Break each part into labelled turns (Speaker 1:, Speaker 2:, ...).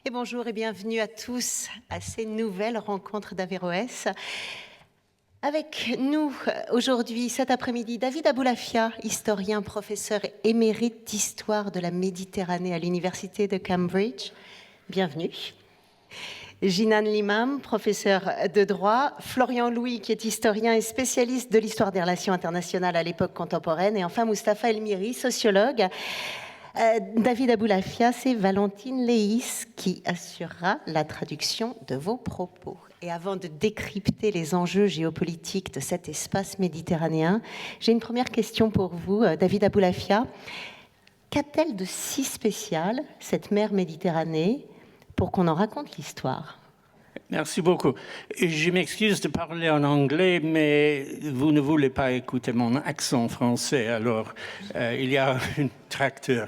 Speaker 1: Et bonjour et bienvenue à tous à ces nouvelles rencontres d'Averroès. Avec nous aujourd'hui, cet après-midi, David Aboulafia, historien, professeur émérite d'histoire de la Méditerranée à l'Université de Cambridge. Bienvenue. Jinan Limam, professeur de droit, Florian Louis, qui est historien et spécialiste de l'histoire des relations internationales à l'époque contemporaine, et enfin Mustapha Elmiri, sociologue. David Aboulafia, c'est Valentine Leis qui assurera la traduction de vos propos. Et avant de décrypter les enjeux géopolitiques de cet espace méditerranéen, j'ai une première question pour vous, David Aboulafia. Qu'a-t-elle de si spécial, cette mer Méditerranée, pour qu'on en raconte l'histoire ?
Speaker 2: Merci beaucoup. Je m'excuse de parler en anglais, mais vous ne voulez pas écouter mon accent français, alors il y a un traducteur.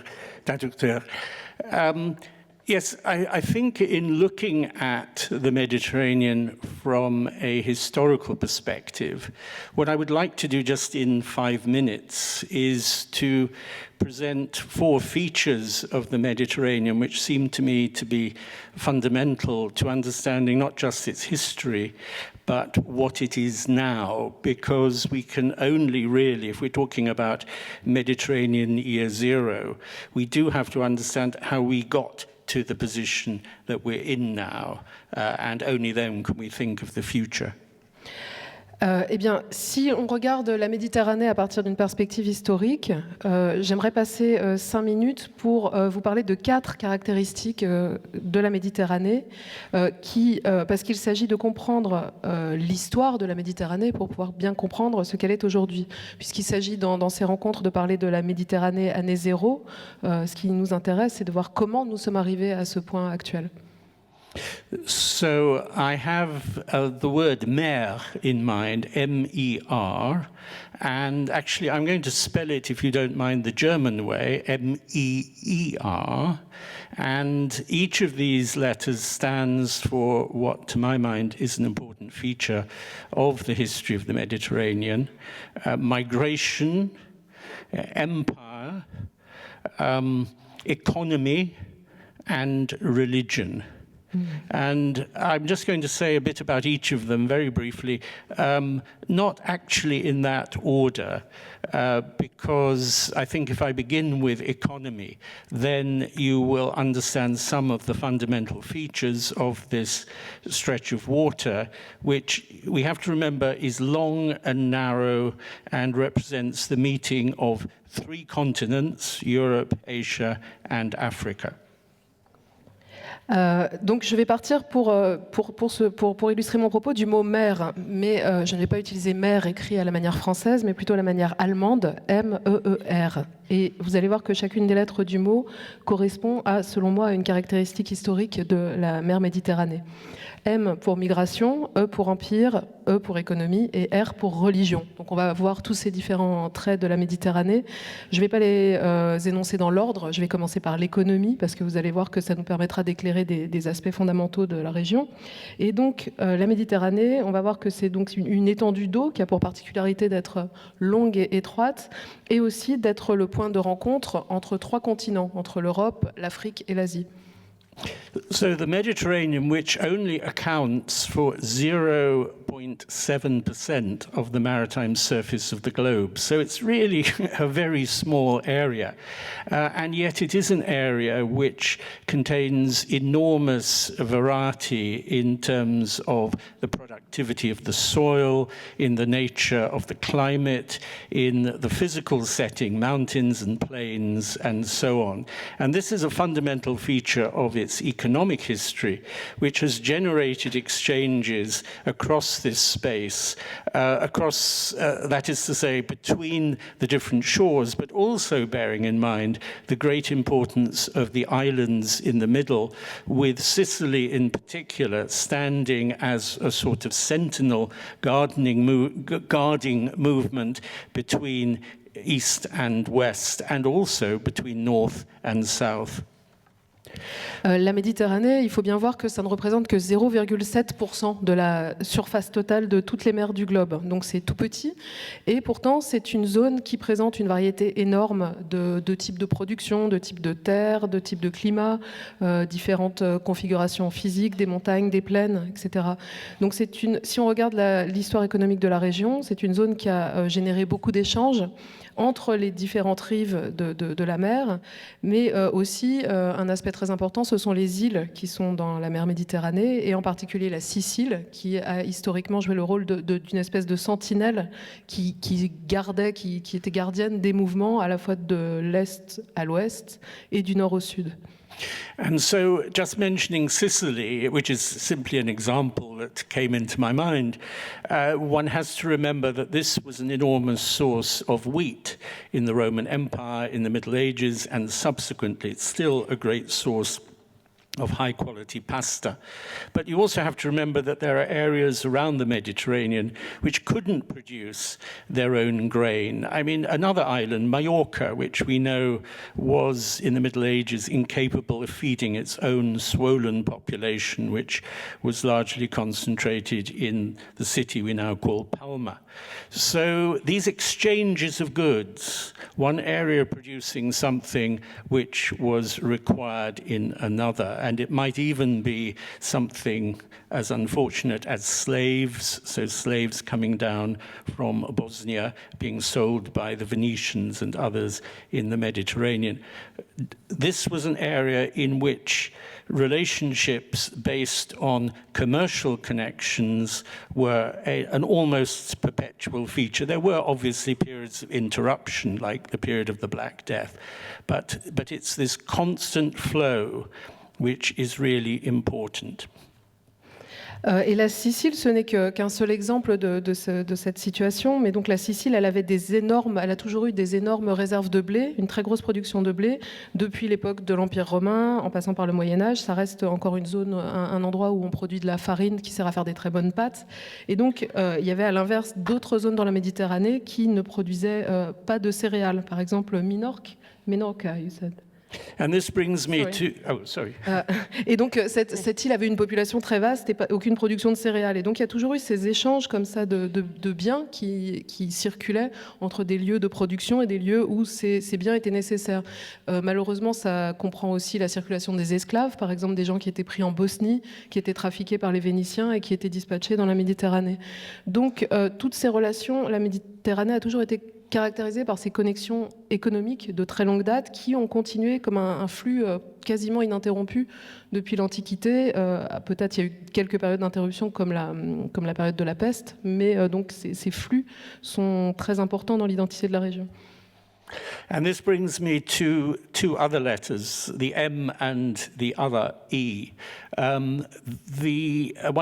Speaker 2: Yes, I think in looking at the Mediterranean from a historical perspective, what I would like to do just in 5 minutes is to present 4 features of the Mediterranean which seem to me to be fundamental to understanding not just its history, but what it is now, because we can only really, if we're talking about Mediterranean year zero, we do have to understand how we got to the position that we're in now, and only then can we think of the future.
Speaker 3: Eh bien, si on regarde la Méditerranée à partir d'une perspective historique, j'aimerais passer 5 minutes pour vous parler de 4 caractéristiques de la Méditerranée, parce qu'il s'agit de comprendre l'histoire de la Méditerranée pour pouvoir bien comprendre ce qu'elle est aujourd'hui. Puisqu'il s'agit dans ces rencontres de parler de la Méditerranée année zéro, ce qui nous intéresse, c'est de voir comment nous sommes arrivés à ce point actuel.
Speaker 2: So I have the word mer in mind, M-E-R, and actually I'm going to spell it, if you don't mind, the German way, M-E-E-R, and each of these letters stands for what, to my mind, is an important feature of the history of the Mediterranean: migration, empire, economy, and religion. And I'm just going to say a bit about each of them very briefly, not actually in that order, because I think if I begin with economy, then you will understand some of the fundamental features of this stretch of water, which we have to remember is long and narrow and represents the meeting of 3 continents, Europe, Asia, and Africa.
Speaker 3: Donc je vais partir pour illustrer mon propos du mot mer, mais je ne vais pas utiliser mer écrit à la manière française, mais plutôt à la manière allemande, M-E-E-R. Et vous allez voir que chacune des lettres du mot correspond selon moi, à une caractéristique historique de la mer Méditerranée. M pour migration, E pour empire, E pour économie et R pour religion. Donc on va voir tous ces différents traits de la Méditerranée. Je ne vais pas les énoncer dans l'ordre, je vais commencer par l'économie parce que vous allez voir que ça nous permettra d'éclairer des aspects fondamentaux de la région. Et donc la Méditerranée, on va voir que c'est donc une étendue d'eau qui a pour particularité d'être longue et étroite et aussi d'être le point de rencontre entre 3 continents, entre l'Europe, l'Afrique et l'Asie.
Speaker 2: So the Mediterranean, which only accounts for 0.7% of the maritime surface of the globe, so it's really a very small area, and yet it is an area which contains enormous variety in terms of the productivity of the soil, in the nature of the climate, in the physical setting, mountains and plains, and so on. And this is a fundamental feature of its economic history, which has generated exchanges across this space, that is to say, between the different shores, but also bearing in mind the great importance of the islands in the middle, with Sicily in particular standing as a sort of sentinel guarding movement between east and west, and also between north and south.
Speaker 3: La Méditerranée, il faut bien voir que ça ne représente que 0,7% de la surface totale de toutes les mers du globe. Donc c'est tout petit. Et pourtant, c'est une zone qui présente une variété énorme de types de production, de types de terres, de types de climat, différentes configurations physiques, des montagnes, des plaines, etc. Donc si on regarde l'histoire économique de la région, c'est une zone qui a généré beaucoup d'échanges entre les différentes rives de la mer, mais aussi un aspect très important, ce sont les îles qui sont dans la mer Méditerranée, et en particulier la Sicile, qui a historiquement joué le rôle d'une espèce de sentinelle qui était gardienne des mouvements à la fois de l'Est à l'Ouest et du Nord au Sud.
Speaker 2: And so, just mentioning Sicily, which is simply an example that came into my mind, one has to remember that this was an enormous source of wheat in the Roman Empire, in the Middle Ages, and subsequently it's still a great source of high-quality pasta. But you also have to remember that there are areas around the Mediterranean which couldn't produce their own grain. I mean, another island, Majorca, which we know was, in the Middle Ages, incapable of feeding its own swollen population, which was largely concentrated in the city we now call Palma. So these exchanges of goods, one area producing something which was required in another, and it might even be something as unfortunate as slaves, so slaves coming down from Bosnia being sold by the Venetians and others in the Mediterranean. This was an area in which relationships based on commercial connections were an almost perpetual feature. There were obviously periods of interruption, like the period of the Black Death, but it's this constant flow which is really important.
Speaker 3: Et la Sicile, ce n'est qu'un seul exemple de cette situation, mais donc la Sicile, elle a toujours eu des énormes réserves de blé, une très grosse production de blé, depuis l'époque de l'Empire romain, en passant par le Moyen-Âge. Ça reste encore une zone, un endroit où on produit de la farine qui sert à faire des très bonnes pâtes. Et donc, il y avait à l'inverse d'autres zones dans la Méditerranée qui ne produisaient pas de céréales. Par exemple, Minorca, you said.
Speaker 2: And this brings me to... Oh, sorry.
Speaker 3: Et donc, cette île avait une population très vaste et aucune production de céréales. Et donc, il y a toujours eu ces échanges comme ça de biens qui circulaient entre des lieux de production et des lieux où ces biens étaient nécessaires. Malheureusement, ça comprend aussi la circulation des esclaves, par exemple des gens qui étaient pris en Bosnie, qui étaient trafiqués par les Vénitiens et qui étaient dispatchés dans la Méditerranée. Donc, toutes ces relations, la Méditerranée a toujours été caractérisée par ces connexions économiques de très longue date qui ont continué comme un flux quasiment ininterrompu depuis l'Antiquité. Peut-être il y a eu quelques périodes d'interruption comme la période de la peste, mais donc ces flux sont très importants dans l'identité de la région.
Speaker 2: And this brings me to two other letters, the M and the other E. One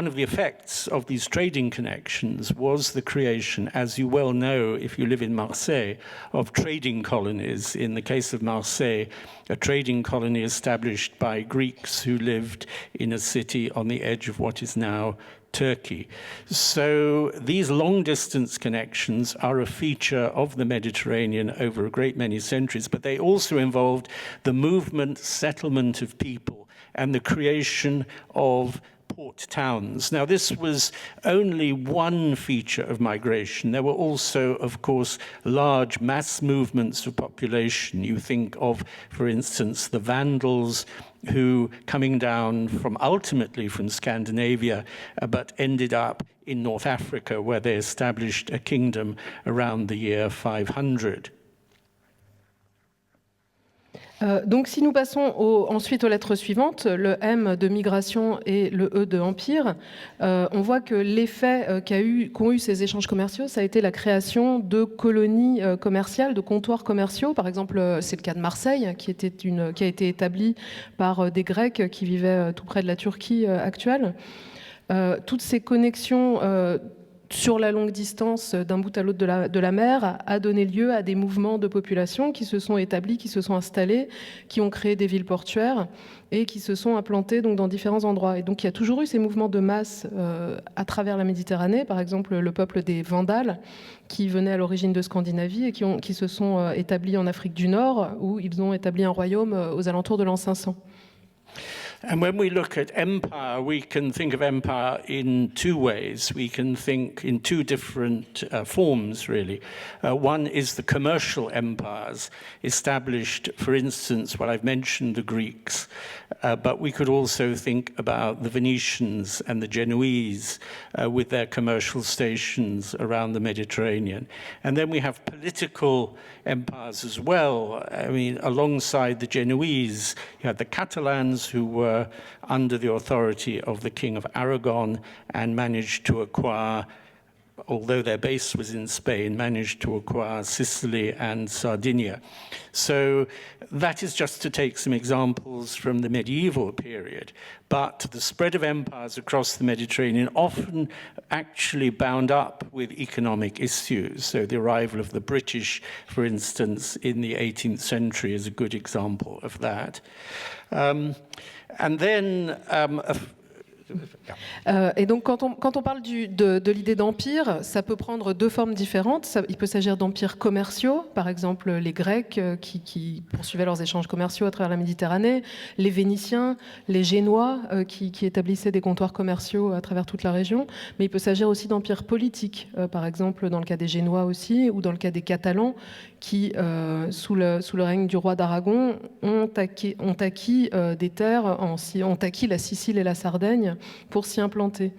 Speaker 2: of the effects of these trading connections was the creation, as you well know if you live in Marseille, of trading colonies. In the case of Marseille, a trading colony established by Greeks who lived in a city on the edge of what is now Turkey. So these long-distance connections are a feature of the Mediterranean over a great many centuries, but they also involved the movement, settlement of people, and the creation of port towns. Now, this was only one feature of migration. There were also, of course, large mass movements of population. You think of, for instance, the Vandals, who coming down ultimately from Scandinavia, but ended up in North Africa, where they established a kingdom around the year 500.
Speaker 3: Donc si nous passons ensuite aux lettres suivantes, le M de migration et le E de empire, on voit que l'effet qu'ont eu ces échanges commerciaux, ça a été la création de colonies commerciales, de comptoirs commerciaux. Par exemple, c'est le cas de Marseille, qui a été établi par des Grecs qui vivaient tout près de la Turquie actuelle. Toutes ces connexions sur la longue distance d'un bout à l'autre de la mer a donné lieu à des mouvements de population qui se sont établis, qui se sont installés, qui ont créé des villes portuaires et qui se sont implantés donc dans différents endroits. Et donc il y a toujours eu ces mouvements de masse à travers la Méditerranée, par exemple le peuple des Vandales qui venaient à l'origine de Scandinavie et qui se sont établis en Afrique du Nord où ils ont établi un royaume aux alentours de l'an 500.
Speaker 2: And when we look at empire, we can think of empire in two ways. We can think in two different forms, really. One is the commercial empires established, for instance, well, I've mentioned the Greeks, but we could also think about the Venetians and the Genoese with their commercial stations around the Mediterranean. And then we have political empires as well. I mean, alongside the Genoese, you had the Catalans who were under the authority of the King of Aragon and managed to acquire, although their base was in Spain, managed to acquire Sicily and Sardinia. So that is just to take some examples from the medieval period. But the spread of empires across the Mediterranean often actually bound up with economic issues. So the arrival of the British, for instance, in the 18th century is a good example of that. And then
Speaker 3: Et donc, quand on parle de l'idée d'empire, ça peut prendre deux formes différentes. Il peut s'agir d'empires commerciaux, par exemple les Grecs qui poursuivaient leurs échanges commerciaux à travers la Méditerranée, les Vénitiens, les Génois qui établissaient des comptoirs commerciaux à travers toute la région. Mais il peut s'agir aussi d'empires politiques, par exemple dans le cas des Génois aussi, ou dans le cas des Catalans, qui, sous le règne du roi d'Aragon, ont acquis des terres, ont acquis la Sicile et la Sardaigne pour s'y implanter.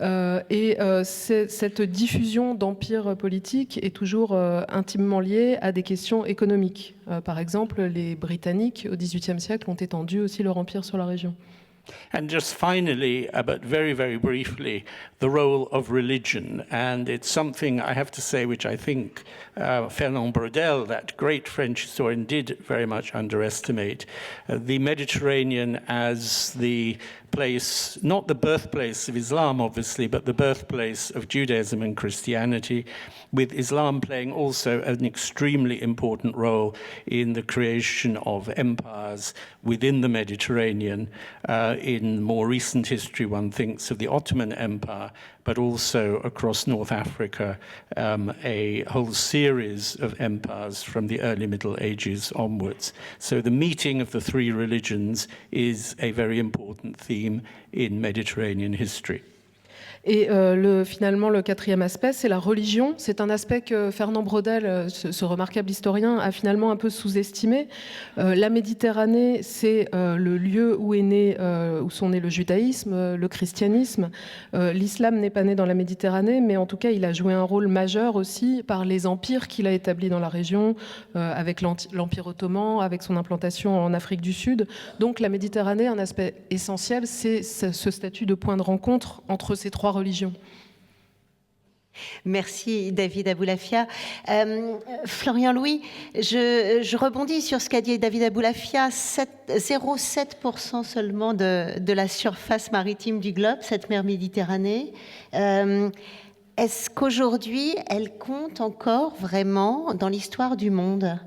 Speaker 3: Cette diffusion d'empires politiques est toujours intimement liée à des questions économiques. Par exemple, les Britanniques, au XVIIIe siècle, ont étendu aussi leur empire sur la région.
Speaker 2: And just finally, but very, very briefly, the role of religion. And it's something, I have to say, which I think Fernand Braudel, that great French historian, did very much underestimate. The Mediterranean as the place, not the birthplace of Islam, obviously, but the birthplace of Judaism and Christianity, with Islam playing also an extremely important role in the creation of empires within the Mediterranean. In more recent history, one thinks of the Ottoman Empire, but also across North Africa, a whole series of empires from the early Middle Ages onwards. So the meeting of the three religions is a very important theme in Mediterranean history.
Speaker 3: Et finalement, le quatrième aspect, c'est la religion. C'est un aspect que Fernand Braudel, ce remarquable historien, a finalement un peu sous-estimé. La Méditerranée, c'est le lieu où sont nés le judaïsme, le christianisme. L'islam n'est pas né dans la Méditerranée, mais en tout cas, il a joué un rôle majeur aussi par les empires qu'il a établis dans la région, avec l'Empire ottoman, avec son implantation en Afrique du Sud. Donc la Méditerranée, un aspect essentiel, c'est ce statut de point de rencontre entre ces trois religions.
Speaker 1: Merci David Aboulafia. Florian Louis, je rebondis sur ce qu'a dit David Aboulafia. 0,7% seulement de la surface maritime du globe, cette mer Méditerranée. Est-ce qu'aujourd'hui, elle compte encore vraiment dans l'histoire du monde ?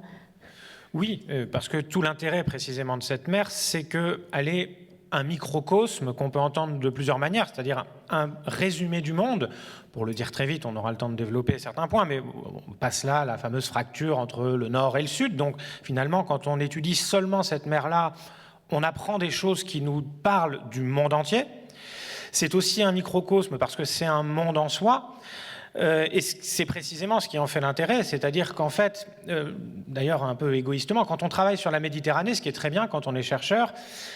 Speaker 4: Oui, parce que tout l'intérêt précisément de cette mer, c'est qu'elle est un microcosme qu'on peut entendre de plusieurs manières, c'est-à-dire un résumé du monde. Pour le dire très vite, on aura le temps de développer certains points, mais on passe là la fameuse fracture entre le nord et le sud. Donc finalement, quand on étudie seulement cette mer-là, on apprend des choses qui nous parlent du monde entier. C'est aussi un microcosme parce que c'est un monde en soi. Et c'est précisément ce qui en fait l'intérêt, c'est-à-dire qu'en fait, d'ailleurs un peu égoïstement, quand on travaille sur la Méditerranée, ce qui est très bien quand on est chercheur,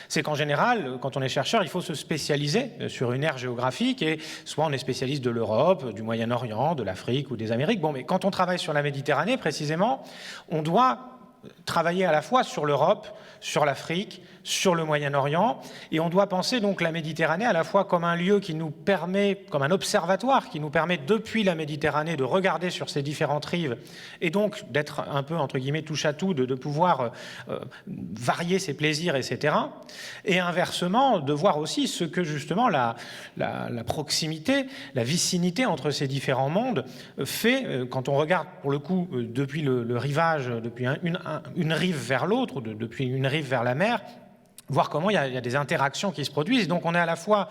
Speaker 4: c'est qu'en général, quand on est chercheur, il faut se spécialiser sur une aire géographique, et soit on est spécialiste de l'Europe, du Moyen-Orient, de l'Afrique ou des Amériques. Bon, mais quand on travaille sur la Méditerranée, précisément, on doit travailler à la fois sur l'Europe, sur l'Afrique, sur le Moyen-Orient, et on doit penser donc la Méditerranée à la fois comme un lieu qui nous permet, comme un observatoire qui nous permet depuis la Méditerranée de regarder sur ces différentes rives et donc d'être un peu entre guillemets touche à tout, de pouvoir varier ses plaisirs, etc. Et inversement, de voir aussi ce que justement la proximité, la vicinité entre ces différents mondes fait quand on regarde pour le coup depuis le rivage, depuis une rive vers l'autre, ou depuis une rive vers la mer. voir comment il y a des interactions qui se produisent. Donc on est à la fois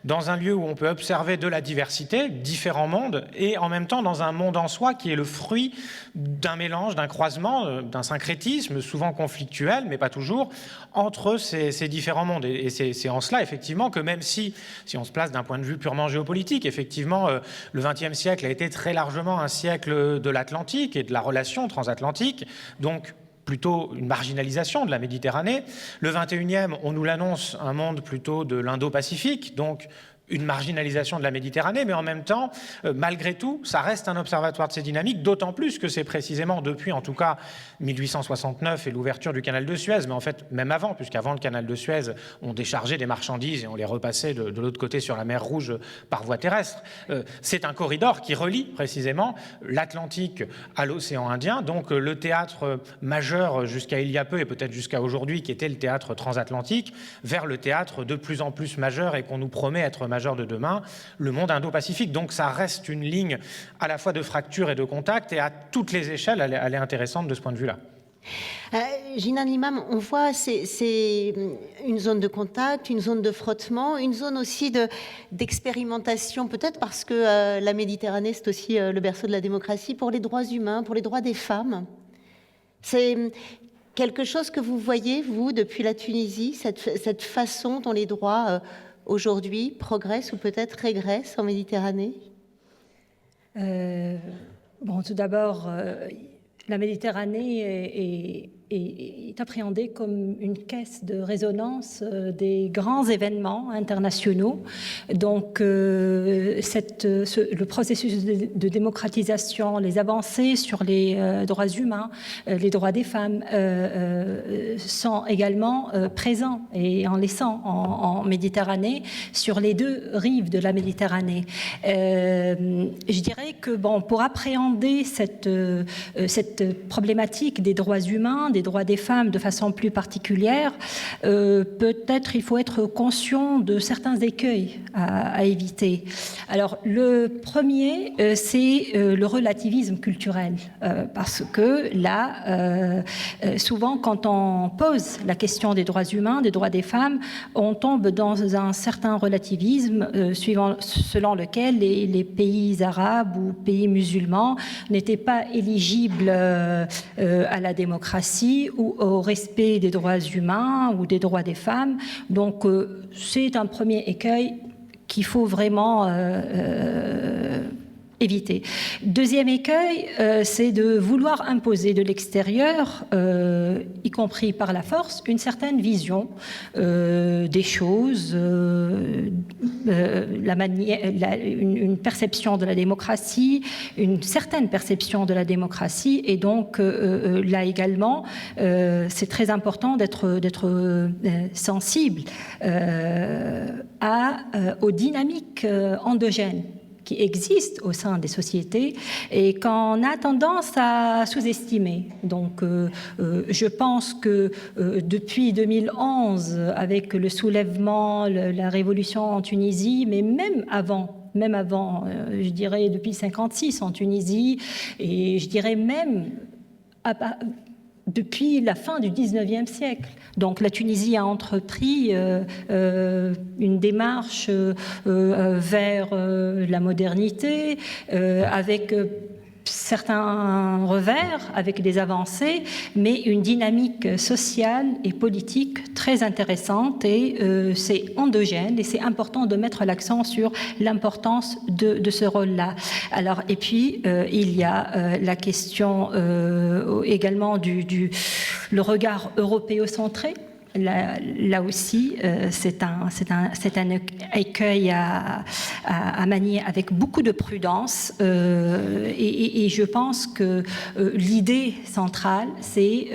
Speaker 4: dans un lieu où on peut observer de la diversité, différents mondes, et en même temps dans un monde en soi qui est le fruit d'un mélange, d'un croisement, d'un syncrétisme, souvent conflictuel, mais pas toujours, entre ces différents mondes. Et c'est en cela, effectivement, que même si on se place d'un point de vue purement géopolitique, effectivement, le XXe siècle a été très largement un siècle de l'Atlantique et de la relation transatlantique, donc plutôt une marginalisation de la Méditerranée. Le 21e, on nous l'annonce, un monde plutôt de l'Indo-Pacifique, donc une marginalisation de la Méditerranée, mais en même temps, malgré tout, ça reste un observatoire de ces dynamiques, d'autant plus que c'est précisément depuis, en tout cas, 1869 et l'ouverture du canal de Suez, mais en fait, même avant, puisqu'avant le canal de Suez, on déchargeait des marchandises et on les repassait de l'autre côté sur la mer Rouge par voie terrestre. C'est un corridor qui relie précisément l'Atlantique à l'océan Indien, donc le théâtre majeur jusqu'à il y a peu et peut-être jusqu'à aujourd'hui, qui était le théâtre transatlantique, vers le théâtre de plus en plus majeur et qu'on nous promet être majeur de demain, le monde Indo-Pacifique. Donc ça reste une ligne à la fois de fracture et de contact, et à toutes les échelles, elle est intéressante de ce point de vue-là.
Speaker 1: Jinan Limam, on voit c'est une zone de contact, une zone de frottement, une zone aussi d'expérimentation, peut-être parce que la Méditerranée, c'est aussi le berceau de la démocratie, pour les droits humains, pour les droits des femmes. C'est quelque chose que vous voyez, vous, depuis la Tunisie, cette façon dont les droits aujourd'hui progressent ou peut-être régressent en Méditerranée?
Speaker 5: Bon, tout d'abord, la Méditerranée est appréhendée comme une caisse de résonance des grands événements internationaux. Donc, le processus de démocratisation, les avancées sur les droits humains, les droits des femmes sont également présents et en laissant en Méditerranée, sur les deux rives de la Méditerranée. Je dirais que bon, pour appréhender cette problématique des droits humains, des droits des femmes de façon plus particulière, peut-être il faut être conscient de certains écueils à éviter. Alors, le premier, c'est le relativisme culturel, parce que là, souvent, quand on pose la question des droits humains, des droits des femmes, on tombe dans un certain relativisme selon lequel les pays arabes ou pays musulmans n'étaient pas éligibles à la démocratie ou au respect des droits humains ou des droits des femmes. Donc, c'est un premier écueil qu'il faut vraiment éviter. Deuxième écueil, c'est de vouloir imposer de l'extérieur, y compris par la force, une certaine vision des choses, une perception de la démocratie, une certaine perception de la démocratie, et donc là également, c'est très important d'être sensible aux dynamiques endogènes qui existent au sein des sociétés et qu'on a tendance à sous-estimer. Donc, je pense que depuis 2011, avec le soulèvement, la révolution en Tunisie, mais même avant, je dirais depuis 1956 en Tunisie, et je dirais même depuis la fin du XIXe siècle. Donc la Tunisie a entrepris une démarche vers la modernité, avec certains revers, avec des avancées, mais une dynamique sociale et politique très intéressante, et c'est endogène, et c'est important de mettre l'accent sur l'importance de ce rôle-là. Alors, et puis, il y a la question également le regard européocentré. Là aussi, c'est un écueil à manier avec beaucoup de prudence, et je pense que l'idée centrale, c'est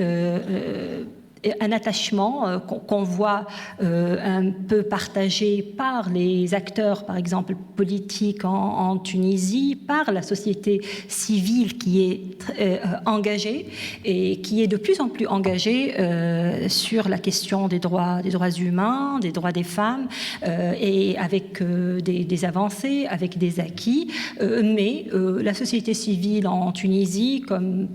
Speaker 5: un attachement qu'on voit un peu partagé par les acteurs, par exemple politiques en Tunisie, par la société civile qui est engagée et qui est de plus en plus engagée sur la question des droits humains, des droits des femmes, et avec des avancées, avec des acquis. Mais la société civile en Tunisie, comme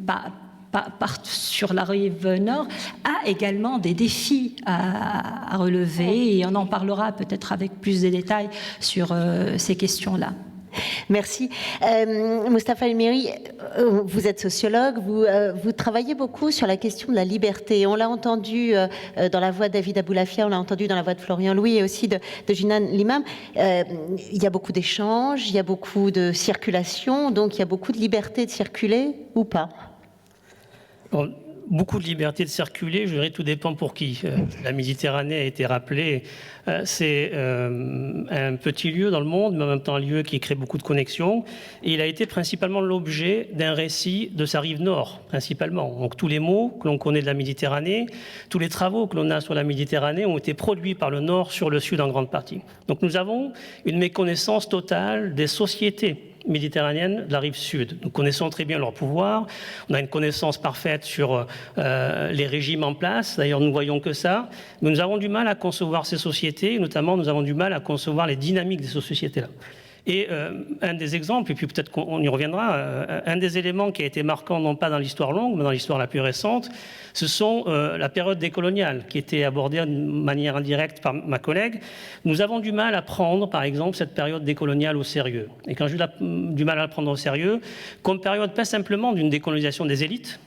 Speaker 5: sur la rive nord, a également des défis à relever, et on en parlera peut-être avec plus de détails sur ces questions-là.
Speaker 1: Merci. Mustapha El-Mehri, vous êtes sociologue, vous travaillez beaucoup sur la question de la liberté. On l'a entendu dans la voix de David Aboulafia, on l'a entendu dans la voix de Florian Louis et aussi de Jinan Limam. Il y a beaucoup d'échanges, il y a beaucoup de circulation, donc il y a beaucoup de liberté de circuler ou pas?
Speaker 6: Bon, beaucoup de liberté de circuler, je dirais tout dépend pour qui. La Méditerranée a été rappelée, c'est un petit lieu dans le monde, mais en même temps un lieu qui crée beaucoup de connexions, et il a été principalement l'objet d'un récit de sa rive nord, principalement. Donc tous les mots que l'on connaît de la Méditerranée, tous les travaux que l'on a sur la Méditerranée ont été produits par le nord sur le sud en grande partie. Donc nous avons une méconnaissance totale des sociétés méditerranéenne de la rive sud. Nous connaissons très bien leur pouvoir, on a une connaissance parfaite sur les régimes en place, d'ailleurs nous voyons que ça, mais nous avons du mal à concevoir ces sociétés, notamment nous avons du mal à concevoir les dynamiques de ces sociétés-là. Et un des exemples, et puis peut-être qu'on y reviendra, un des éléments qui a été marquant, non pas dans l'histoire longue, mais dans l'histoire la plus récente, ce sont la période décoloniale, qui était abordée de manière indirecte par ma collègue. Nous avons du mal à prendre, par exemple, cette période décoloniale au sérieux. Et quand je dis du mal à la prendre au sérieux, comme période pas simplement d'une décolonisation des élites,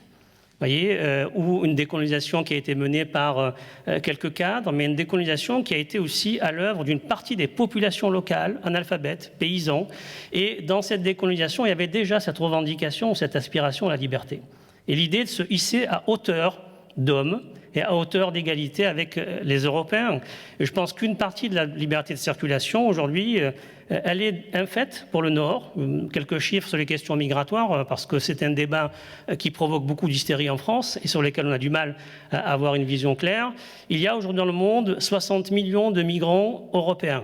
Speaker 6: voyez, ou une décolonisation qui a été menée par quelques cadres, mais une décolonisation qui a été aussi à l'œuvre d'une partie des populations locales, analphabètes, paysans. Et dans cette décolonisation, il y avait déjà cette revendication, cette aspiration à la liberté. Et l'idée de se hisser à hauteur d'hommes et à hauteur d'égalité avec les Européens. Et je pense qu'une partie de la liberté de circulation, aujourd'hui, elle est un fait pour le Nord. Quelques chiffres sur les questions migratoires, parce que c'est un débat qui provoque beaucoup d'hystérie en France et sur lesquels on a du mal à avoir une vision claire. Il y a aujourd'hui dans le monde 60 millions de migrants européens.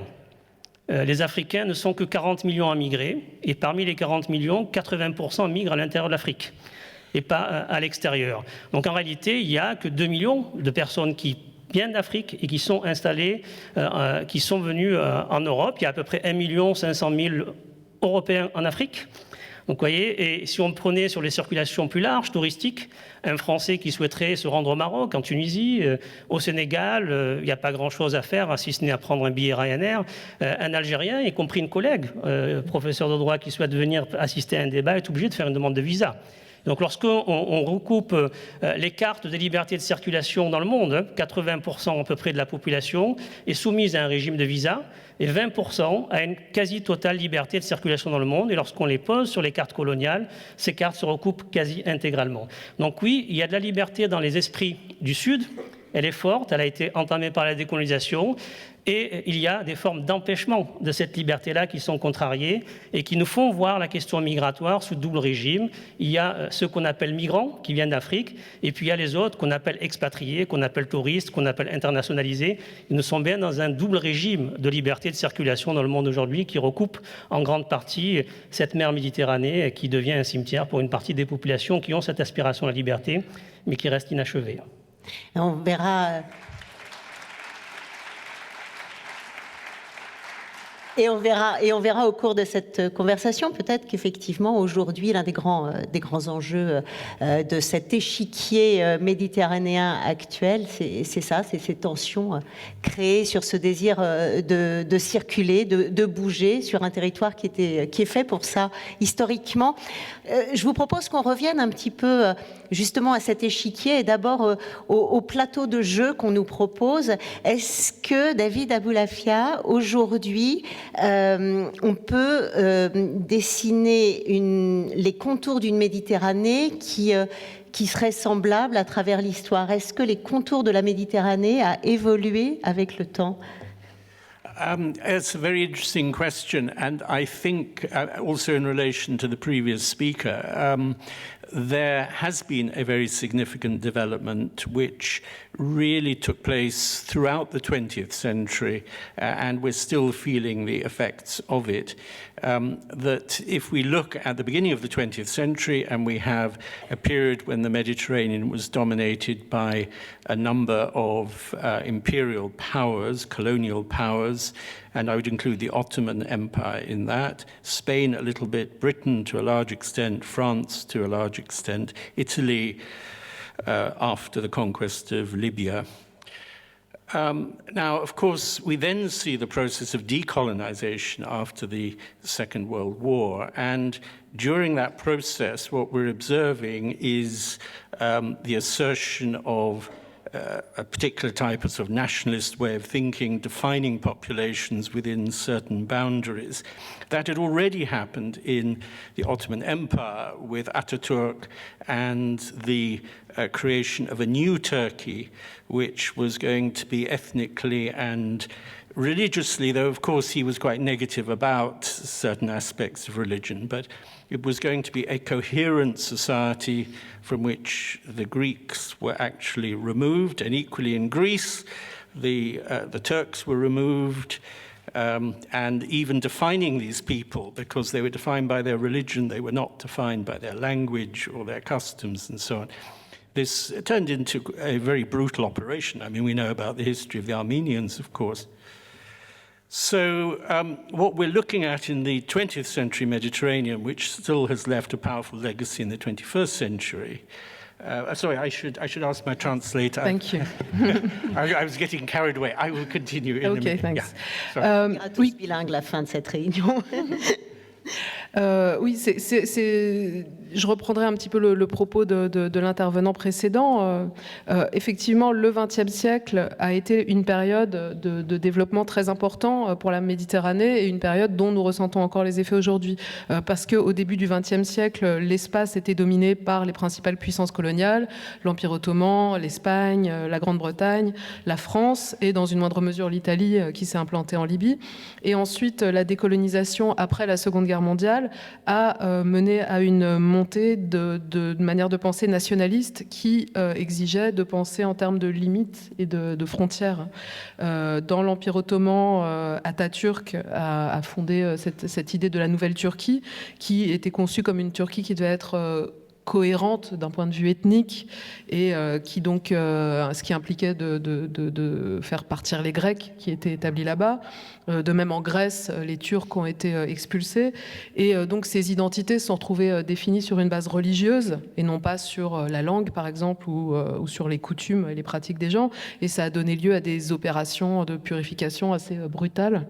Speaker 6: Les Africains ne sont que 40 millions à migrer, et parmi les 40 millions, 80% migrent à l'intérieur de l'Afrique et pas à l'extérieur. Donc en réalité, il n'y a que 2 millions de personnes qui viennent d'Afrique et qui sont installées, qui sont venues en Europe. Il y a à peu près 1 500 000 Européens en Afrique. Donc vous voyez, et si on prenait sur les circulations plus larges, touristiques, un Français qui souhaiterait se rendre au Maroc, en Tunisie, au Sénégal, il n'y a pas grand-chose à faire, si ce n'est à prendre un billet Ryanair. Un Algérien, y compris une collègue, professeur de droit qui souhaite venir assister à un débat, est obligé de faire une demande de visa. Donc lorsqu'on recoupe les cartes des libertés de circulation dans le monde, 80% à peu près de la population est soumise à un régime de visa et 20% à une quasi-totale liberté de circulation dans le monde. Et lorsqu'on les pose sur les cartes coloniales, ces cartes se recoupent quasi intégralement. Donc oui, il y a de la liberté dans les esprits du Sud, elle est forte, elle a été entamée par la décolonisation. Et il y a des formes d'empêchement de cette liberté-là qui sont contrariées et qui nous font voir la question migratoire sous double régime. Il y a ceux qu'on appelle migrants, qui viennent d'Afrique, et puis il y a les autres qu'on appelle expatriés, qu'on appelle touristes, qu'on appelle internationalisés. Nous sommes bien dans un double régime de liberté de circulation dans le monde aujourd'hui qui recoupe en grande partie cette mer Méditerranée qui devient un cimetière pour une partie des populations qui ont cette aspiration à la liberté, mais qui reste inachevée.
Speaker 1: On verra... Et on verra au cours de cette conversation, peut-être qu'effectivement, aujourd'hui, l'un des grands enjeux de cet échiquier méditerranéen actuel, c'est ça, c'est ces tensions créées sur ce désir de circuler, de bouger sur un territoire qui est fait pour ça historiquement. Je vous propose qu'on revienne un petit peu justement à cet échiquier et d'abord au plateau de jeu qu'on nous propose. Est-ce que, David Aboulafia, aujourd'hui, on peut dessiner les contours d'une Méditerranée qui serait semblable à travers l'histoire? Est-ce que les contours de la Méditerranée a évolué avec le temps?
Speaker 2: It's a very interesting question, and I think also in relation to the previous speaker, there has been a very significant development which really took place throughout the 20th century, and we're still feeling the effects of it. that if we look at the beginning of the 20th century and we have a period when the Mediterranean was dominated by a number of imperial powers, colonial powers, and I would include the Ottoman Empire in that, Spain a little bit, Britain to a large extent, France to a large extent, Italy after the conquest of Libya. Now, of course, we then see the process of decolonization after the Second World War, and during that process, what we're observing is the assertion of a particular type of sort of nationalist way of thinking, defining populations within certain boundaries. That had already happened in the Ottoman Empire with Ataturk and the creation of a new Turkey, which was going to be ethnically and religiously, though of course he was quite negative about certain aspects of religion, but it was going to be a coherent society from which the Greeks were actually removed, and equally in Greece, the Turks were removed, and even defining these people, because they were defined by their religion, they were not defined by their language or their customs and so on. This turned into a very brutal operation. I mean, we know about the history of the Armenians, of course. So what we're looking at in the 20th century Mediterranean, which still has left a powerful legacy in the 21st century. Sorry, I should ask my translator.
Speaker 3: Thank you.
Speaker 2: I was getting carried away. I will continue in a minute.
Speaker 3: Okay, thanks.
Speaker 2: Yeah,
Speaker 1: On sera tous bilingues à la fin de cette réunion.
Speaker 3: Oui, je reprendrai un petit peu le propos de l'intervenant précédent. Effectivement, le XXe siècle a été une période de développement très important pour la Méditerranée et une période dont nous ressentons encore les effets aujourd'hui. Parce qu'au début du XXe siècle, l'espace était dominé par les principales puissances coloniales, l'Empire ottoman, l'Espagne, la Grande-Bretagne, la France et dans une moindre mesure l'Italie qui s'est implantée en Libye. Et ensuite, la décolonisation après la Seconde Guerre mondiale a mené à une montée de manière de penser nationaliste qui exigeait de penser en termes de limites et de frontières. Dans l'Empire ottoman, Ataturk a fondé cette idée de la nouvelle Turquie qui était conçue comme une Turquie qui devait être cohérente d'un point de vue ethnique et qui donc, ce qui impliquait de faire partir les Grecs qui étaient établis là-bas. De même en Grèce, les Turcs ont été expulsés et donc ces identités se sont retrouvées définies sur une base religieuse et non pas sur la langue par exemple ou sur les coutumes et les pratiques des gens, et ça a donné lieu à des opérations de purification assez brutales.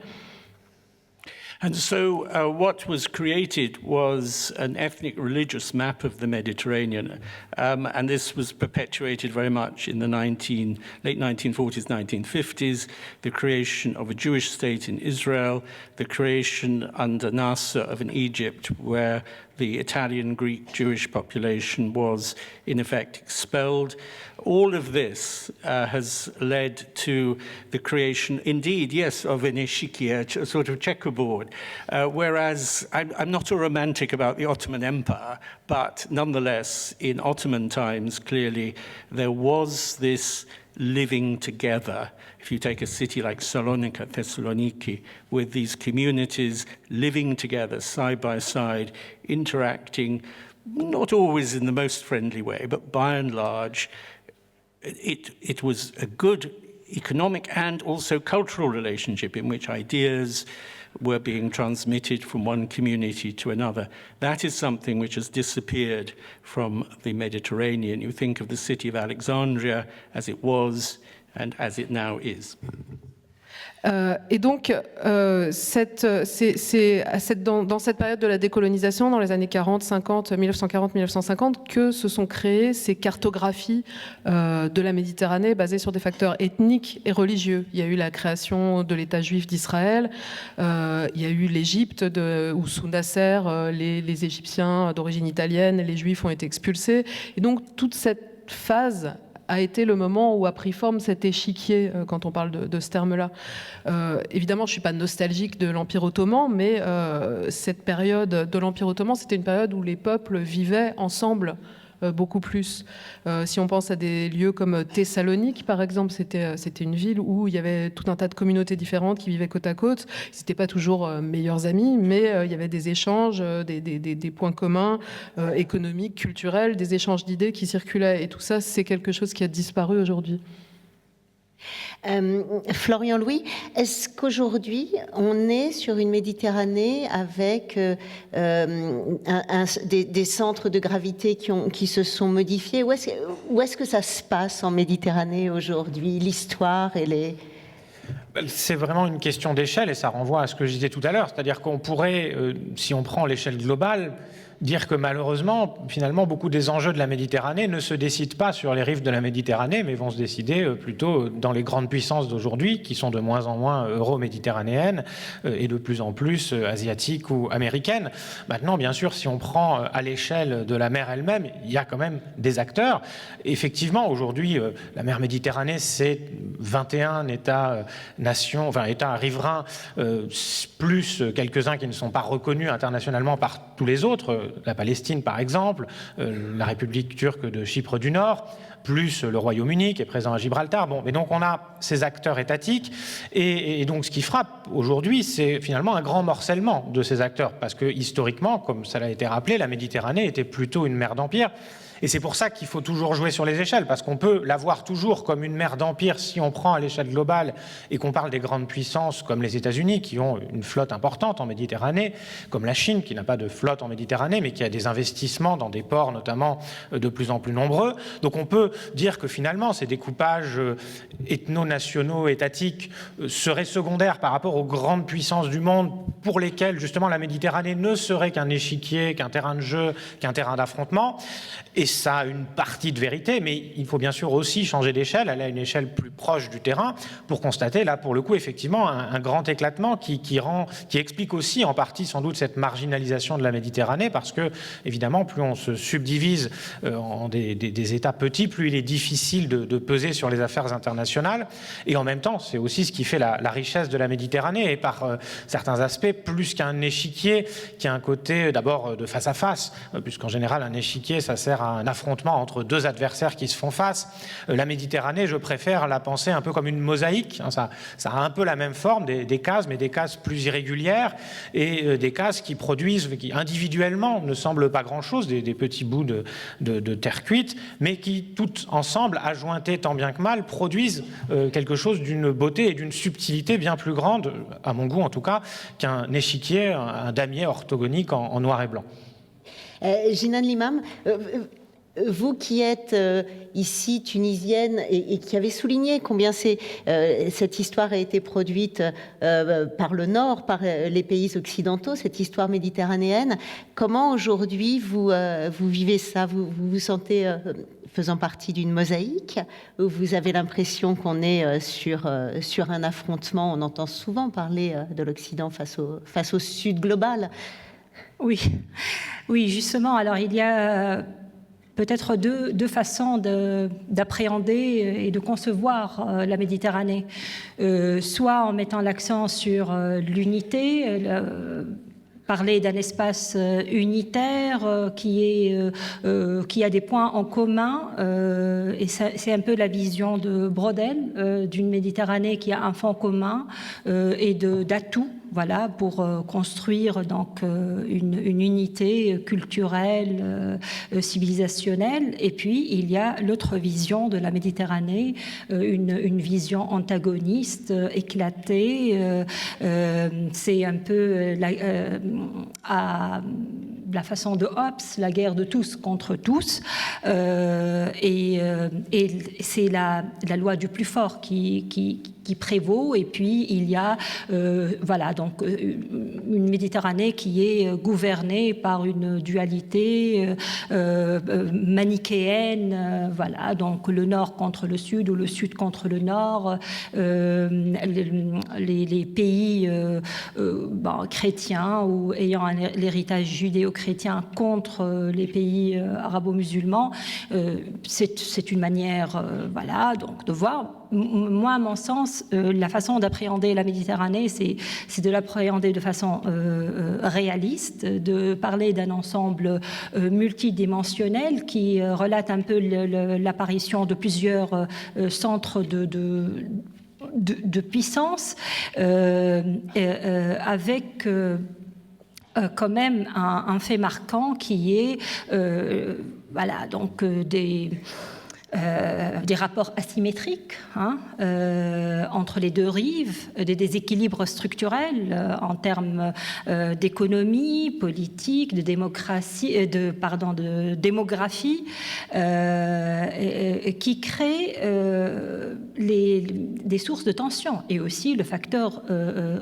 Speaker 2: And so what was created was an ethnic religious map of the Mediterranean. And this was perpetuated very much in the late 1940s, 1950s, the creation of a Jewish state in Israel, the creation under Nasser of an Egypt where the Italian, Greek, Jewish population was in effect expelled. All of this has led to the creation, indeed, yes, of an eshikia, a sort of checkerboard. Whereas I'm not a romantic about the Ottoman Empire, but nonetheless, in Ottoman times, clearly, there was this living together. If you take a city like Salonika, Thessaloniki, with these communities living together side by side, interacting, not always in the most friendly way, but by and large, it was a good economic and also cultural relationship in which ideas were being transmitted from one community to another. That is something which has disappeared from the Mediterranean. You think of the city of Alexandria as it was and as it now is.
Speaker 3: Et donc, dans cette période de la décolonisation, dans les années 40, 50, 1940, 1950, que se sont créées ces cartographies de la Méditerranée basées sur des facteurs ethniques et religieux. Il y a eu la création de l'État juif d'Israël, il y a eu l'Égypte où sous Nasser, les Égyptiens d'origine italienne, les Juifs ont été expulsés. Et donc, toute cette phase a été le moment où a pris forme cet échiquier quand on parle de ce terme-là. Évidemment, je ne suis pas nostalgique de l'Empire ottoman, mais cette période de l'Empire ottoman, c'était une période où les peuples vivaient ensemble beaucoup plus. Si on pense à des lieux comme Thessalonique, par exemple, c'était une ville où il y avait tout un tas de communautés différentes qui vivaient côte à côte. Ils n'étaient pas toujours meilleurs amis, mais il y avait des échanges, des points communs économiques, culturels, des échanges d'idées qui circulaient. Et tout ça, c'est quelque chose qui a disparu aujourd'hui.
Speaker 1: Florian Louis, est-ce qu'aujourd'hui on est sur une Méditerranée avec des centres de gravité qui se sont modifiés? Où est-ce que ça se passe en Méditerranée aujourd'hui, l'histoire et les...
Speaker 4: C'est vraiment une question d'échelle et ça renvoie à ce que je disais tout à l'heure. C'est-à-dire qu'on pourrait, si on prend l'échelle globale, dire que malheureusement, finalement, beaucoup des enjeux de la Méditerranée ne se décident pas sur les rives de la Méditerranée, mais vont se décider plutôt dans les grandes puissances d'aujourd'hui, qui sont de moins en moins euro-méditerranéennes et de plus en plus asiatiques ou américaines. Maintenant, bien sûr, si on prend à l'échelle de la mer elle-même, il y a quand même des acteurs. Effectivement, aujourd'hui, la mer Méditerranée, c'est 21 États-nations, enfin États riverains, plus quelques-uns qui ne sont pas reconnus internationalement par tous les autres, la Palestine par exemple, la République turque de Chypre du Nord, plus le Royaume-Uni qui est présent à Gibraltar. Bon, mais donc on a ces acteurs étatiques et donc ce qui frappe aujourd'hui, c'est finalement un grand morcellement de ces acteurs parce que historiquement, comme ça l'a été rappelé, la Méditerranée était plutôt une mer d'empire. Et c'est pour ça qu'il faut toujours jouer sur les échelles, parce qu'on peut la voir toujours comme une mer d'empire si on prend à l'échelle globale et qu'on parle des grandes puissances comme les États-Unis, qui ont une flotte importante en Méditerranée, comme la Chine, qui n'a pas de flotte en Méditerranée, mais qui a des investissements dans des ports notamment de plus en plus nombreux. Donc on peut dire que finalement, ces découpages ethno-nationaux, étatiques, seraient secondaires par rapport aux grandes puissances du monde pour lesquelles justement la Méditerranée ne serait qu'un échiquier, qu'un terrain de jeu, qu'un terrain d'affrontement. Et ça a une partie de vérité, mais il faut bien sûr aussi changer d'échelle, aller à une échelle plus proche du terrain pour constater, là, pour le coup, effectivement, un grand éclatement qui explique aussi en partie, sans doute, cette marginalisation de la Méditerranée, parce que, évidemment, plus on se subdivise en des États petits, plus il est difficile de peser sur les affaires internationales. Et en même temps, c'est aussi ce qui fait la richesse de la Méditerranée, et par certains aspects, plus qu'un échiquier, qui a un côté, d'abord, de face à face, puisqu'en général, un échiquier, ça sert à un affrontement entre deux adversaires qui se font face. La Méditerranée, je préfère la penser un peu comme une mosaïque. Ça a un peu la même forme, des cases, mais des cases plus irrégulières et des cases qui produisent, qui individuellement ne semblent pas grand-chose, des petits bouts de terre cuite, mais qui, toutes ensemble, ajointés tant bien que mal, produisent quelque chose d'une beauté et d'une subtilité bien plus grande, à mon goût en tout cas, qu'un échiquier, un damier orthogonique en noir et blanc.
Speaker 1: Jinan Limam, vous qui êtes ici tunisienne et qui avez souligné combien cette histoire a été produite par le Nord, par les pays occidentaux, cette histoire méditerranéenne, comment aujourd'hui vous vivez ça? Vous vous sentez faisant partie d'une mosaïque, ou vous avez l'impression qu'on est sur un affrontement? On entend souvent parler de l'Occident face au Sud global.
Speaker 5: Oui, justement. Alors, il y a peut-être deux façons d'appréhender et de concevoir la Méditerranée. Soit en mettant l'accent sur l'unité, parler d'un espace unitaire qui a des points en commun, et c'est un peu la vision de Brodel d'une Méditerranée qui a un fond commun et d'atouts. Voilà, pour construire donc une unité culturelle, civilisationnelle. Et puis, il y a l'autre vision de la Méditerranée, une vision antagoniste, éclatée. C'est un peu à la façon de Hobbes, la guerre de tous contre tous. Et c'est la loi du plus fort qui prévaut. Et puis, il y a donc une Méditerranée qui est gouvernée par une dualité manichéenne, donc le Nord contre le Sud ou le Sud contre le Nord, les pays chrétiens ou ayant l'héritage judéo-chrétien contre les pays arabo-musulmans. C'est une manière donc de voir. moi, à mon sens, la façon d'appréhender la Méditerranée, c'est de l'appréhender de façon réaliste, de parler d'un ensemble multidimensionnel qui relate un peu l'apparition de plusieurs centres de puissance, avec quand même un fait marquant qui est voilà, donc des rapports asymétriques entre les deux rives, des déséquilibres structurels en termes d'économie, politique, de démocratie, de démographie, qui créent des sources de tension, et aussi le facteur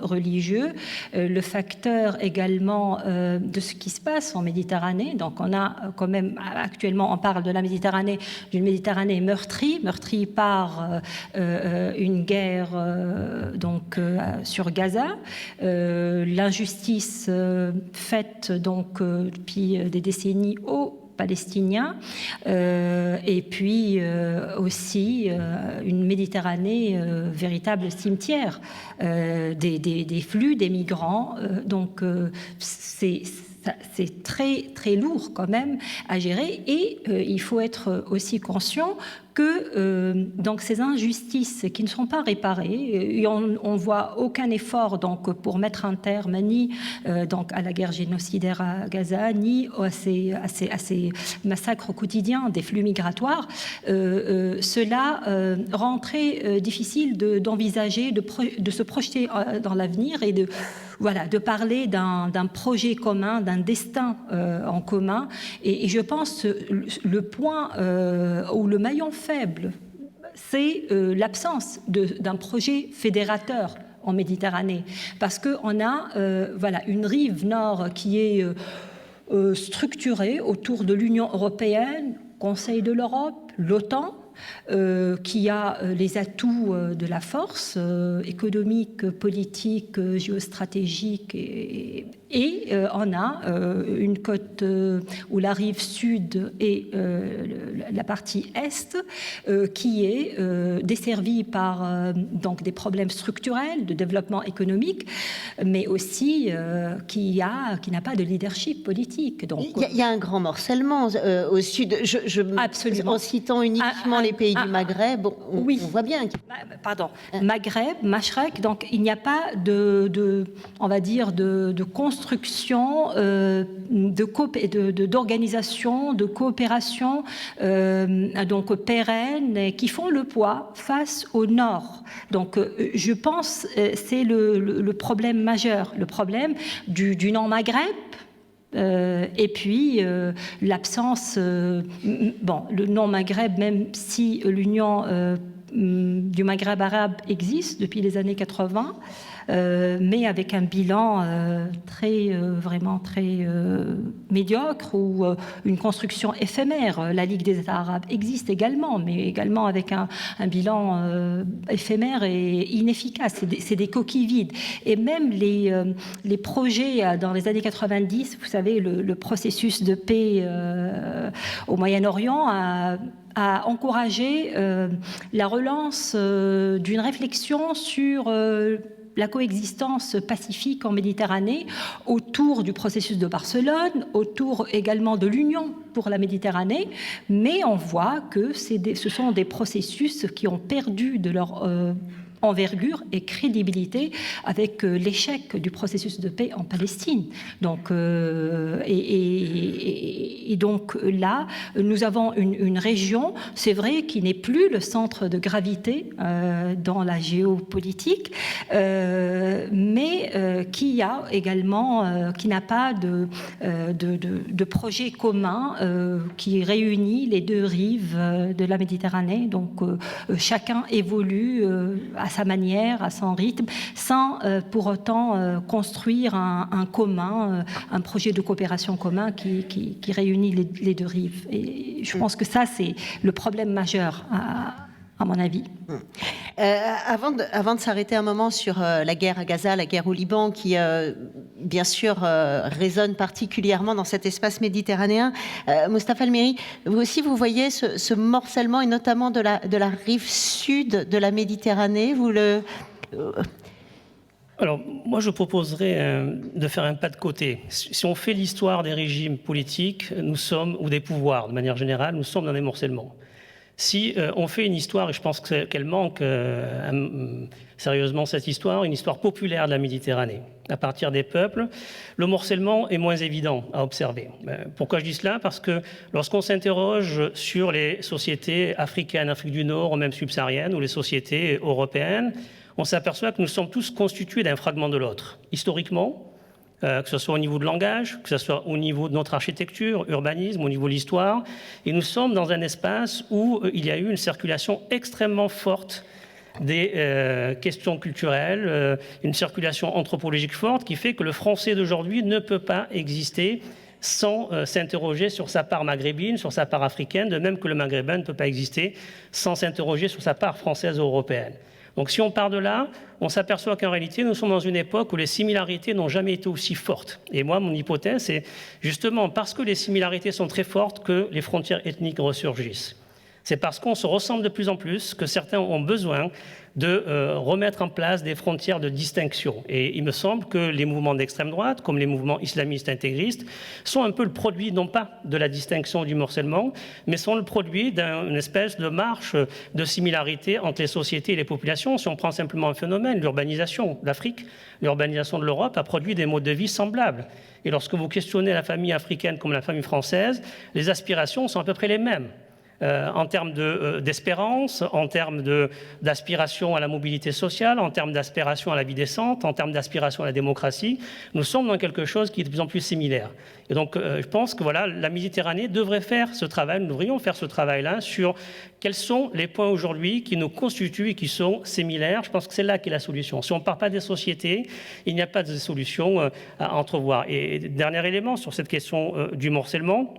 Speaker 5: religieux, le facteur également de ce qui se passe en Méditerranée. Donc on a quand même, actuellement on parle de la Méditerranée, d'une Méditerranée meurtrie par une guerre sur Gaza, l'injustice faite donc depuis des décennies aux Palestiniens, et puis aussi une Méditerranée véritable cimetière des flux des migrants. Donc c'est très, très lourd quand même à gérer, et il faut être aussi conscient que donc ces injustices qui ne sont pas réparées, et on ne voit aucun effort donc pour mettre un terme ni donc à la guerre génocidaire à Gaza, ni à ces massacres quotidiens des flux migratoires, cela rend très difficile d'envisager, de se projeter dans l'avenir et de parler d'un projet commun, d'un destin en commun. Et je pense le point ou le maillon faible, c'est l'absence d'un projet fédérateur en Méditerranée, parce qu'on a une rive nord qui est structurée autour de l'Union européenne, Conseil de l'Europe, l'OTAN, qui a les atouts de la force économique, politique, géostratégique, et on a une côte où la rive sud et la partie est qui est desservie par donc des problèmes structurels de développement économique, mais aussi qui n'a pas de leadership politique. Donc
Speaker 1: il y a un grand morcellement au sud.
Speaker 5: Absolument.
Speaker 1: En citant uniquement les pays du Maghreb, on voit bien.
Speaker 5: Maghreb, Mashrek, donc il n'y a pas on va dire, de construction, d'organisation, de coopération donc pérenne, qui font le poids face au nord. Donc je pense c'est le problème majeur, le problème du non-Maghreb. Et puis l'absence, le non-Maghreb, même si l'Union du Maghreb arabe existe depuis les années 80, mais avec un bilan vraiment très médiocre, ou une construction éphémère. La Ligue des États arabes existe également, mais également avec un bilan éphémère et inefficace. C'est des coquilles vides. Et même les projets dans les années 90, vous savez, le processus de paix au Moyen-Orient a encouragé la relance d'une réflexion sur la coexistence pacifique en Méditerranée, autour du processus de Barcelone, autour également de l'Union pour la Méditerranée, mais on voit que ce sont des processus qui ont perdu de leur envergure et crédibilité avec l'échec du processus de paix en Palestine. Donc, et donc là, nous avons une région, c'est vrai, qui n'est plus le centre de gravité dans la géopolitique, mais qui a également, qui n'a pas de projet commun qui réunit les deux rives de la Méditerranée. Donc, chacun évolue à sa manière, à son rythme, sans pour autant construire un commun, un projet de coopération commun qui réunit les deux rives. Et je pense que ça, c'est le problème majeur à mon avis.
Speaker 1: Avant de s'arrêter un moment sur la guerre à Gaza, la guerre au Liban, qui bien sûr résonne particulièrement dans cet espace méditerranéen, Mustapha El-Mehri, vous aussi vous voyez ce morcellement, et notamment de la rive sud de la Méditerranée, vous le...
Speaker 6: Alors, moi, je proposerais de faire un pas de côté. Si on fait l'histoire des régimes politiques, ou des pouvoirs, de manière générale, nous sommes dans des morcellements. Si on fait une histoire, et je pense qu'elle manque sérieusement cette histoire, une histoire populaire de la Méditerranée, à partir des peuples, le morcellement est moins évident à observer. Pourquoi je dis cela? Parce que lorsqu'on s'interroge sur les sociétés africaines, Afrique du Nord, ou même subsahariennes, ou les sociétés européennes, on s'aperçoit que nous sommes tous constitués d'un fragment de l'autre. Historiquement, que ce soit au niveau de langage, que ce soit au niveau de notre architecture, urbanisme, au niveau de l'histoire. Et nous sommes dans un espace où il y a eu une circulation extrêmement forte des questions culturelles, une circulation anthropologique forte qui fait que le français d'aujourd'hui ne peut pas exister sans s'interroger sur sa part maghrébine, sur sa part africaine, de même que le maghrébin ne peut pas exister sans s'interroger sur sa part française ou européenne. Donc si on part de là, on s'aperçoit qu'en réalité, nous sommes dans une époque où les similarités n'ont jamais été aussi fortes. Et moi, mon hypothèse, c'est justement parce que les similarités sont très fortes que les frontières ethniques ressurgissent. C'est parce qu'on se ressemble de plus en plus que certains ont besoin de remettre en place des frontières de distinction. Et il me semble que les mouvements d'extrême droite, comme les mouvements islamistes intégristes, sont un peu le produit, non pas de la distinction du morcellement, mais sont le produit d'une espèce de marche de similarité entre les sociétés et les populations. Si on prend simplement un phénomène, l'urbanisation d'Afrique, l'urbanisation de l'Europe a produit des modes de vie semblables. Et lorsque vous questionnez la famille africaine comme la famille française, les aspirations sont à peu près les mêmes. En termes d'espérance, en termes d'aspiration à la mobilité sociale, en termes d'aspiration à la vie décente, en termes d'aspiration à la démocratie, nous sommes dans quelque chose qui est de plus en plus similaire. Et donc, je pense que voilà, la Méditerranée devrait faire ce travail, nous devrions faire ce travail-là sur quels sont les points aujourd'hui qui nous constituent et qui sont similaires. Je pense que c'est là qu'est la solution. Si on ne part pas des sociétés, il n'y a pas de solution à entrevoir. Et dernier élément sur cette question du morcellement,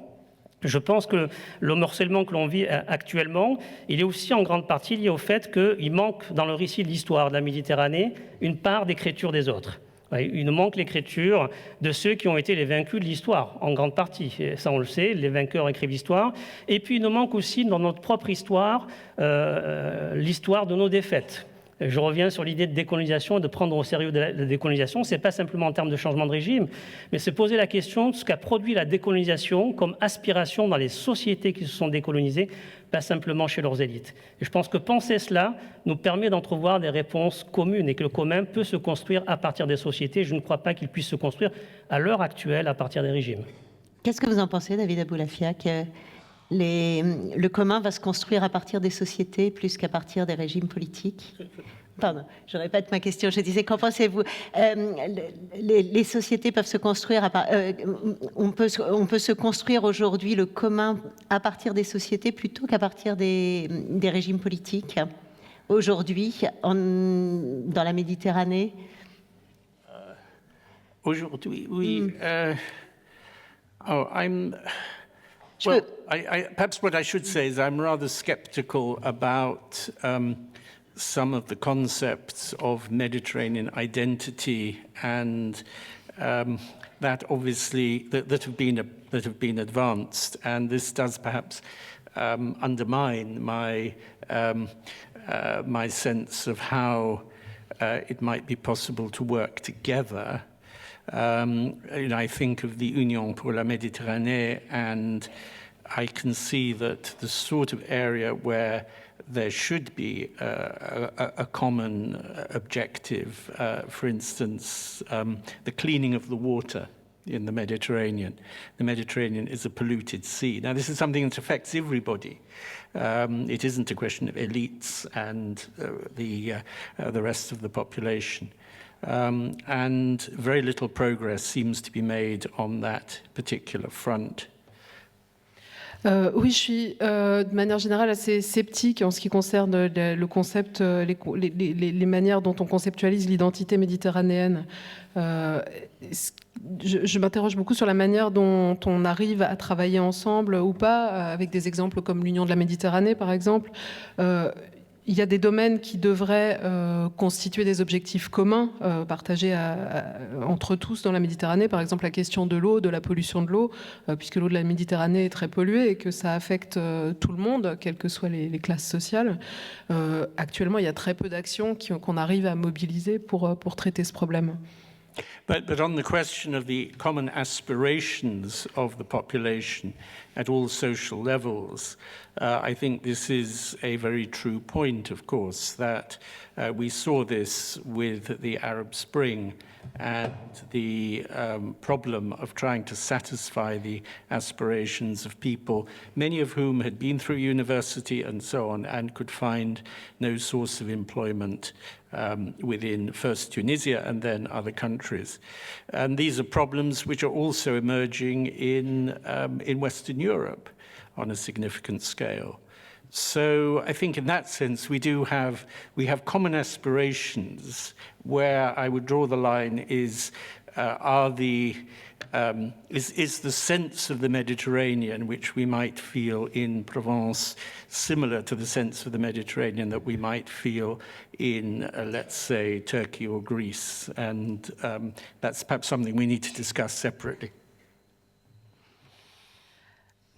Speaker 6: je pense que le morcellement que l'on vit actuellement, il est aussi en grande partie lié au fait qu'il manque dans le récit de l'histoire de la Méditerranée une part d'écriture des autres. Il nous manque l'écriture de ceux qui ont été les vaincus de l'histoire, en grande partie. Et ça, on le sait, les vainqueurs écrivent l'histoire. Et puis, il nous manque aussi, dans notre propre histoire, l'histoire de nos défaites. Je reviens sur l'idée de décolonisation et de prendre au sérieux la décolonisation. Ce n'est pas simplement en termes de changement de régime, mais se poser la question de ce qu'a produit la décolonisation comme aspiration dans les sociétés qui se sont décolonisées, pas simplement chez leurs élites. Et je pense que penser cela nous permet d'entrevoir des réponses communes et que le commun peut se construire à partir des sociétés. Je ne crois pas qu'il puisse se construire à l'heure actuelle à partir des régimes.
Speaker 1: Qu'est-ce que vous en pensez, David Aboulafia, que le commun va se construire à partir des sociétés plus qu'à partir des régimes politiques? Pardon, je répète ma question. Je disais, qu'en pensez-vous? Les sociétés peuvent se construire, on peut se construire aujourd'hui le commun à partir des sociétés plutôt qu'à partir des régimes politiques. Aujourd'hui, dans la Méditerranée?
Speaker 2: Aujourd'hui, oui. Well, perhaps what I should say is I'm rather skeptical about some of the concepts of Mediterranean identity and that obviously that have been advanced, and this does perhaps undermine my my sense of how it might be possible to work together. I think of the Union pour la Méditerranée, and I can see that the sort of area where there should be a common objective, for instance, the cleaning of the water in the Mediterranean. The Mediterranean is a polluted sea. Now, this is something that affects everybody. It isn't a question of elites and the rest of the population. And very little progress seems to be made on that particular front.
Speaker 3: Oui, je suis de manière générale assez sceptique en ce qui concerne le concept, les manières dont on conceptualise l'identité méditerranéenne. Je m'interroge beaucoup sur la manière dont on arrive à travailler ensemble ou pas, avec des exemples comme l'Union de la Méditerranée, par exemple. il y a des domaines qui devraient constituer des objectifs communs, partagés entre tous dans la Méditerranée. Par exemple, la question de l'eau, de la pollution de l'eau, puisque l'eau de la Méditerranée est très polluée et que ça affecte tout le monde, quelles que soient les classes sociales. Actuellement, il y a très peu d'actions qu'on arrive à mobiliser pour traiter ce problème.
Speaker 2: But on the question of the common aspirations of the population at all social levels, I think this is a very true point, of course, that we saw this with the Arab Spring and the problem of trying to satisfy the aspirations of people, many of whom had been through university and so on, and could find no source of employment within first Tunisia and then other countries. And these are problems which are also emerging in Western Europe on a significant scale. So I think in that sense we have common aspirations where I would draw the line is the sense of the Mediterranean which we might feel in Provence similar to the sense of the Mediterranean that we might feel in, let's say, Turkey or Greece. And that's perhaps something we need to discuss separately.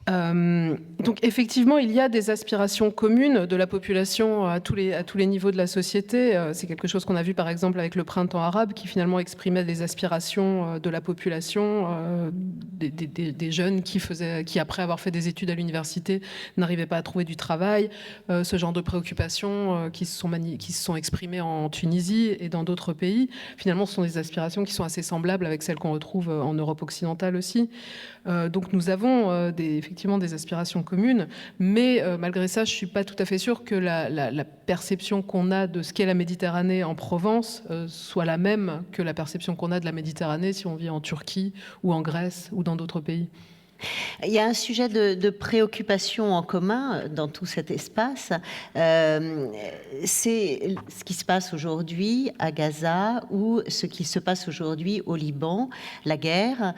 Speaker 3: Donc effectivement, il y a des aspirations communes de la population à tous les niveaux de la société. C'est quelque chose qu'on a vu par exemple avec le printemps arabe qui finalement exprimait les aspirations de la population, des jeunes qui après avoir fait des études à l'université n'arrivaient pas à trouver du travail. Ce genre de préoccupations qui se sont exprimées en Tunisie et dans d'autres pays. Finalement, ce sont des aspirations qui sont assez semblables avec celles qu'on retrouve en Europe occidentale aussi. Donc nous avons effectivement des aspirations communes, mais malgré ça, je ne suis pas tout à fait sûre que la perception qu'on a de ce qu'est la Méditerranée en Provence soit la même que la perception qu'on a de la Méditerranée si on vit en Turquie ou en Grèce ou dans d'autres pays.
Speaker 1: Il y a un sujet de préoccupation en commun dans tout cet espace. C'est ce qui se passe aujourd'hui à Gaza ou ce qui se passe aujourd'hui au Liban, la guerre.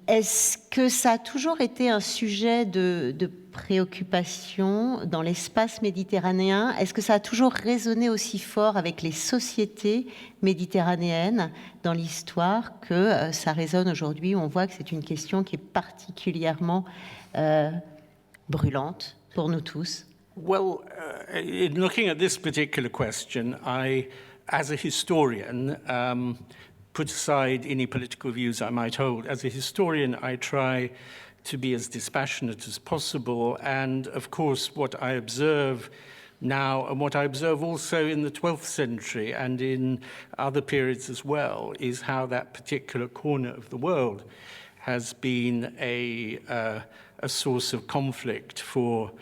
Speaker 1: Est-ce que ça a toujours été un sujet de préoccupation dans l'espace méditerranéen? Est-ce que ça a toujours résonné aussi fort avec les sociétés méditerranéennes dans l'histoire que ça résonne aujourd'hui? On voit que c'est une question qui est particulièrement brûlante pour nous tous.
Speaker 2: Well, in looking at this particular question, I, as a historian, put aside any political views I might hold. As a historian, I try to be as dispassionate as possible. And of course, what I observe now, and what I observe also in the 12th century and in other periods as well, is how that particular corner of the world has been a source of conflict for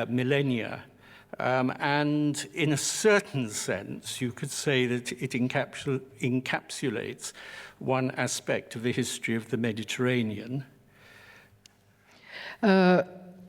Speaker 2: millennia. And in a certain sense, you could say that it encapsulates one aspect of the history of the Mediterranean.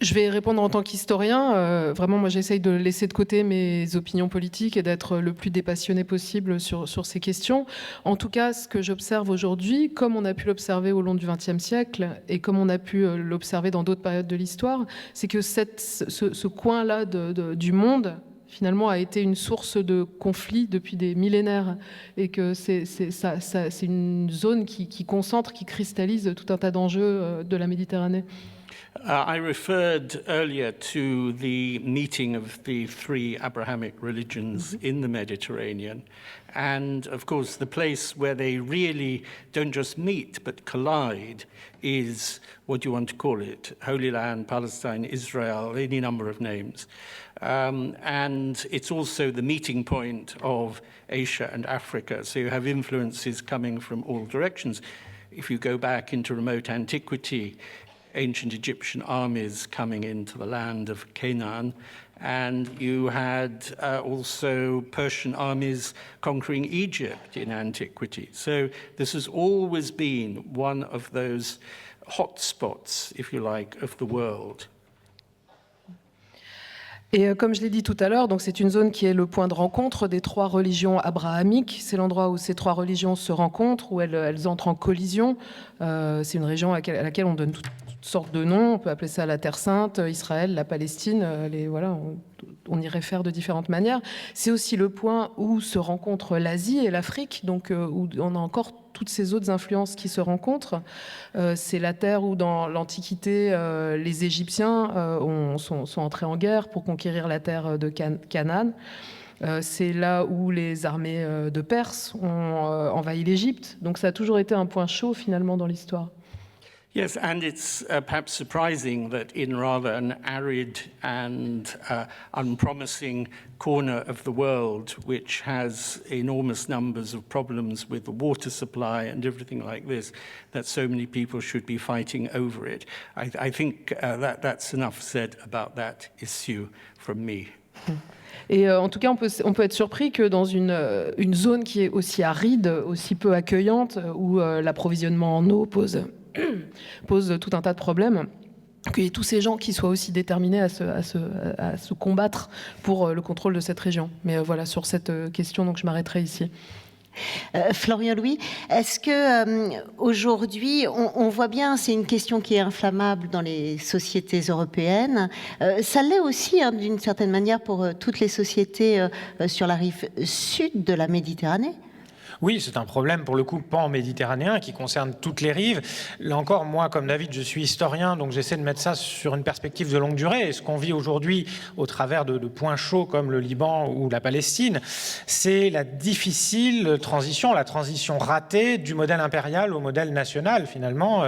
Speaker 3: Je vais répondre en tant qu'historien. Vraiment, moi, j'essaye de laisser de côté mes opinions politiques et d'être le plus dépassionné possible sur ces questions. En tout cas, ce que j'observe aujourd'hui, comme on a pu l'observer au long du XXe siècle et comme on a pu l'observer dans d'autres périodes de l'histoire, c'est que ce coin-là du monde, finalement, a été une source de conflits depuis des millénaires et que c'est une zone qui concentre, qui cristallise tout un tas d'enjeux de la Méditerranée.
Speaker 2: I referred earlier to the meeting of the three Abrahamic religions in the Mediterranean. And of course, the place where they really don't just meet but collide is, what do you want to call it? Holy Land, Palestine, Israel, any number of names. And it's also the meeting point of Asia and Africa. So you have influences coming from all directions. If you go back into remote antiquity, ancient Egyptian armies coming into the land of Canaan, and you had also Persian armies conquering Egypt in antiquity. So this has always been one of those hotspots, if you like, of the world.
Speaker 3: Et comme je l'ai dit tout à l'heure, donc c'est une zone qui est le point de rencontre des trois religions abrahamiques. C'est l'endroit où ces trois religions se rencontrent, où elles entrent en collision. C'est une région à laquelle on donne sortes de noms. On peut appeler ça la Terre Sainte, Israël, la Palestine. Voilà, on y réfère de différentes manières. C'est aussi le point où se rencontrent l'Asie et l'Afrique, donc où on a encore toutes ces autres influences qui se rencontrent. C'est la terre où, dans l'Antiquité, les Égyptiens sont entrés en guerre pour conquérir la terre de Canaan. C'est là où les armées de Perse ont envahi l'Égypte. Donc ça a toujours été un point chaud, finalement, dans l'histoire.
Speaker 2: Yes, and it's perhaps surprising that in rather an arid and unpromising corner of the world, which has enormous numbers of problems with the water supply and everything like this, that so many people should be fighting over it. I think that's enough said about that issue from me.
Speaker 3: Et en tout cas, on peut être surpris que dans une zone qui est aussi aride, aussi peu accueillante, où l'approvisionnement en eau pose tout un tas de problèmes, qu'il y ait tous ces gens qui soient aussi déterminés à se combattre pour le contrôle de cette région. Mais voilà, sur cette question, donc je m'arrêterai ici.
Speaker 1: Florian Louis, est-ce que aujourd'hui, on voit bien, c'est une question qui est inflammable dans les sociétés européennes. Ça l'est aussi, d'une certaine manière, pour toutes les sociétés sur la rive sud de la Méditerranée.
Speaker 4: Oui, c'est un problème pour le coup pan-méditerranéen qui concerne toutes les rives. Là encore, moi, comme David, je suis historien, donc j'essaie de mettre ça sur une perspective de longue durée. Et ce qu'on vit aujourd'hui au travers de points chauds comme le Liban ou la Palestine, c'est la difficile transition, la transition ratée du modèle impérial au modèle national, finalement.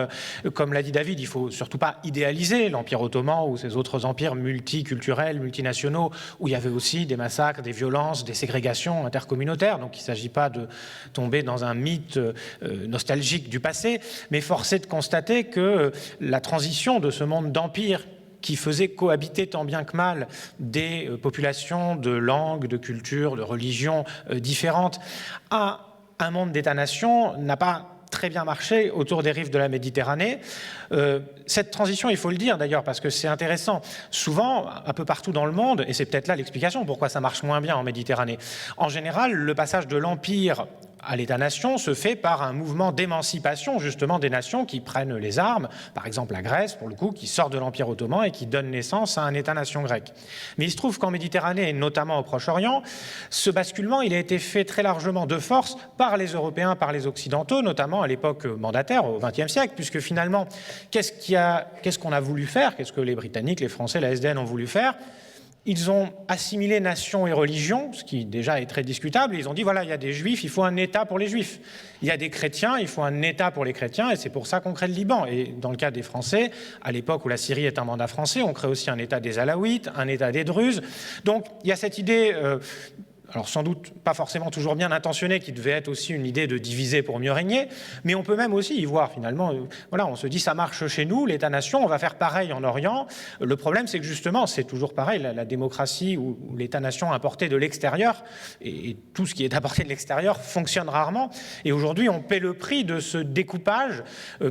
Speaker 4: Comme l'a dit David, il ne faut surtout pas idéaliser l'Empire ottoman ou ces autres empires multiculturels, multinationaux, où il y avait aussi des massacres, des violences, des ségrégations intercommunautaires. Donc il ne s'agit pas de tomber dans un mythe nostalgique du passé, mais force est de constater que la transition de ce monde d'empire qui faisait cohabiter tant bien que mal des populations de langues, de cultures, de religions différentes à un monde d'État-nation n'a pas très bien marché autour des rives de la Méditerranée. Cette transition, il faut le dire d'ailleurs, parce que c'est intéressant, souvent, un peu partout dans le monde, et c'est peut-être là l'explication pourquoi ça marche moins bien en Méditerranée, en général, le passage de l'Empire à l'État-nation se fait par un mouvement d'émancipation justement des nations qui prennent les armes, par exemple la Grèce pour le coup, qui sort de l'Empire ottoman et qui donne naissance à un État-nation grec. Mais il se trouve qu'en Méditerranée, et notamment au Proche-Orient, ce basculement il a été fait très largement de force par les Européens, par les Occidentaux, notamment à l'époque mandataire, au XXe siècle, puisque finalement, qu'est-ce qu'on a voulu faire, qu'est-ce que les Britanniques, les Français, la SDN ont voulu faire? Ils ont assimilé nation et religion, ce qui déjà est très discutable. Ils ont dit, voilà, il y a des juifs, il faut un État pour les juifs. Il y a des chrétiens, il faut un État pour les chrétiens, et c'est pour ça qu'on crée le Liban. Et dans le cas des Français, à l'époque où la Syrie est un mandat français, on crée aussi un État des Alaouites, un État des Druzes. Donc il y a cette idée... alors sans doute pas forcément toujours bien intentionnée, qui devait être aussi une idée de diviser pour mieux régner, mais on peut même aussi y voir finalement, voilà, on se dit ça marche chez nous, l'État-nation, on va faire pareil en Orient. Le problème c'est que justement, c'est toujours pareil, la démocratie ou l'État-nation importé de l'extérieur, et tout ce qui est apporté de l'extérieur fonctionne rarement, et aujourd'hui on paie le prix de ce découpage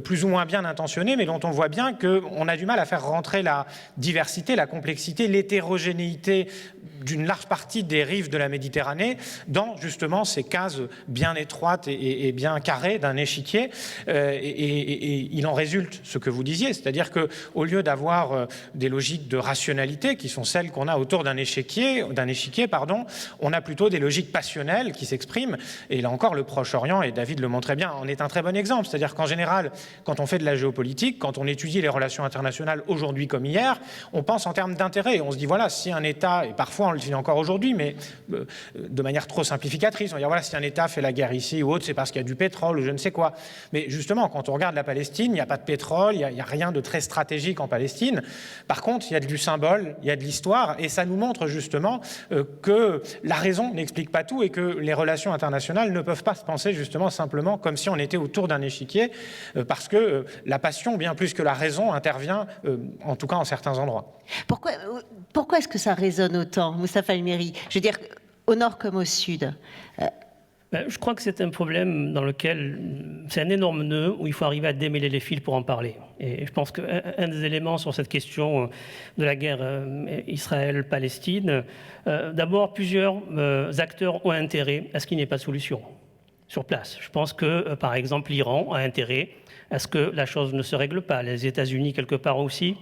Speaker 4: plus ou moins bien intentionné, mais dont on voit bien qu'on a du mal à faire rentrer la diversité, la complexité, l'hétérogénéité d'une large partie des rives de la Méditerranée dans justement ces cases bien étroites et bien carrées d'un échiquier. Et il en résulte ce que vous disiez, c'est-à-dire qu'au lieu d'avoir des logiques de rationalité qui sont celles qu'on a autour d'un échiquier, on a plutôt des logiques passionnelles qui s'expriment. Et là encore, le Proche-Orient, et David le montrait bien, en est un très bon exemple. C'est-à-dire qu'en général, quand on fait de la géopolitique, quand on étudie les relations internationales aujourd'hui comme hier, on pense en termes d'intérêt. On se dit, voilà, si un État, et parfois on le dit encore aujourd'hui, mais de manière trop simplificatrice, on va dire, voilà, si un État fait la guerre ici ou autre, c'est parce qu'il y a du pétrole ou je ne sais quoi. Mais justement, quand on regarde la Palestine, il n'y a pas de pétrole, il n'y a rien de très stratégique en Palestine. Par contre, il y a du symbole, il y a de l'histoire, et ça nous montre justement que la raison n'explique pas tout et que les relations internationales ne peuvent pas se penser justement simplement comme si on était autour d'un échiquier, parce que la passion, bien plus que la raison, intervient, en tout cas en certains endroits.
Speaker 1: Pourquoi est-ce que ça résonne autant, Moustapha El-Mehri? Je veux dire, au nord comme au sud.
Speaker 6: Je crois que c'est un problème dans lequel c'est un énorme nœud où il faut arriver à démêler les fils pour en parler. Et je pense qu'un des éléments sur cette question de la guerre Israël-Palestine, d'abord, plusieurs acteurs ont intérêt à ce qu'il n'y ait pas de solution sur place. Je pense que, par exemple, l'Iran a intérêt est-ce que la chose ne se règle pas? Les États-Unis, quelque part aussi,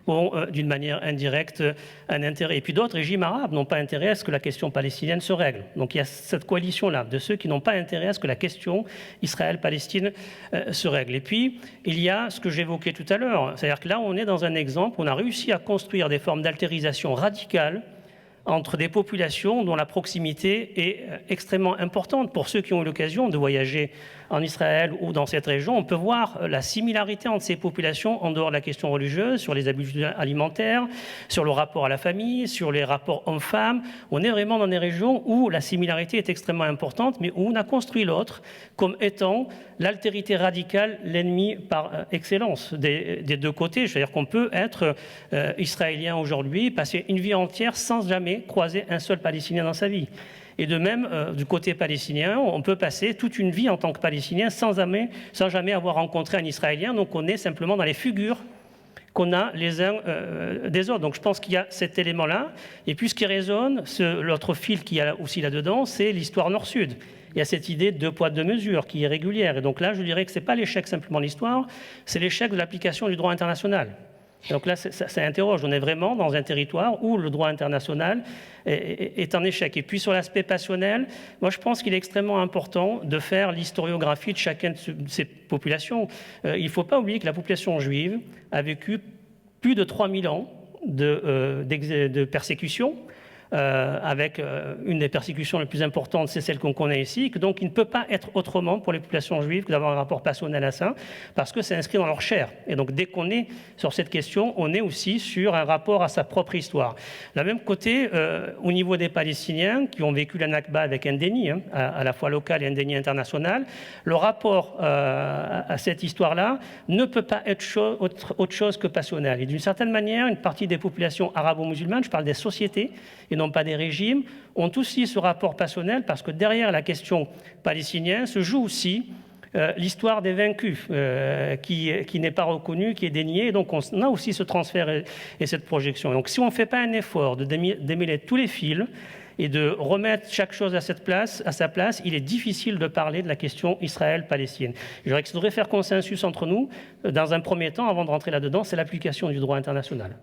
Speaker 6: ont d'une manière indirecte un intérêt. Et puis d'autres régimes arabes n'ont pas intérêt à ce que la question palestinienne se règle. Donc il y a cette coalition-là de ceux qui n'ont pas intérêt à ce que la question Israël-Palestine se règle. Et puis il y a ce que j'évoquais tout à l'heure, c'est-à-dire que là on est dans un exemple où on a réussi à construire des formes d'altérisation radicales entre des populations dont la proximité est extrêmement importante. Pour ceux qui ont eu l'occasion de voyager en Israël ou dans cette région, on peut voir la similarité entre ces populations en dehors de la question religieuse, sur les habitudes alimentaires, sur le rapport à la famille, sur les rapports hommes-femmes. On est vraiment dans des régions où la similarité est extrêmement importante, mais où on a construit l'autre comme étant l'altérité radicale, l'ennemi par excellence des deux côtés. C'est-à-dire qu'on peut être israélien aujourd'hui, passer une vie entière sans jamais croiser un seul Palestinien dans sa vie. Et de même, du côté palestinien, on peut passer toute une vie en tant que Palestinien sans jamais avoir rencontré un Israélien. Donc on est simplement dans les figures qu'on a les uns des autres. Donc je pense qu'il y a cet élément-là. Et puis ce qui résonne, l'autre fil qu'il y a aussi là-dedans, c'est l'histoire nord-sud. Il y a cette idée de 2 poids 2 mesures qui est régulière. Et donc là, je dirais que ce n'est pas l'échec simplement de l'histoire, c'est l'échec de l'application du droit international. Et donc là, ça interroge. On est vraiment dans un territoire où le droit international est en échec. Et puis sur l'aspect passionnel, moi je pense qu'il est extrêmement important de faire l'historiographie de chacune de ces populations. Il ne faut pas oublier que la population juive a vécu plus de 3000 ans de persécution, avec une des persécutions les plus importantes, c'est celle qu'on connaît ici, que donc il ne peut pas être autrement pour les populations juives que d'avoir un rapport passionnel à ça, parce que c'est inscrit dans leur chair. Et donc dès qu'on est sur cette question, on est aussi sur un rapport à sa propre histoire. De même côté, au niveau des Palestiniens, qui ont vécu la Nakba avec un déni, à la fois local et un déni international, le rapport à cette histoire-là ne peut pas être autre chose que passionnel. Et d'une certaine manière, une partie des populations arabo-musulmanes, je parle des sociétés, et non pas des régimes, ont aussi ce rapport passionnel parce que derrière la question palestinienne se joue aussi l'histoire des vaincus qui n'est pas reconnue, qui est déniée. Et donc on a aussi ce transfert et cette projection. Donc si on ne fait pas un effort de démêler tous les fils et de remettre chaque chose à sa place, il est difficile de parler de la question Israël-Palestine. Je dirais que ce devrait faire consensus entre nous, dans un premier temps, avant de rentrer là-dedans, c'est l'application du droit international.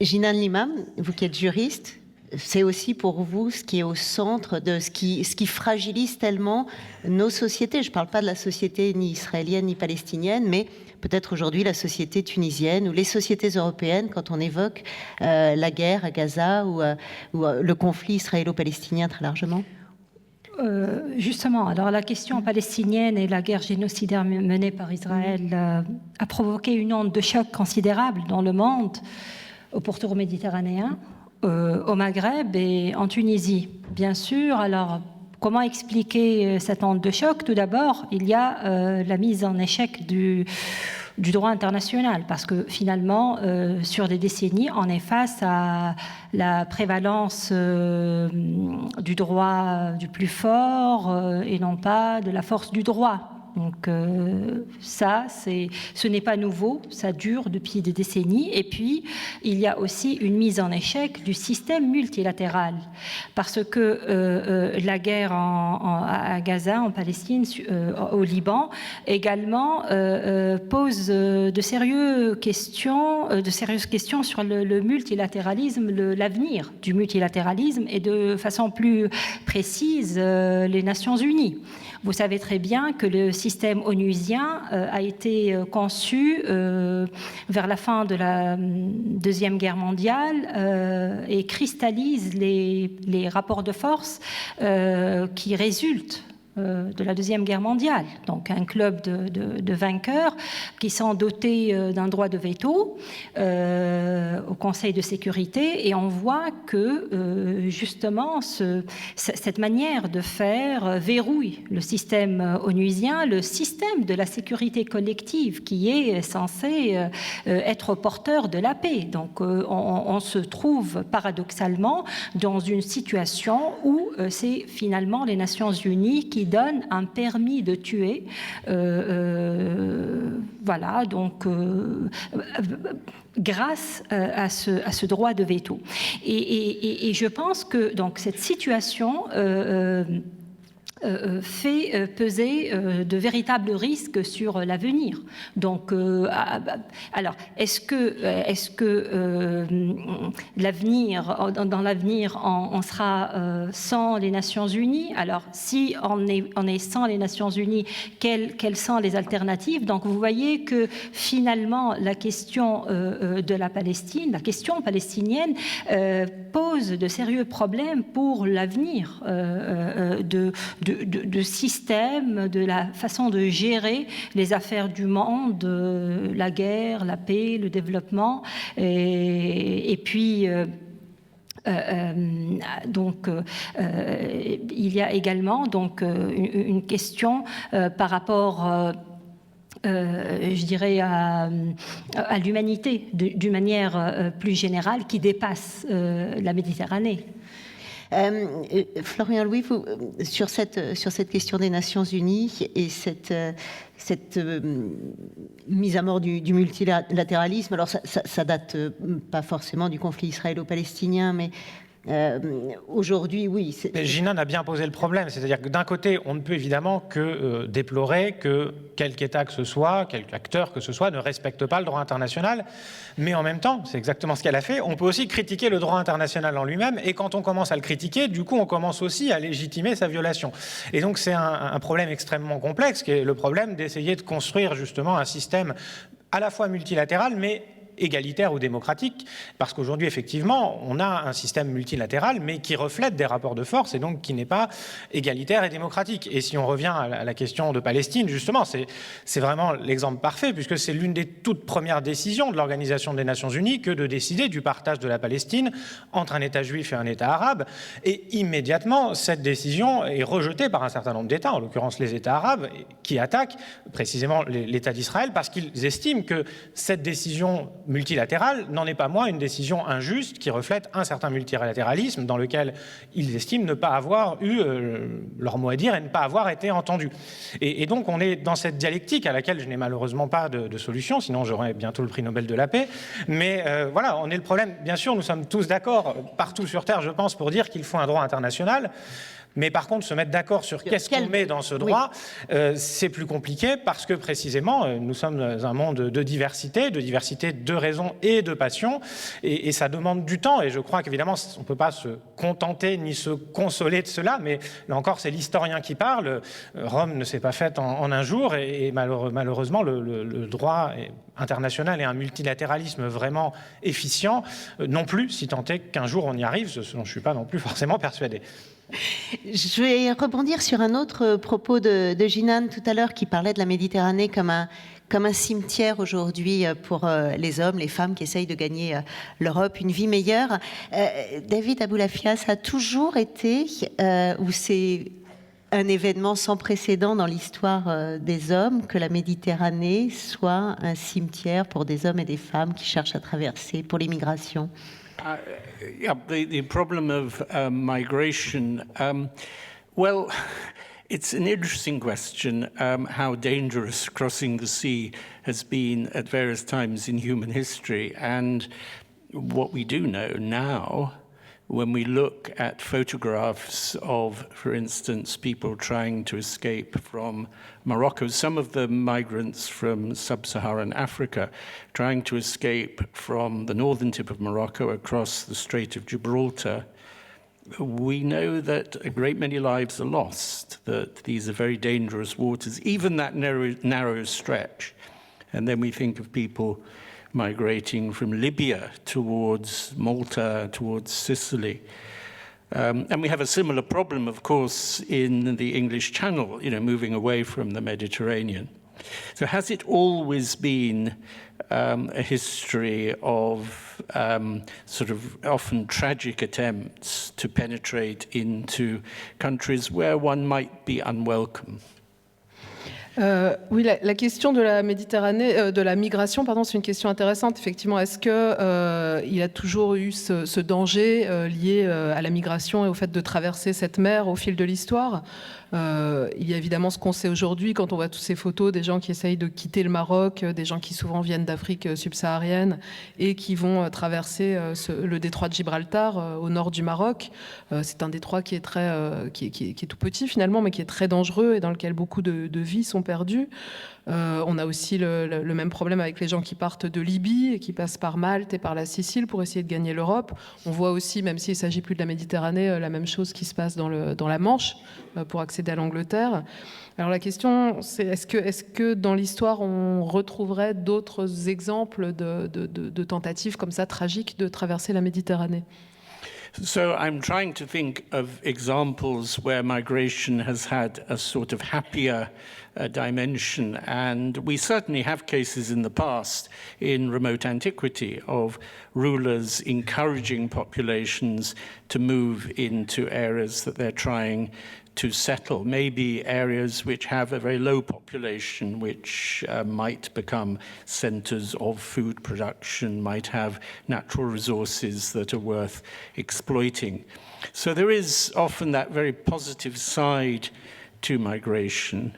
Speaker 1: Jinan Limam, vous qui êtes juriste, c'est aussi pour vous ce qui est au centre de ce qui fragilise tellement nos sociétés. Je ne parle pas de la société ni israélienne ni palestinienne, mais peut-être aujourd'hui la société tunisienne ou les sociétés européennes quand on évoque la guerre à Gaza ou le conflit israélo-palestinien très largement.
Speaker 5: Justement, alors la question palestinienne et la guerre génocidaire menée par Israël a provoqué une onde de choc considérable dans le monde, au pourtour méditerranéen, au Maghreb et en Tunisie, bien sûr. Alors, comment expliquer cette onde de choc? Tout d'abord, il y a la mise en échec du droit international, parce que finalement, sur des décennies, on est face à la prévalence du droit du plus fort et non pas de la force du droit. Donc ça, ce n'est pas nouveau, ça dure depuis des décennies. Et puis, il y a aussi une mise en échec du système multilatéral. Parce que la guerre à Gaza, en Palestine, au Liban, également pose de sérieuses questions sur le multilatéralisme, l'avenir du multilatéralisme et de façon plus précise, les Nations Unies. Vous savez très bien que le système onusien a été conçu vers la fin de la Deuxième Guerre mondiale et cristallise les rapports de force qui résultent de la Deuxième Guerre mondiale. Donc un club de vainqueurs qui sont dotés d'un droit de veto au Conseil de sécurité, et on voit que justement cette manière de faire verrouille le système onusien, le système de la sécurité collective qui est censé être porteur de la paix. Donc on se trouve paradoxalement dans une situation où c'est finalement les Nations Unies qui donne un permis de tuer. Voilà, donc grâce à ce droit de veto. Et je pense que donc, cette situation fait peser de véritables risques sur l'avenir. Donc, alors, est-ce que l'avenir, dans l'avenir, on sera sans les Nations Unies? Alors, si on est sans les Nations Unies, quelles sont les alternatives? Donc, vous voyez que finalement, la question de la Palestine, la question palestinienne, pose de sérieux problèmes pour l'avenir de système, de la façon de gérer les affaires du monde, la guerre, la paix, le développement, et puis donc, il y a également donc une question par rapport je dirais à l'humanité d'une manière plus générale qui dépasse la Méditerranée.
Speaker 1: Florian Louis, vous, sur cette question des Nations Unies et cette mise à mort du multilatéralisme, alors ça date pas forcément du conflit israélo-palestinien, mais aujourd'hui, oui.
Speaker 4: Jinan a bien posé le problème, c'est-à-dire que d'un côté, on ne peut évidemment que déplorer que quelque État que ce soit, quelque acteur que ce soit, ne respecte pas le droit international, mais en même temps, c'est exactement ce qu'elle a fait, on peut aussi critiquer le droit international en lui-même, et quand on commence à le critiquer, du coup, on commence aussi à légitimer sa violation. Et donc, c'est un problème extrêmement complexe, qui est le problème d'essayer de construire justement un système à la fois multilatéral, mais égalitaire ou démocratique, parce qu'aujourd'hui, effectivement, on a un système multilatéral, mais qui reflète des rapports de force et donc qui n'est pas égalitaire et démocratique. Et si on revient à la question de Palestine, justement, c'est vraiment l'exemple parfait, puisque c'est l'une des toutes premières décisions de l'Organisation des Nations Unies que de décider du partage de la Palestine entre un État juif et un État arabe. Et immédiatement, cette décision est rejetée par un certain nombre d'États, en l'occurrence les États arabes, qui attaquent précisément l'État d'Israël, parce qu'ils estiment que cette décision multilatérale n'en est pas moins une décision injuste qui reflète un certain multilatéralisme dans lequel ils estiment ne pas avoir eu leur mot à dire et ne pas avoir été entendus. Et donc on est dans cette dialectique à laquelle je n'ai malheureusement pas de solution, sinon j'aurais bientôt le prix Nobel de la paix. Mais voilà, on est le problème. Bien sûr, nous sommes tous d'accord partout sur Terre, je pense, pour dire qu'il faut un droit international. Mais par contre, se mettre d'accord sur qu'est-ce qu'on met dans ce droit, c'est plus compliqué parce que précisément, nous sommes dans un monde de diversité de raisons et de passions, et ça demande du temps. Et je crois qu'évidemment, on ne peut pas se contenter ni se consoler de cela, mais là encore, c'est l'historien qui parle. Rome ne s'est pas faite en un jour, et malheureusement, le droit international et un multilatéralisme vraiment efficient non plus, si tant est qu'un jour on y arrive, ce dont je ne suis pas non plus forcément persuadé.
Speaker 1: Je vais rebondir sur un autre propos de Jinan tout à l'heure qui parlait de la Méditerranée comme un cimetière aujourd'hui pour les hommes, les femmes qui essayent de gagner l'Europe, une vie meilleure. David Aboulafia, ça a toujours été, ou c'est un événement sans précédent dans l'histoire des hommes, que la Méditerranée soit un cimetière pour des hommes et des femmes qui cherchent à traverser pour l'immigration?
Speaker 2: Yeah, the problem of migration, well, it's an interesting question, how dangerous crossing the sea has been at various times in human history. And what we do know now, when we look at photographs of, for instance, people trying to escape from Morocco, some of the migrants from sub-Saharan Africa trying to escape from the northern tip of Morocco across the Strait of Gibraltar, we know that a great many lives are lost, that these are very dangerous waters, even that narrow stretch. And then we think of people migrating from Libya towards Malta, towards Sicily. And we have a similar problem, of course, in the English Channel, moving away from the Mediterranean. So has it always been a history of sort of often tragic attempts to penetrate into countries where one might be unwelcome?
Speaker 3: Oui, la question de la Méditerranée, de la migration, pardon, c'est une question intéressante. Effectivement, est-ce que il y a toujours eu ce danger lié à la migration et au fait de traverser cette mer au fil de l'histoire? Il y a évidemment ce qu'on sait aujourd'hui quand on voit toutes ces photos des gens qui essayent de quitter le Maroc, des gens qui souvent viennent d'Afrique subsaharienne et qui vont traverser le détroit de Gibraltar au nord du Maroc. C'est un détroit qui est qui est tout petit finalement, mais qui est très dangereux et dans lequel beaucoup de vies sont perdues. On a aussi le même problème avec les gens qui partent de Libye et qui passent par Malte et par la Sicile pour essayer de gagner l'Europe. On voit aussi, même s'il ne s'agit plus de la Méditerranée, la même chose qui se passe dans la Manche pour accéder à l'Angleterre. Alors la question, c'est est-ce que dans l'histoire, on retrouverait d'autres exemples de tentatives comme ça tragiques de traverser la Méditerranée?
Speaker 2: So I'm trying to think of examples where migration has had a sort of happier dimension, and we certainly have cases in the past in remote antiquity of rulers encouraging populations to move into areas that they're trying to settle, maybe areas which have a very low population, which might become centers of food production, might have natural resources that are worth exploiting. So there is often that very positive side to migration.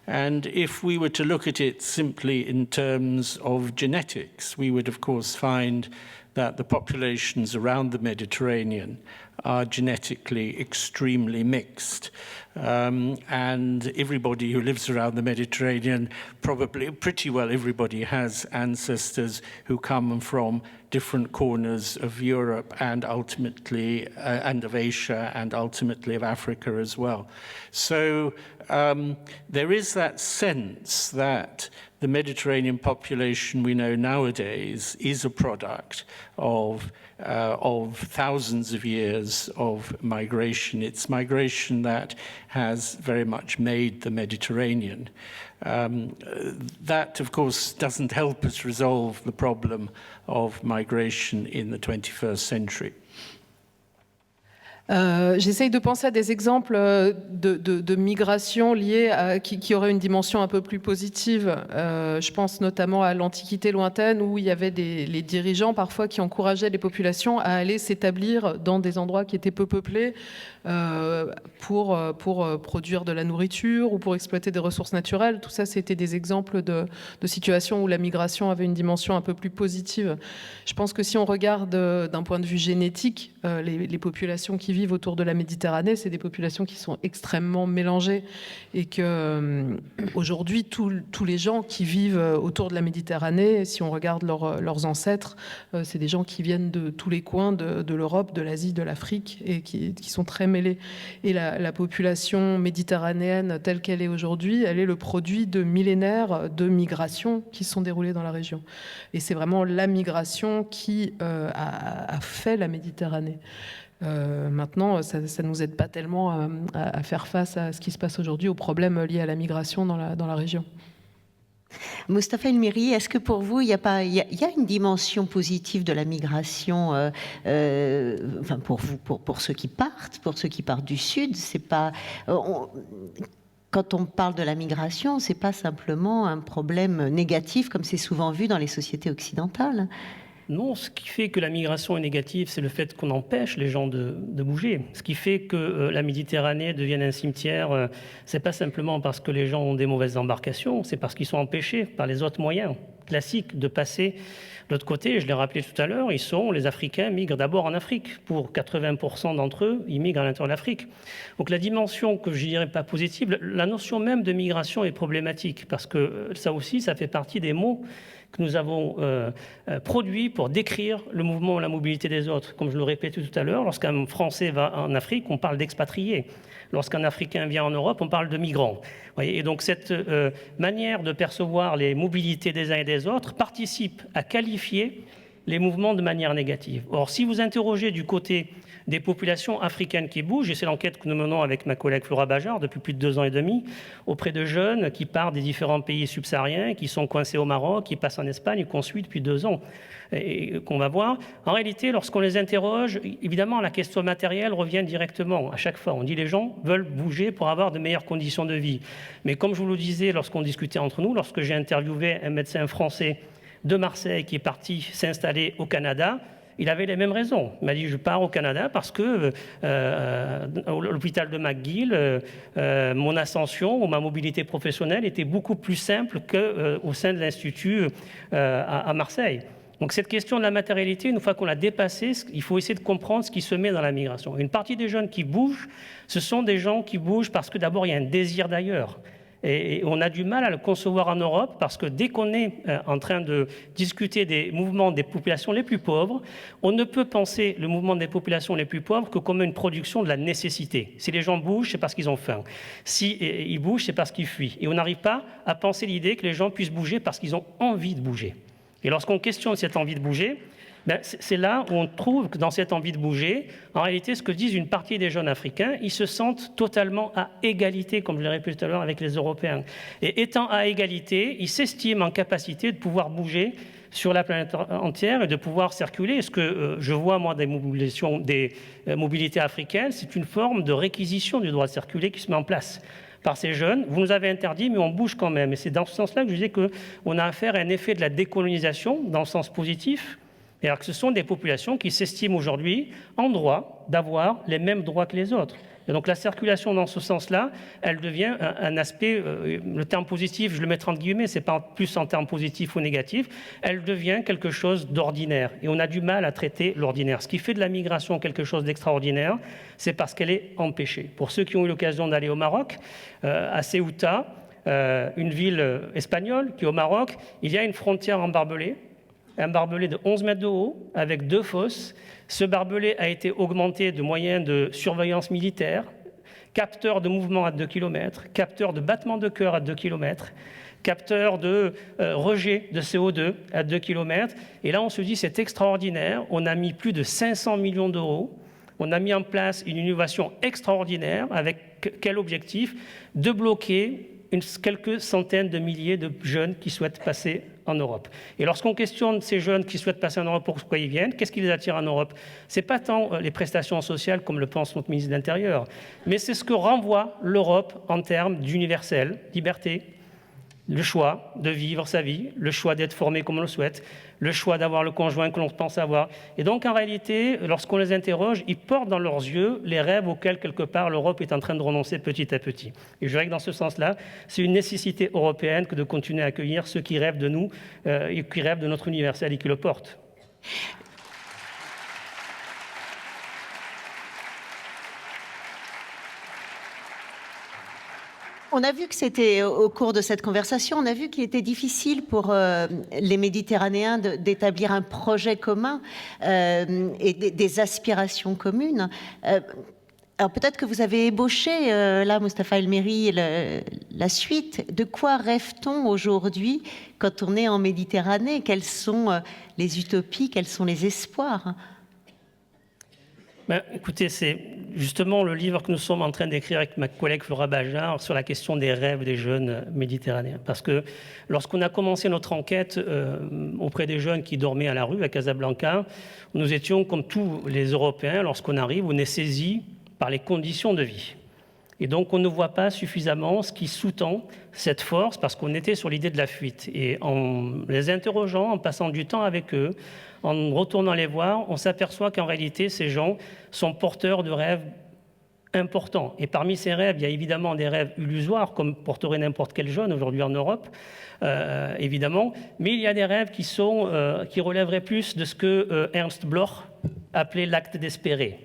Speaker 2: And if we were to look at it simply in terms of genetics, we would of course find that the populations around the Mediterranean are genetically extremely mixed. And everybody who lives around the Mediterranean, probably pretty well everybody has ancestors who come from different corners of Europe and ultimately, and of Asia and ultimately of Africa as well. So there is that sense that the Mediterranean population we know nowadays is a product of thousands of years of migration. It's migration that has very much made the Mediterranean. That, of course, doesn't help us resolve the problem of migration in the 21st century.
Speaker 3: J'essaye de penser à des exemples de migration liées qui auraient une dimension un peu plus positive. Je pense notamment à l'Antiquité lointaine où il y avait les dirigeants parfois qui encourageaient les populations à aller s'établir dans des endroits qui étaient peu peuplés pour produire de la nourriture ou pour exploiter des ressources naturelles. Tout ça, c'était des exemples de situations où la migration avait une dimension un peu plus positive. Je pense que si on regarde d'un point de vue génétique, les populations qui vivent autour de la Méditerranée, c'est des populations qui sont extrêmement mélangées et que aujourd'hui, tous les gens qui vivent autour de la Méditerranée, si on regarde leurs ancêtres, c'est des gens qui viennent de tous les coins de l'Europe, de l'Asie, de l'Afrique et qui sont très mêlés. Et la population méditerranéenne telle qu'elle est aujourd'hui, elle est le produit de millénaires de migrations qui se sont déroulées dans la région. Et c'est vraiment la migration qui a fait la Méditerranée. Maintenant, ça ne nous aide pas tellement à faire face à ce qui se passe aujourd'hui, aux problèmes liés à la migration dans la région.
Speaker 1: Mustapha El-Miri, est-ce que pour vous, il y a une dimension positive de la migration, enfin pour vous, pour ceux qui partent du Sud, c'est pas... Quand on parle de la migration, c'est pas simplement un problème négatif comme c'est souvent vu dans les sociétés occidentales.
Speaker 6: Non, ce qui fait que la migration est négative, c'est le fait qu'on empêche les gens de bouger. Ce qui fait que la Méditerranée devienne un cimetière, c'est pas simplement parce que les gens ont des mauvaises embarcations, c'est parce qu'ils sont empêchés par les autres moyens classiques de passer de l'autre côté. Je l'ai rappelé tout à l'heure, les Africains migrent d'abord en Afrique. Pour 80% d'entre eux, ils migrent à l'intérieur de l'Afrique. Donc la dimension que je dirais pas positive, la notion même de migration est problématique parce que ça aussi, ça fait partie des mots que nous avons produit pour décrire le mouvement et la mobilité des autres. Comme je le répétais tout à l'heure, lorsqu'un Français va en Afrique, on parle d'expatriés. Lorsqu'un Africain vient en Europe, on parle de migrants. Et donc cette manière de percevoir les mobilités des uns et des autres participe à qualifier les mouvements de manière négative. Or, si vous interrogez du côté des populations africaines qui bougent, et c'est l'enquête que nous menons avec ma collègue Flora Bajard depuis plus de 2 ans et demi, auprès de jeunes qui partent des différents pays subsahariens, qui sont coincés au Maroc, qui passent en Espagne, qu'on suit depuis 2 ans, et qu'on va voir. En réalité, lorsqu'on les interroge, évidemment, la question matérielle revient directement à chaque fois. On dit les gens veulent bouger pour avoir de meilleures conditions de vie. Mais comme je vous le disais lorsqu'on discutait entre nous, lorsque j'ai interviewé un médecin français de Marseille qui est parti s'installer au Canada, il avait les mêmes raisons. Il m'a dit, je pars au Canada parce que à l'hôpital de McGill, mon ascension ou ma mobilité professionnelle était beaucoup plus simple qu'au sein de l'Institut à Marseille. Donc cette question de la matérialité, une fois qu'on l'a dépassée, il faut essayer de comprendre ce qui se met dans la migration. Une partie des jeunes qui bougent, ce sont des gens qui bougent parce que d'abord il y a un désir d'ailleurs. Et on a du mal à le concevoir en Europe parce que dès qu'on est en train de discuter des mouvements des populations les plus pauvres, on ne peut penser le mouvement des populations les plus pauvres que comme une production de la nécessité. Si les gens bougent, c'est parce qu'ils ont faim. Si ils bougent, c'est parce qu'ils fuient. Et on n'arrive pas à penser l'idée que les gens puissent bouger parce qu'ils ont envie de bouger. Et lorsqu'on questionne cette envie de bouger, c'est là où on trouve que dans cette envie de bouger, en réalité, ce que disent une partie des jeunes africains, ils se sentent totalement à égalité, comme je l'ai répété tout à l'heure, avec les Européens. Et étant à égalité, ils s'estiment en capacité de pouvoir bouger sur la planète entière et de pouvoir circuler. Et ce que je vois, moi, des mobilités africaines, c'est une forme de réquisition du droit de circuler qui se met en place par ces jeunes. Vous nous avez interdit, mais on bouge quand même. Et c'est dans ce sens-là que je disais qu'on a affaire à un effet de la décolonisation, dans le sens positif, alors que ce sont des populations qui s'estiment aujourd'hui en droit d'avoir les mêmes droits que les autres. Et donc la circulation dans ce sens-là, elle devient un aspect, le terme positif, je le mettrai entre guillemets, c'est pas plus en termes positifs ou négatifs, elle devient quelque chose d'ordinaire. Et on a du mal à traiter l'ordinaire. Ce qui fait de la migration quelque chose d'extraordinaire, c'est parce qu'elle est empêchée. Pour ceux qui ont eu l'occasion d'aller au Maroc, à Ceuta, une ville espagnole qui est au Maroc, il y a une frontière en barbelé, un barbelé de 11 mètres de haut, avec 2 fosses. Ce barbelé a été augmenté de moyens de surveillance militaire, capteur de mouvement à 2 km, capteur de battement de cœur à 2 km, capteur de rejet de CO2 à 2 km. Et là, on se dit, c'est extraordinaire. On a mis plus de 500 millions d'euros. On a mis en place une innovation extraordinaire. Avec quel objectif? De bloquer quelques centaines de milliers de jeunes qui souhaitent passer en Europe. Et lorsqu'on questionne ces jeunes qui souhaitent passer en Europe, pourquoi ils viennent, qu'est-ce qui les attire en Europe? Ce n'est pas tant les prestations sociales comme le pense notre ministre de l'Intérieur, mais c'est ce que renvoie l'Europe en termes d'universel, liberté, le choix de vivre sa vie, le choix d'être formé comme on le souhaite, le choix d'avoir le conjoint que l'on pense avoir. Et donc, en réalité, lorsqu'on les interroge, ils portent dans leurs yeux les rêves auxquels, quelque part, l'Europe est en train de renoncer petit à petit. Et je dirais que dans ce sens-là, c'est une nécessité européenne que de continuer à accueillir ceux qui rêvent de nous et qui rêvent de notre universel et qui le portent.
Speaker 1: On a vu que c'était, au cours de cette conversation, on a vu qu'il était difficile pour les Méditerranéens d'établir un projet commun et des aspirations communes. Alors peut-être que vous avez ébauché, là, Mustapha El Mehri, la suite. De quoi rêve-t-on aujourd'hui quand on est en Méditerranée? Quelles sont les utopies, quels sont les espoirs?
Speaker 6: Écoutez, c'est justement le livre que nous sommes en train d'écrire avec ma collègue Flora Bajard sur la question des rêves des jeunes méditerranéens. Parce que lorsqu'on a commencé notre enquête auprès des jeunes qui dormaient à la rue à Casablanca, nous étions, comme tous les Européens, lorsqu'on arrive, on est saisi par les conditions de vie. Et donc, on ne voit pas suffisamment ce qui sous-tend cette force, parce qu'on était sur l'idée de la fuite. Et en les interrogeant, en passant du temps avec eux, en retournant les voir, on s'aperçoit qu'en réalité, ces gens sont porteurs de rêves importants. Et parmi ces rêves, il y a évidemment des rêves illusoires, comme porterait n'importe quel jeune aujourd'hui en Europe, évidemment. Mais il y a des rêves qui relèveraient plus de ce que Ernst Bloch appelait l'acte d'espérer.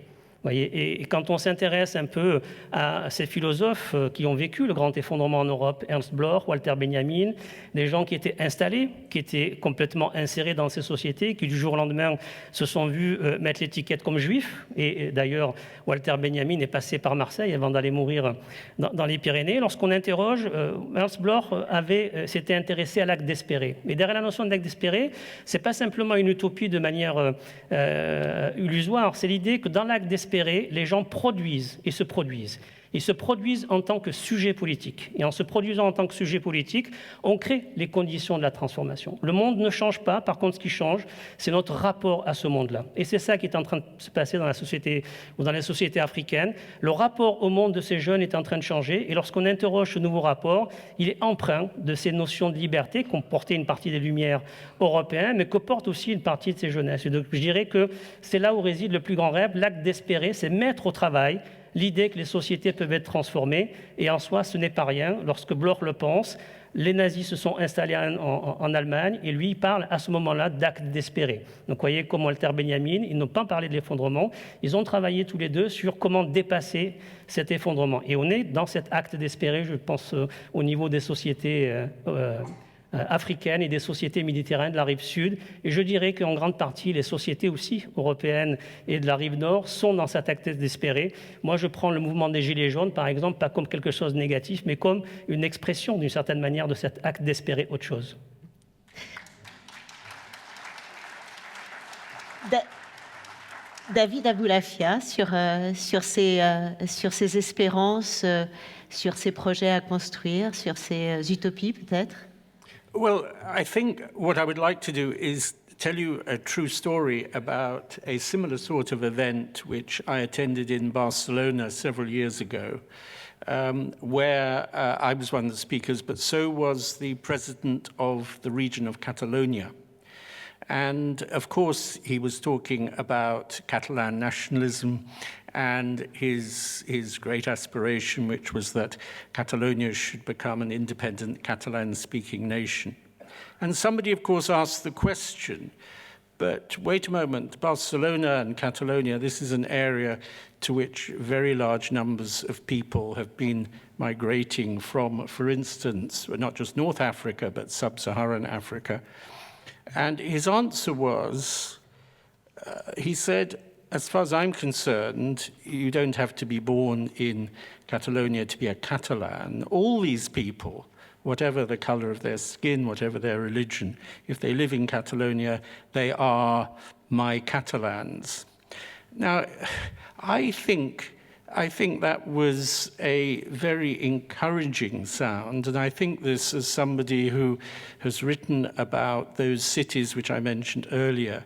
Speaker 6: Voyez, et quand on s'intéresse un peu à ces philosophes qui ont vécu le grand effondrement en Europe, Ernst Bloch, Walter Benjamin, des gens qui étaient installés, qui étaient complètement insérés dans ces sociétés, qui du jour au lendemain se sont vus mettre l'étiquette comme juifs. Et d'ailleurs, Walter Benjamin est passé par Marseille avant d'aller mourir dans les Pyrénées. Lorsqu'on interroge, Ernst Bloch s'était intéressé à l'acte d'espérer. Et derrière la notion d'acte d'espérer, c'est pas simplement une utopie de manière illusoire, c'est l'idée que dans l'acte d'espérer, les gens produisent et se produisent. Ils se produisent en tant que sujet politique. Et en se produisant en tant que sujet politique, on crée les conditions de la transformation. Le monde ne change pas, par contre, ce qui change, c'est notre rapport à ce monde-là. Et c'est ça qui est en train de se passer dans la société ou dans les sociétés africaines. Le rapport au monde de ces jeunes est en train de changer. Et lorsqu'on interroge ce nouveau rapport, il est empreint de ces notions de liberté qu'ont porté une partie des Lumières européennes, mais que porte aussi une partie de ces jeunesses. Et donc, je dirais que c'est là où réside le plus grand rêve. L'acte d'espérer, c'est mettre au travail l'idée que les sociétés peuvent être transformées, et en soi, ce n'est pas rien. Lorsque Bloch le pense, les nazis se sont installés en Allemagne, et lui, il parle à ce moment-là d'acte d'espérer. Donc, vous voyez, comme Walter Benjamin, ils n'ont pas parlé de l'effondrement, ils ont travaillé tous les deux sur comment dépasser cet effondrement. Et on est dans cet acte d'espérer, je pense, au niveau des sociétés africaines et des sociétés méditerranéennes de la rive sud. Et je dirais qu'en grande partie, les sociétés aussi européennes et de la rive nord sont dans cet acte d'espérer. Moi, je prends le mouvement des Gilets jaunes, par exemple, pas comme quelque chose de négatif, mais comme une expression, d'une certaine manière, de cet acte d'espérer autre chose.
Speaker 1: David Aboulafia, sur ses espérances, sur ses projets à construire, sur ses utopies peut-être.
Speaker 2: Well, I think what I would like to do is tell you a true story about a similar sort of event which I attended in Barcelona several years ago, where I was one of the speakers, but so was the president of the region of Catalonia. And of course, he was talking about Catalan nationalism and his great aspiration, which was that Catalonia should become an independent Catalan-speaking nation. And somebody, of course, asked the question, but wait a moment, Barcelona and Catalonia, this is an area to which very large numbers of people have been migrating from, for instance, not just North Africa, but sub-Saharan Africa. And his answer was, he said, as far as I'm concerned, you don't have to be born in Catalonia to be a Catalan. All these people, whatever the color of their skin, whatever their religion, if they live in Catalonia, they are my Catalans. Now, I think that was a very encouraging sound, and I think this as somebody who has written about those cities which I mentioned earlier,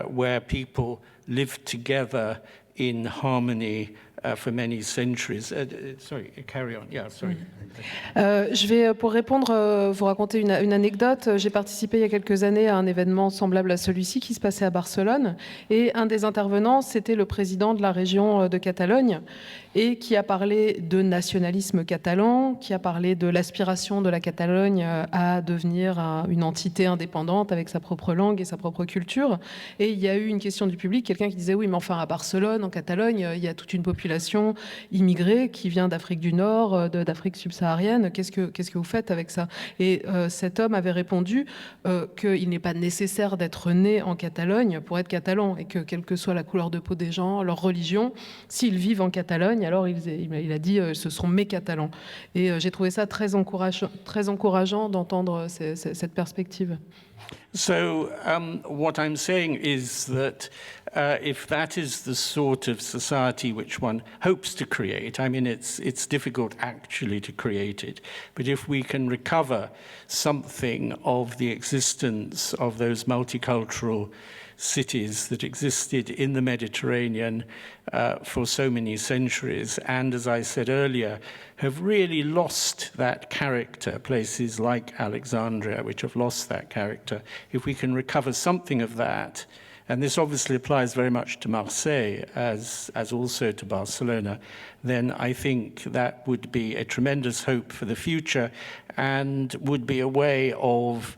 Speaker 2: where people lived together in harmony for many centuries. Sorry, carry on. Yeah, sorry.
Speaker 3: Je vais, pour répondre, vous raconter une anecdote. J'ai participé il y a quelques années à un événement semblable à celui-ci qui se passait à Barcelone. Et un des intervenants, c'était le président de la région de Catalogne et qui a parlé de nationalisme catalan, qui a parlé de l'aspiration de la Catalogne à devenir une entité indépendante avec sa propre langue et sa propre culture. Et il y a eu une question du public, quelqu'un qui disait « Oui, mais enfin, à Barcelone, en Catalogne, il y a toute une population immigrée qui vient d'Afrique du Nord, d'Afrique subsaharienne. Qu'est-ce que vous faites avec ça ?» Et cet homme avait répondu qu'il n'est pas nécessaire d'être né en Catalogne pour être catalan et que quelle que soit la couleur de peau des gens, leur religion, s'ils vivent en Catalogne, alors il a dit ce sont mes Catalans. Et j'ai trouvé ça très encourageant d'entendre cette perspective.
Speaker 2: So what I'm saying is that if that is the sort of society which one hopes to create, I mean, it's difficult actually to create it, but if we can recover something of the existence of those multicultural cities that existed in the Mediterranean for so many centuries, and as I said earlier, have really lost that character, places like Alexandria, which have lost that character. If we can recover something of that, and this obviously applies very much to Marseille as also to Barcelona, then I think that would be a tremendous hope for the future and would be a way of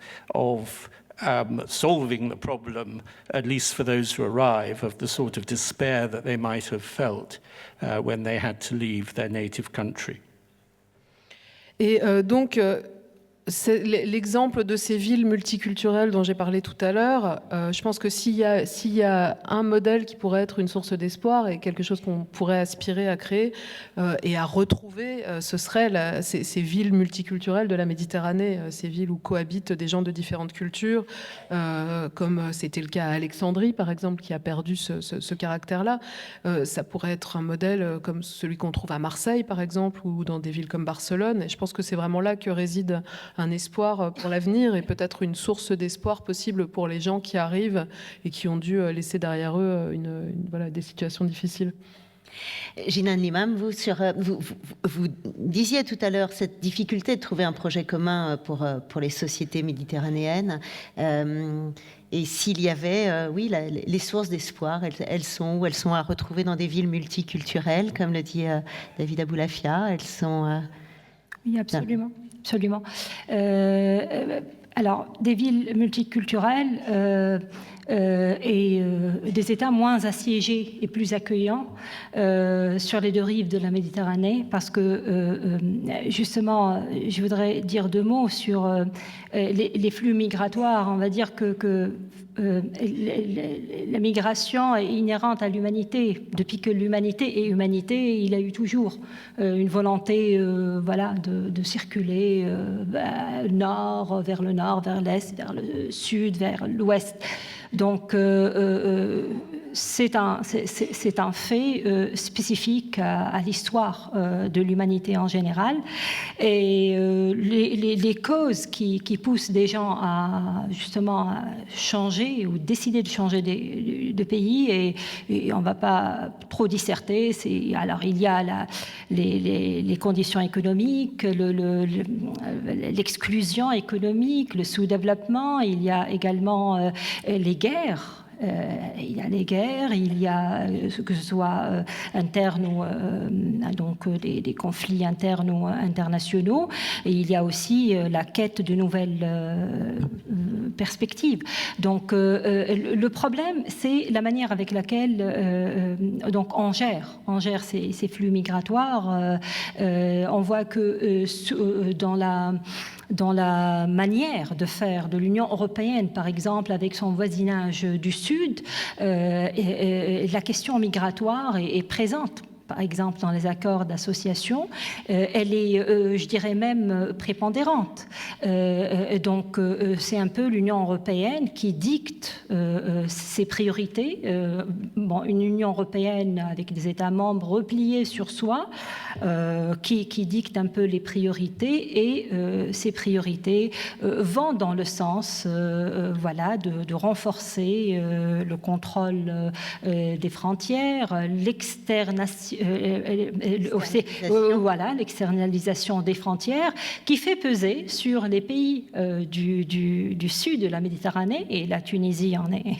Speaker 2: solving the problem, at least for those who arrive, of the sort of despair that they might have felt when they had to leave their native country.
Speaker 3: Et donc, l'exemple de ces villes multiculturelles dont j'ai parlé tout à l'heure, je pense que s'il y a un modèle qui pourrait être une source d'espoir et quelque chose qu'on pourrait aspirer à créer et à retrouver, ce serait ces villes multiculturelles de la Méditerranée, ces villes où cohabitent des gens de différentes cultures, comme c'était le cas à Alexandrie, par exemple, qui a perdu ce caractère-là. Ça pourrait être un modèle comme celui qu'on trouve à Marseille, par exemple, ou dans des villes comme Barcelone. Et je pense que c'est vraiment là que réside un espoir pour l'avenir et peut-être une source d'espoir possible pour les gens qui arrivent et qui ont dû laisser derrière eux des situations difficiles.
Speaker 1: Jinan Limam, vous disiez tout à l'heure cette difficulté de trouver un projet commun pour les sociétés méditerranéennes. Et s'il y avait, les sources d'espoir, elles sont à retrouver dans des villes multiculturelles, comme le dit David Aboulafia. Elles sont...
Speaker 5: Oui, absolument. Absolument. Alors, des villes multiculturelles et des États moins assiégés et plus accueillants sur les deux rives de la Méditerranée, parce que justement, je voudrais dire deux mots sur les flux migratoires. On va dire que la migration est inhérente à l'humanité. Depuis que l'humanité est humanité, il a eu toujours une volonté de circuler nord, vers l'est, vers le sud, vers l'ouest. Donc, c'est un fait spécifique à l'histoire de l'humanité en général. Et les causes qui poussent des gens à justement à changer ou décider de changer de pays, et on ne va pas trop disserter. Alors, il y a les conditions économiques, l'exclusion économique, le sous-développement. Il y a également les guerres. Il y a les guerres, il y a que ce soit internes ou donc des conflits internes ou internationaux, et il y a aussi la quête de nouvelles perspectives. Donc le problème, c'est la manière avec laquelle donc on gère ces flux migratoires. On voit que dans la manière de faire de l'Union européenne, par exemple, avec son voisinage du Sud, la question migratoire est présente. Par exemple, dans les accords d'association, elle est, je dirais même, prépondérante. Donc, c'est un peu l'Union européenne qui dicte ses priorités. Une Union européenne avec des États membres repliés sur soi, qui dicte un peu les priorités, et ces priorités vont dans le sens de renforcer le contrôle des frontières, l'externalisation des frontières, qui fait peser sur les pays du sud de la Méditerranée, et la Tunisie en est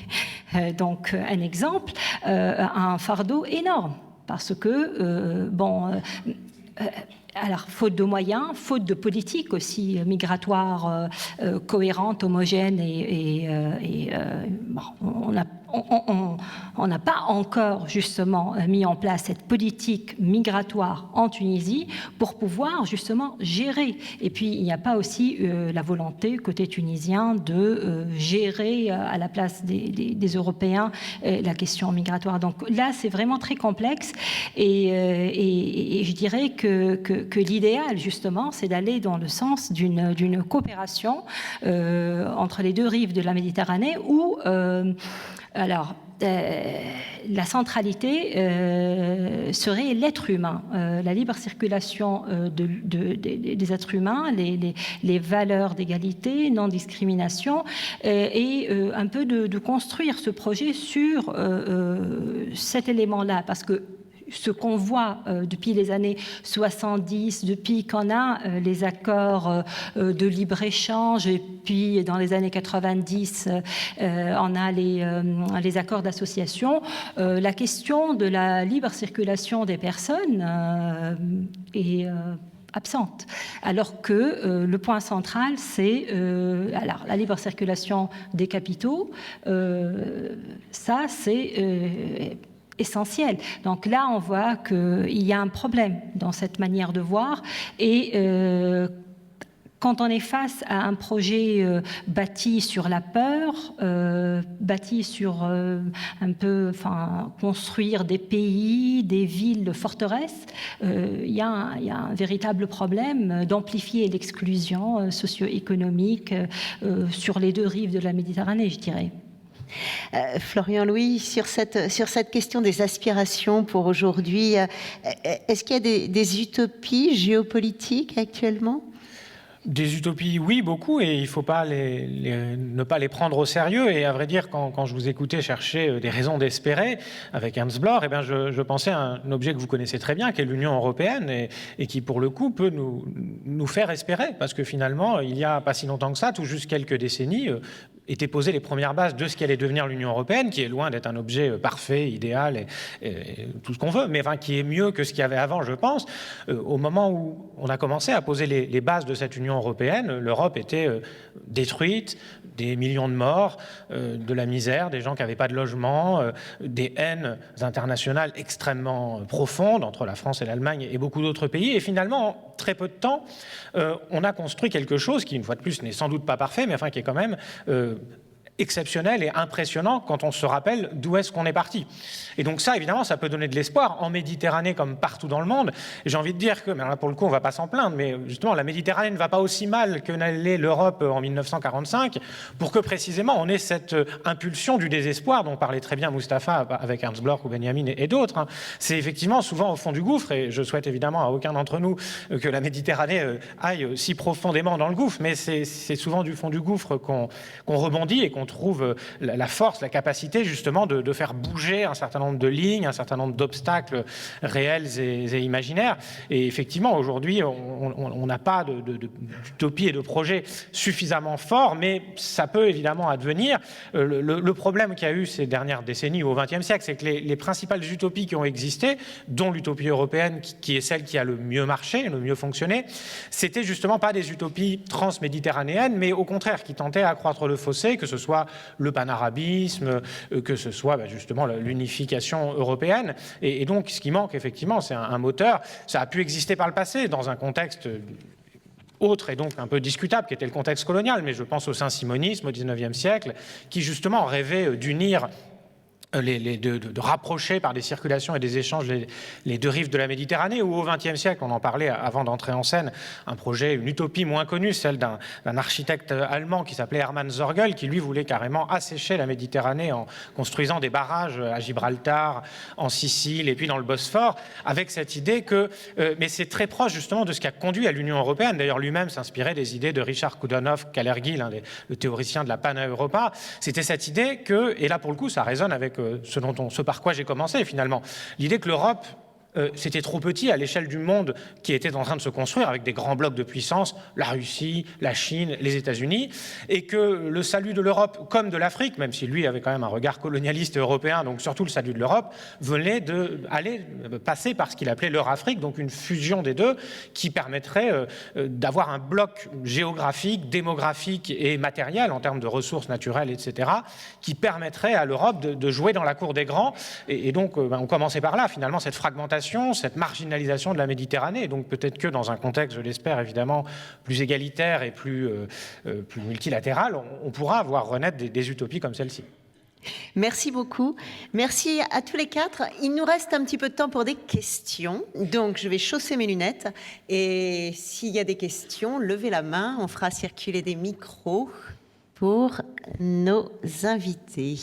Speaker 5: donc un exemple, un fardeau énorme, parce que alors, faute de moyens, faute de politique aussi migratoire cohérente, homogène, on n'a pas encore justement mis en place cette politique migratoire en Tunisie pour pouvoir justement gérer. Et puis, il n'y a pas aussi la volonté côté tunisien de gérer à la place des Européens la question migratoire. Donc là, c'est vraiment très complexe, et je dirais que l'idéal, justement, c'est d'aller dans le sens d'une coopération entre les deux rives de la Méditerranée, où la centralité serait l'être humain, la libre circulation des êtres humains, les valeurs d'égalité, non-discrimination, et un peu de construire ce projet sur cet élément-là, parce que ce qu'on voit depuis les années 70, depuis qu'on a les accords de libre-échange, et puis dans les années 90, on a les accords d'association, la question de la libre circulation des personnes est absente. Alors que le point central, c'est alors la libre circulation des capitaux. Ça, c'est essentiel. Donc là, on voit qu'il y a un problème dans cette manière de voir. Et quand on est face à un projet bâti sur la peur, bâti sur construire des pays, des villes forteresses, il y a un véritable problème d'amplifier l'exclusion socio-économique sur les deux rives de la Méditerranée, je dirais.
Speaker 1: Florian Louis, sur cette question des aspirations pour aujourd'hui, est-ce qu'il y a des utopies géopolitiques actuellement ?
Speaker 4: Des utopies, oui, beaucoup, et il ne faut pas ne pas les prendre au sérieux. Et à vrai dire, quand je vous écoutais chercher des raisons d'espérer avec Ernst Bloch, eh bien, je pensais à un objet que vous connaissez très bien, qui est l'Union européenne, et qui, pour le coup, peut nous faire espérer. Parce que finalement, il n'y a pas si longtemps que ça, tout juste quelques décennies, étaient posées les premières bases de ce qu'allait devenir l'Union européenne, qui est loin d'être un objet parfait, idéal, et tout ce qu'on veut, mais qui est mieux que ce qu'il y avait avant, je pense. Au moment où on a commencé à poser les bases de cette Union européenne, l'Europe était détruite, des millions de morts, de la misère, des gens qui n'avaient pas de logement, des haines internationales extrêmement profondes entre la France et l'Allemagne et beaucoup d'autres pays. Et finalement, en très peu de temps, on a construit quelque chose qui, une fois de plus, n'est sans doute pas parfait, mais qui est quand même exceptionnel et impressionnant quand on se rappelle d'où est-ce qu'on est parti. Et donc ça, évidemment, ça peut donner de l'espoir en Méditerranée comme partout dans le monde. Et j'ai envie de dire que, mais là, pour le coup, on ne va pas s'en plaindre, mais justement, la Méditerranée ne va pas aussi mal que n'allait l'Europe en 1945 pour que précisément on ait cette impulsion du désespoir dont parlait très bien Mustapha avec Ernst Bloch ou Benjamin et d'autres. C'est effectivement souvent au fond du gouffre, et je souhaite évidemment à aucun d'entre nous que la Méditerranée aille si profondément dans le gouffre, mais c'est souvent du fond du gouffre qu'on rebondit et qu'on trouve la force, la capacité justement de faire bouger un certain nombre de lignes, un certain nombre d'obstacles réels et imaginaires. Et effectivement, aujourd'hui, on n'a pas d'utopie et de projet suffisamment forts, mais ça peut évidemment advenir. Le problème qu'il y a eu ces dernières décennies au XXe siècle, c'est que les principales utopies qui ont existé, dont l'utopie européenne, qui est celle qui a le mieux marché, le mieux fonctionné, c'était justement pas des utopies transméditerranéennes, mais au contraire, qui tentaient à accroître le fossé, que ce soit le panarabisme, que ce soit justement l'unification européenne. Et donc, ce qui manque, effectivement, c'est un moteur. Ça a pu exister par le passé, dans un contexte autre et donc un peu discutable, qui était le contexte colonial, mais je pense au saint-simonisme au XIXe siècle, qui justement rêvait d'unir de rapprocher par des circulations et des échanges les deux rives de la Méditerranée, ou au XXe siècle, on en parlait avant d'entrer en scène, un projet, une utopie moins connue, celle d'un architecte allemand qui s'appelait Hermann Zorgel, qui lui voulait carrément assécher la Méditerranée en construisant des barrages à Gibraltar, en Sicile et puis dans le Bosphore, avec cette idée que, mais c'est très proche justement de ce qui a conduit à l'Union européenne. D'ailleurs, lui-même s'inspirait des idées de Richard Coudenhove-Kalergi, le théoricien de la Pana-Europa. C'était cette idée que, et là pour le coup ça résonne avec ce par quoi j'ai commencé finalement, l'idée que l'Europe c'était trop petit à l'échelle du monde qui était en train de se construire avec des grands blocs de puissance, la Russie, la Chine, les États-Unis, et que le salut de l'Europe comme de l'Afrique, même si lui avait quand même un regard colonialiste européen, donc surtout le salut de l'Europe, venait passer par ce qu'il appelait l'Eurafrique, donc une fusion des deux qui permettrait d'avoir un bloc géographique, démographique et matériel en termes de ressources naturelles, etc., qui permettrait à l'Europe de jouer dans la cour des grands. Et donc on commençait par là, finalement, cette fragmentation, cette marginalisation de la Méditerranée. Donc peut-être que dans un contexte, je l'espère évidemment, plus égalitaire et plus multilatéral, on pourra voir renaître des utopies comme celle-ci.
Speaker 1: Merci beaucoup. Merci à tous les quatre. Il nous reste un petit peu de temps pour des questions. Donc je vais chausser mes lunettes et s'il y a des questions, levez la main. On fera circuler des micros pour nos invités.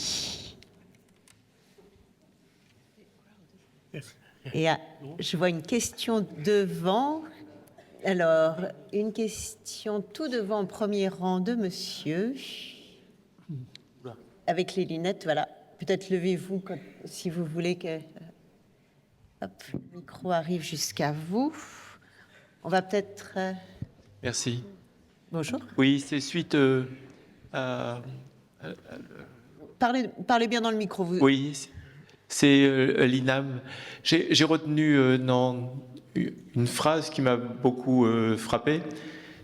Speaker 1: Et je vois une question devant. Alors, une question tout devant, au premier rang de monsieur. Avec les lunettes, voilà. Peut-être levez-vous si vous voulez que hop, le micro arrive jusqu'à vous. On va peut-être...
Speaker 7: Merci.
Speaker 1: Bonjour.
Speaker 7: Oui, c'est suite
Speaker 1: Parlez bien dans le micro. Vous...
Speaker 7: Oui. C'est l'INAM. J'ai retenu une phrase qui m'a beaucoup frappé.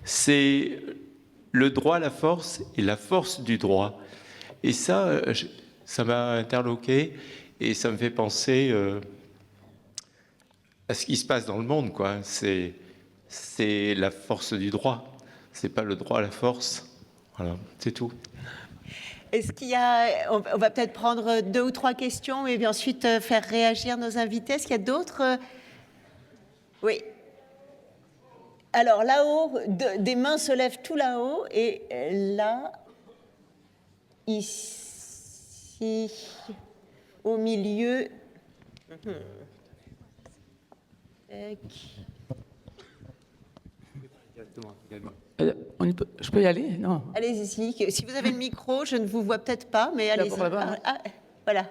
Speaker 7: C'est le droit à la force et la force du droit. Et ça m'a interloqué et ça me fait penser à ce qui se passe dans le monde, quoi. C'est la force du droit. C'est pas le droit à la force. Voilà, c'est tout.
Speaker 1: Est-ce qu'il y a... On va peut-être prendre 2 ou 3 questions et puis ensuite faire réagir nos invités. Est-ce qu'il y a d'autres... Oui. Alors là-haut, des mains se lèvent tout là-haut et là, ici, au milieu...
Speaker 8: Je peux y aller? Non.
Speaker 1: Allez-y. Si vous avez le micro, je ne vous vois peut-être pas, mais allez-y. Voilà.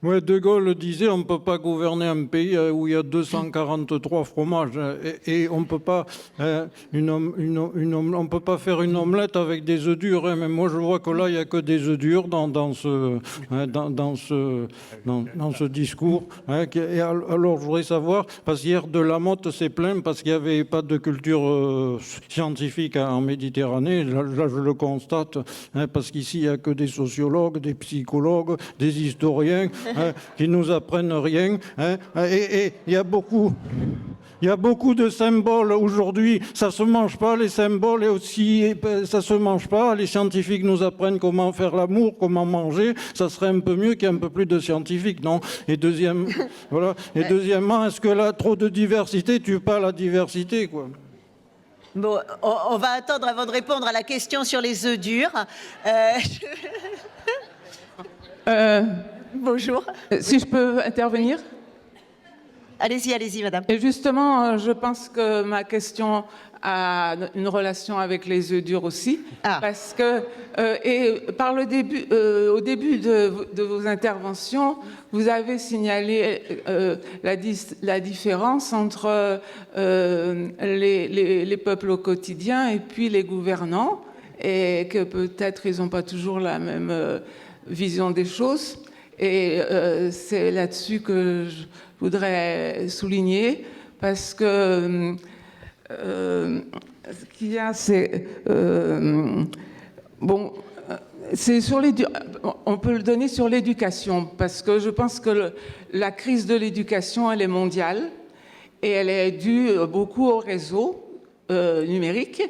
Speaker 9: Ouais, De Gaulle disait on ne peut pas gouverner un pays où il y a 243 fromages et on peut pas on peut pas faire une omelette avec des œufs durs. Hein, mais moi je vois que là il y a que des œufs durs dans ce discours. Hein, et alors je voudrais savoir parce qu'hier Delamotte s'est plaint parce qu'il n'y avait pas de culture scientifique en Méditerranée. Là je le constate hein, parce qu'ici il y a que des sociologues, des psychologues, des historiens. Qui nous apprennent rien. Hein, et il y a beaucoup de symboles aujourd'hui. Ça se mange pas les symboles et aussi ça se mange pas. Les scientifiques nous apprennent comment faire l'amour, comment manger. Ça serait un peu mieux qu'il y ait un peu plus de scientifiques, non? Et voilà. Et deuxièmement, est-ce que là trop de diversité tue pas la diversité, quoi?
Speaker 1: Bon, on va attendre avant de répondre à la question sur les œufs durs. Bonjour.
Speaker 8: Si je peux intervenir?
Speaker 1: Allez-y, madame.
Speaker 8: Et justement, je pense que ma question a une relation avec les œufs durs aussi. Ah. Parce que, au début de vos interventions, vous avez signalé la différence entre les peuples au quotidien et puis les gouvernants, et que peut-être ils n'ont pas toujours la même vision des choses. Et c'est là-dessus que je voudrais souligner, parce que ce qu'il y a, c'est... c'est sur on peut le donner sur l'éducation, parce que je pense que la crise de l'éducation, elle est mondiale, et elle est due beaucoup au réseau numérique.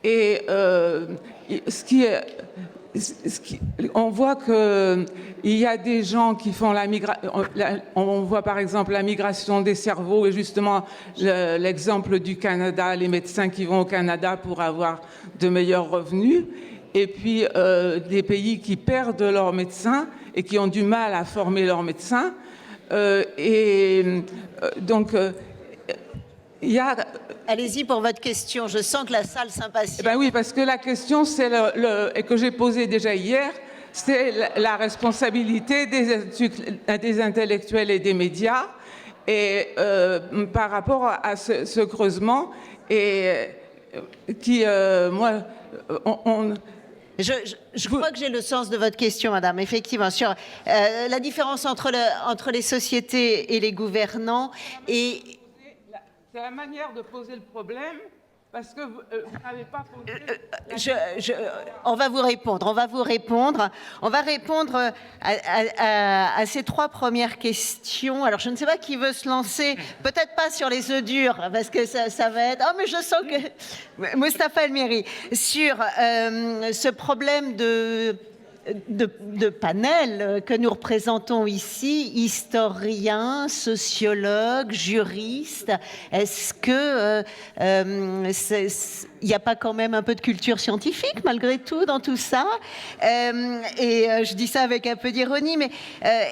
Speaker 8: Et on voit qu'il y a des gens qui font la migration. On voit par exemple la migration des cerveaux et justement l'exemple du Canada, les médecins qui vont au Canada pour avoir de meilleurs revenus. Et puis des pays qui perdent leurs médecins et qui ont du mal à former leurs médecins. Donc, il y a...
Speaker 1: Allez-y pour votre question. Je sens que la salle s'impatiente.
Speaker 8: Ben oui, parce que la question, c'est et que j'ai posée déjà hier, c'est la responsabilité des intellectuels et des médias, et par rapport à ce creusement, et qui, moi,
Speaker 1: Je crois que j'ai le sens de votre question, madame. Effectivement, sur la différence entre les sociétés et les gouvernants et...
Speaker 8: C'est la manière de poser le problème, parce que vous n'avez pas posé...
Speaker 1: On va vous répondre. On va répondre à ces 3 premières questions. Alors, je ne sais pas qui veut se lancer. Peut-être pas sur les œufs durs, parce que ça va être... Oh, mais je sens que... Mustapha El Mehri, sur ce problème de panel que nous représentons ici, historiens, sociologues, juristes. Est-ce que il n'y a pas quand même un peu de culture scientifique malgré tout dans tout ça? Je dis ça avec un peu d'ironie, mais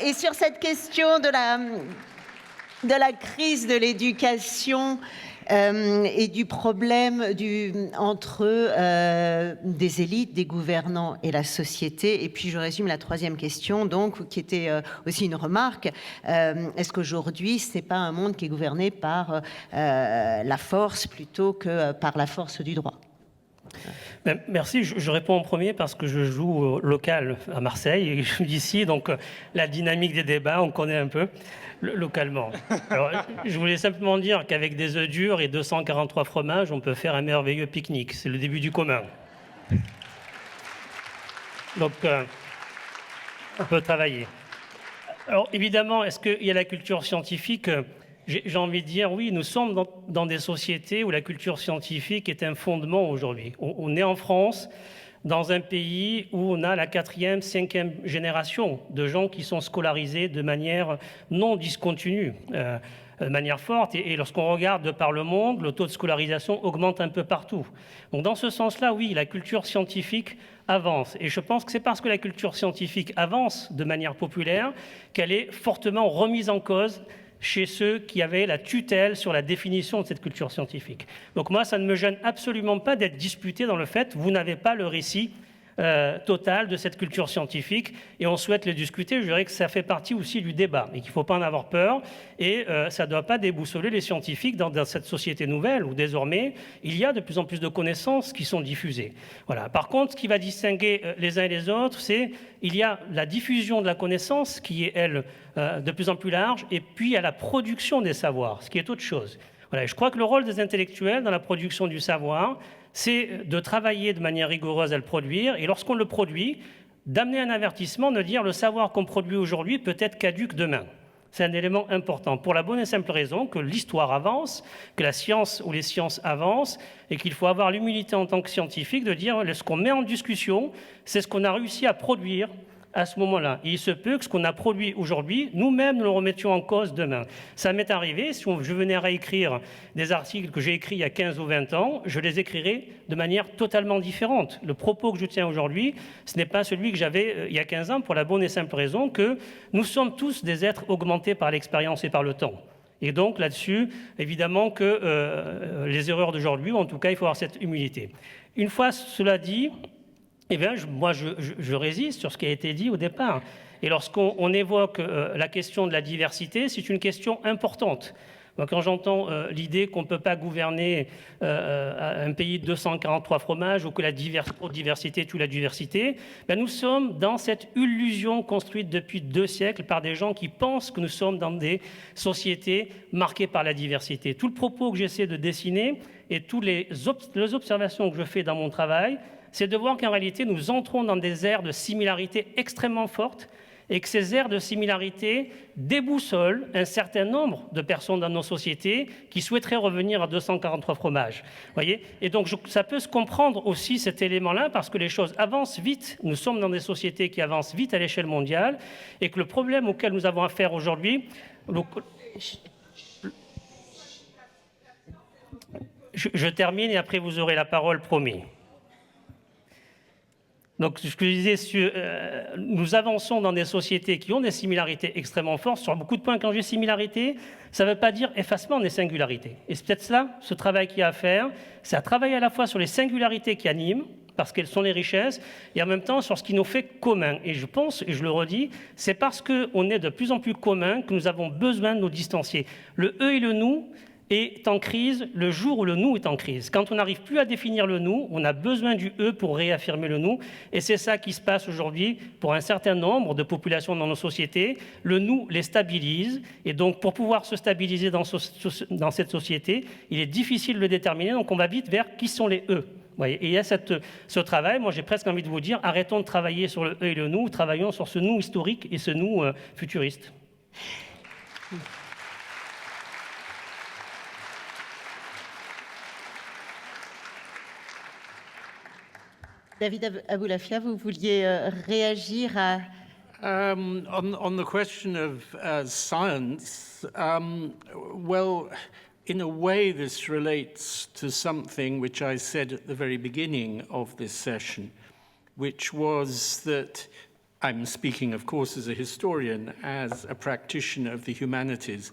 Speaker 1: et sur cette question de la crise de l'éducation et du problème entre des élites, des gouvernants et la société. Et puis je résume la 3e question, donc, qui était aussi une remarque. Est-ce qu'aujourd'hui, ce n'est pas un monde qui est gouverné par la force plutôt que par la force du droit?
Speaker 6: Merci, je réponds en premier parce que je joue au local à Marseille et je suis d'ici, donc la dynamique des débats, on connaît un peu localement. Alors, je voulais simplement dire qu'avec des œufs durs et 243 fromages, on peut faire un merveilleux pique-nique. C'est le début du commun. Donc, on peut travailler. Alors, évidemment, est-ce qu'il y a la culture scientifique ? J'ai envie de dire, oui, nous sommes dans des sociétés où la culture scientifique est un fondement aujourd'hui. On est en France, dans un pays où on a la 4e, 5e génération de gens qui sont scolarisés de manière non discontinue, de manière forte. Et lorsqu'on regarde de par le monde, le taux de scolarisation augmente un peu partout. Donc dans ce sens-là, oui, la culture scientifique avance. Et je pense que c'est parce que la culture scientifique avance de manière populaire qu'elle est fortement remise en cause chez ceux qui avaient la tutelle sur la définition de cette culture scientifique. Donc moi, ça ne me gêne absolument pas d'être disputé dans le fait que vous n'avez pas le récit total de cette culture scientifique et on souhaite le discuter. Je dirais que ça fait partie aussi du débat et qu'il ne faut pas en avoir peur et ça ne doit pas déboussoler les scientifiques dans cette société nouvelle où désormais il y a de plus en plus de connaissances qui sont diffusées. Voilà. Par contre, ce qui va distinguer les uns et les autres, c'est il y a la diffusion de la connaissance qui est, elle, de plus en plus large et puis il y a la production des savoirs, ce qui est autre chose. Voilà. Je crois que le rôle des intellectuels dans la production du savoir, c'est de travailler de manière rigoureuse à le produire, et lorsqu'on le produit, d'amener un avertissement, de dire le savoir qu'on produit aujourd'hui peut être caduc demain. C'est un élément important, pour la bonne et simple raison que l'histoire avance, que la science ou les sciences avancent, et qu'il faut avoir l'humilité en tant que scientifique de dire ce qu'on met en discussion, c'est ce qu'on a réussi à produire à ce moment-là. Et il se peut que ce qu'on a produit aujourd'hui, nous-mêmes, nous le remettions en cause demain. Ça m'est arrivé, si je venais à réécrire des articles que j'ai écrits il y a 15 ou 20 ans, je les écrirais de manière totalement différente. Le propos que je tiens aujourd'hui, ce n'est pas celui que j'avais il y a 15 ans, pour la bonne et simple raison que nous sommes tous des êtres augmentés par l'expérience et par le temps. Et donc là-dessus, évidemment que les erreurs d'aujourd'hui, en tout cas, il faut avoir cette humilité. Une fois cela dit, eh bien, moi, je résiste sur ce qui a été dit au départ. Et lorsqu'on évoque la question de la diversité, c'est une question importante. Moi, quand j'entends l'idée qu'on ne peut pas gouverner un pays de 243 fromages ou que la diversité tue la diversité, ben nous sommes dans cette illusion construite depuis 2 siècles par des gens qui pensent que nous sommes dans des sociétés marquées par la diversité. Tout le propos que j'essaie de dessiner et toutes les observations que je fais dans mon travail, c'est de voir qu'en réalité, nous entrons dans des aires de similarité extrêmement fortes et que ces aires de similarité déboussolent un certain nombre de personnes dans nos sociétés qui souhaiteraient revenir à 243 fromages. Voyez ? Et donc, ça peut se comprendre aussi, cet élément-là, parce que les choses avancent vite. Nous sommes dans des sociétés qui avancent vite à l'échelle mondiale et que le problème auquel nous avons affaire aujourd'hui... Je termine et après vous aurez la parole, promis. Donc, ce que je disais, nous avançons dans des sociétés qui ont des similarités extrêmement fortes. Sur beaucoup de points, quand j'ai similarité, ça ne veut pas dire effacement des singularités. Et c'est peut-être cela, ce travail qu'il y a à faire, c'est à travailler à la fois sur les singularités qui animent, parce qu'elles sont les richesses, et en même temps sur ce qui nous fait commun. Et je pense, et je le redis, c'est parce qu'on est de plus en plus commun que nous avons besoin de nous distancier. Le « eux » et le « nous » est en crise le jour où le nous est en crise. Quand on n'arrive plus à définir le nous, on a besoin du eux pour réaffirmer le nous. Et c'est ça qui se passe aujourd'hui pour un certain nombre de populations dans nos sociétés. Le nous les stabilise. Et donc, pour pouvoir se stabiliser dans cette société, il est difficile de le déterminer. Donc, on va vite vers qui sont les eux. Voyez, et il y a ce travail, moi j'ai presque envie de vous dire, arrêtons de travailler sur le eux et le nous, travaillons sur ce nous historique et ce nous futuriste.
Speaker 1: David Aboulafia, vous vouliez réagir à...
Speaker 2: On the question of science, well, in a way this relates to something which I said at the very beginning of this session, which was that I'm speaking, of course, as a historian, as a practitioner of the humanities,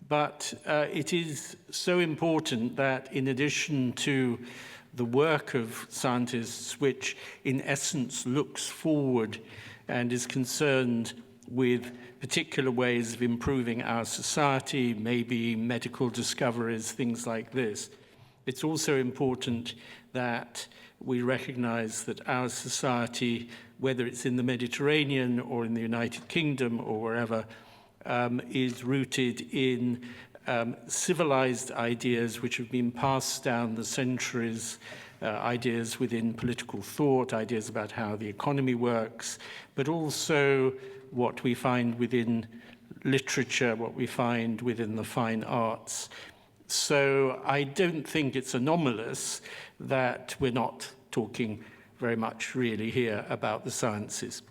Speaker 2: but it is so important that in addition to the work of scientists, which in essence looks forward and is concerned with particular ways of improving our society, maybe medical discoveries, things like this. It's also important that we recognize that our society, whether it's in the Mediterranean or in the United Kingdom or wherever, is rooted in civilized ideas which have been passed down the centuries, ideas within political thought, ideas about how the economy works, but also what we find within literature, what we find within the fine arts. So I don't think it's anomalous that we're not talking very much really here about the sciences.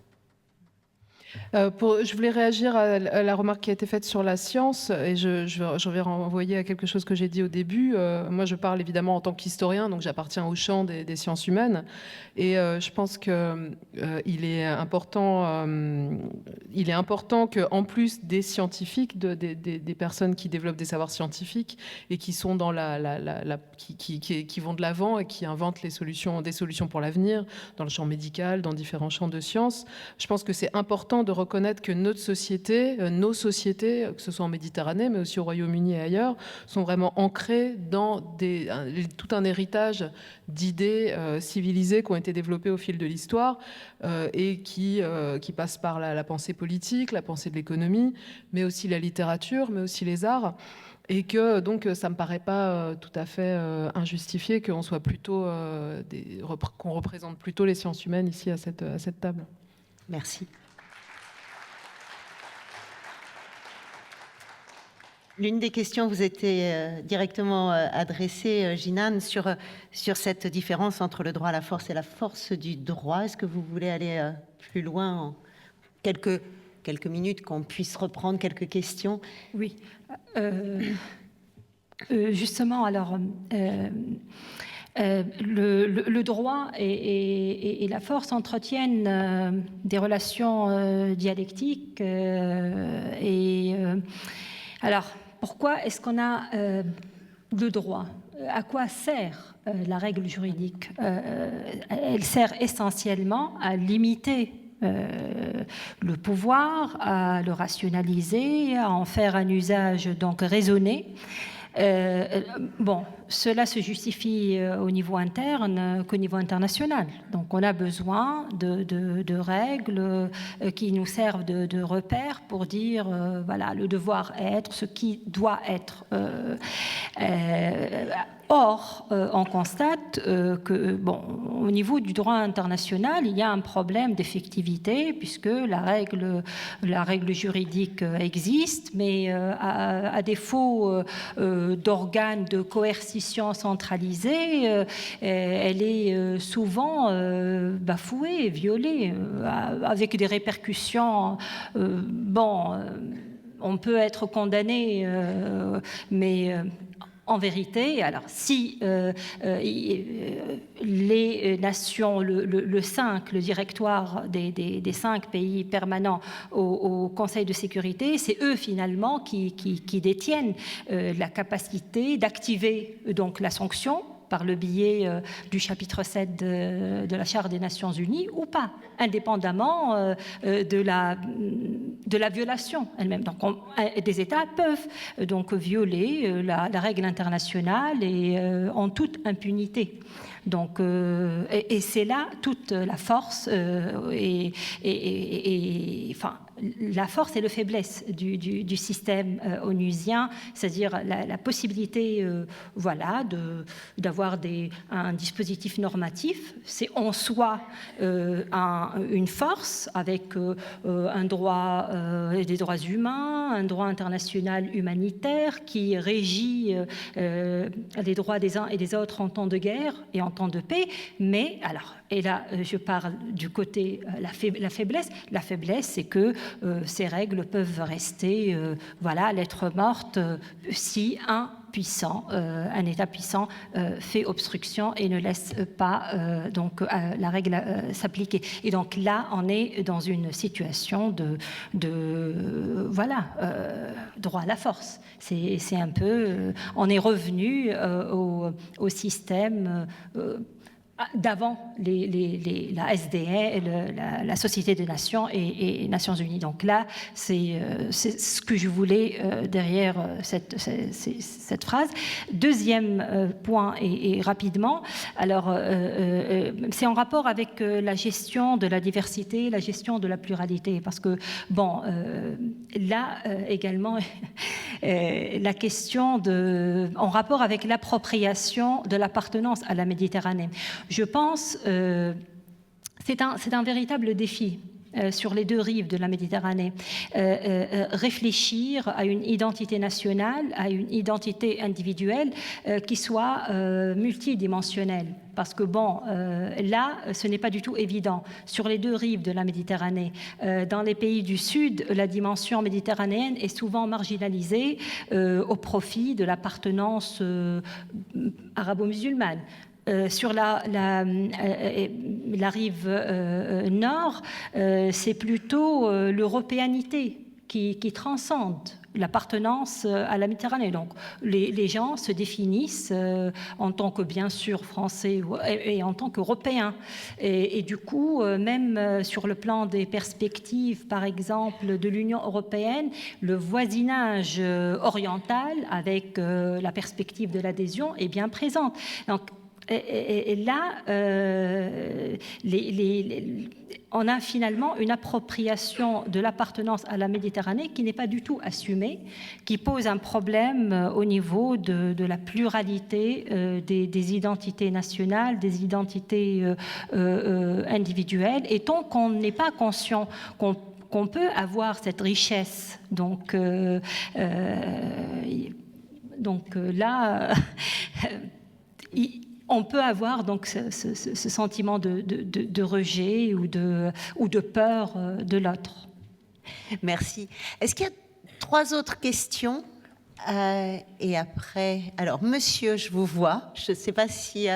Speaker 3: Je voulais réagir à la remarque qui a été faite sur la science et je vais renvoyer à quelque chose que j'ai dit au début. Moi, je parle évidemment en tant qu'historien, donc j'appartiens au champ des sciences humaines et je pense qu'il est important qu'en plus des scientifiques, des personnes qui développent des savoirs scientifiques et qui sont dans qui vont de l'avant et qui inventent des solutions pour l'avenir, dans le champ médical, dans différents champs de sciences, je pense que c'est important de reconnaître que nos sociétés, que ce soit en Méditerranée, mais aussi au Royaume-Uni et ailleurs, sont vraiment ancrées dans tout un héritage d'idées civilisées qui ont été développées au fil de l'histoire et qui passent par la pensée politique, la pensée de l'économie, mais aussi la littérature, mais aussi les arts. Et que donc ça me paraît pas tout à fait injustifié qu'on soit plutôt qu'on représente plutôt les sciences humaines ici à cette table.
Speaker 1: Merci. L'une des questions vous était directement adressée, Jinan, sur cette différence entre le droit à la force et la force du droit. Est-ce que vous voulez aller plus loin en quelques minutes, qu'on puisse reprendre quelques questions?
Speaker 5: Oui. Justement, alors, le droit et la force entretiennent des relations dialectiques. Alors, pourquoi est-ce qu'on a le droit? À quoi sert la règle juridique? Elle sert essentiellement à limiter le pouvoir, à le rationaliser, à en faire un usage donc raisonné. Bon, cela se justifie au niveau interne qu'au niveau international. Donc on a besoin de règles qui nous servent de repères pour dire, voilà, le devoir être, ce qui doit être. Or, on constate que, bon, au niveau du droit international, il y a un problème d'effectivité puisque la règle juridique existe, mais à défaut d'organes de coercition centralisés, elle est souvent bafouée, violée, avec des répercussions. On peut être condamné, mais en vérité, alors si les nations, le directoire des 5 pays permanents au Conseil de sécurité, c'est eux finalement qui détiennent la capacité d'activer donc la sanction par le biais du chapitre 7 de la Charte des Nations Unies ou pas, indépendamment de la violation elle-même. Donc, des États peuvent donc violer la règle internationale et en toute impunité. Donc, et c'est là toute la force enfin, la force et la faiblesse du système onusien, c'est-à-dire la possibilité voilà, d'avoir un dispositif normatif. C'est en soi une force avec un droit des droits humains, un droit international humanitaire qui régit les droits des uns et des autres en temps de guerre et en temps de paix. Mais alors, et là je parle du côté la faiblesse. La faiblesse, c'est que ces règles peuvent rester voilà, lettre morte si un État puissant fait obstruction et ne laisse pas donc la règle s'appliquer. Et donc là, on est dans une situation de voilà, droit à la force. C'est un peu, on est revenu au système d'avant la SDN, la Société des Nations et Nations Unies. Donc là, c'est ce que je voulais derrière cette phrase. Deuxième point, et rapidement, alors c'est en rapport avec la gestion de la diversité, la gestion de la pluralité, parce que, bon, là également, la question en rapport avec l'appropriation de l'appartenance à la Méditerranée. Je pense c'est un véritable défi sur les deux rives de la Méditerranée. Réfléchir à une identité nationale, à une identité individuelle qui soit multidimensionnelle. Parce que, bon, là, ce n'est pas du tout évident. Sur les deux rives de la Méditerranée, dans les pays du Sud, la dimension méditerranéenne est souvent marginalisée au profit de l'appartenance arabo-musulmane. Sur la rive nord, c'est plutôt l'européanité qui transcende l'appartenance à la Méditerranée. Donc, les gens se définissent en tant que, bien sûr, Français et en tant qu'Européens. Et du coup, même sur le plan des perspectives, par exemple, de l'Union européenne, le voisinage oriental, avec la perspective de l'adhésion, est bien présent. Donc, et là, on a finalement une appropriation de l'appartenance à la Méditerranée qui n'est pas du tout assumée, qui pose un problème au niveau de la pluralité des identités nationales, des identités individuelles. Et tant qu'on n'est pas conscient qu'on peut avoir cette richesse, donc là... on peut avoir donc ce sentiment de rejet ou de peur de l'autre.
Speaker 1: Merci. Est-ce qu'il y a 3 autres questions et après, alors monsieur, je vous vois. Je ne sais pas si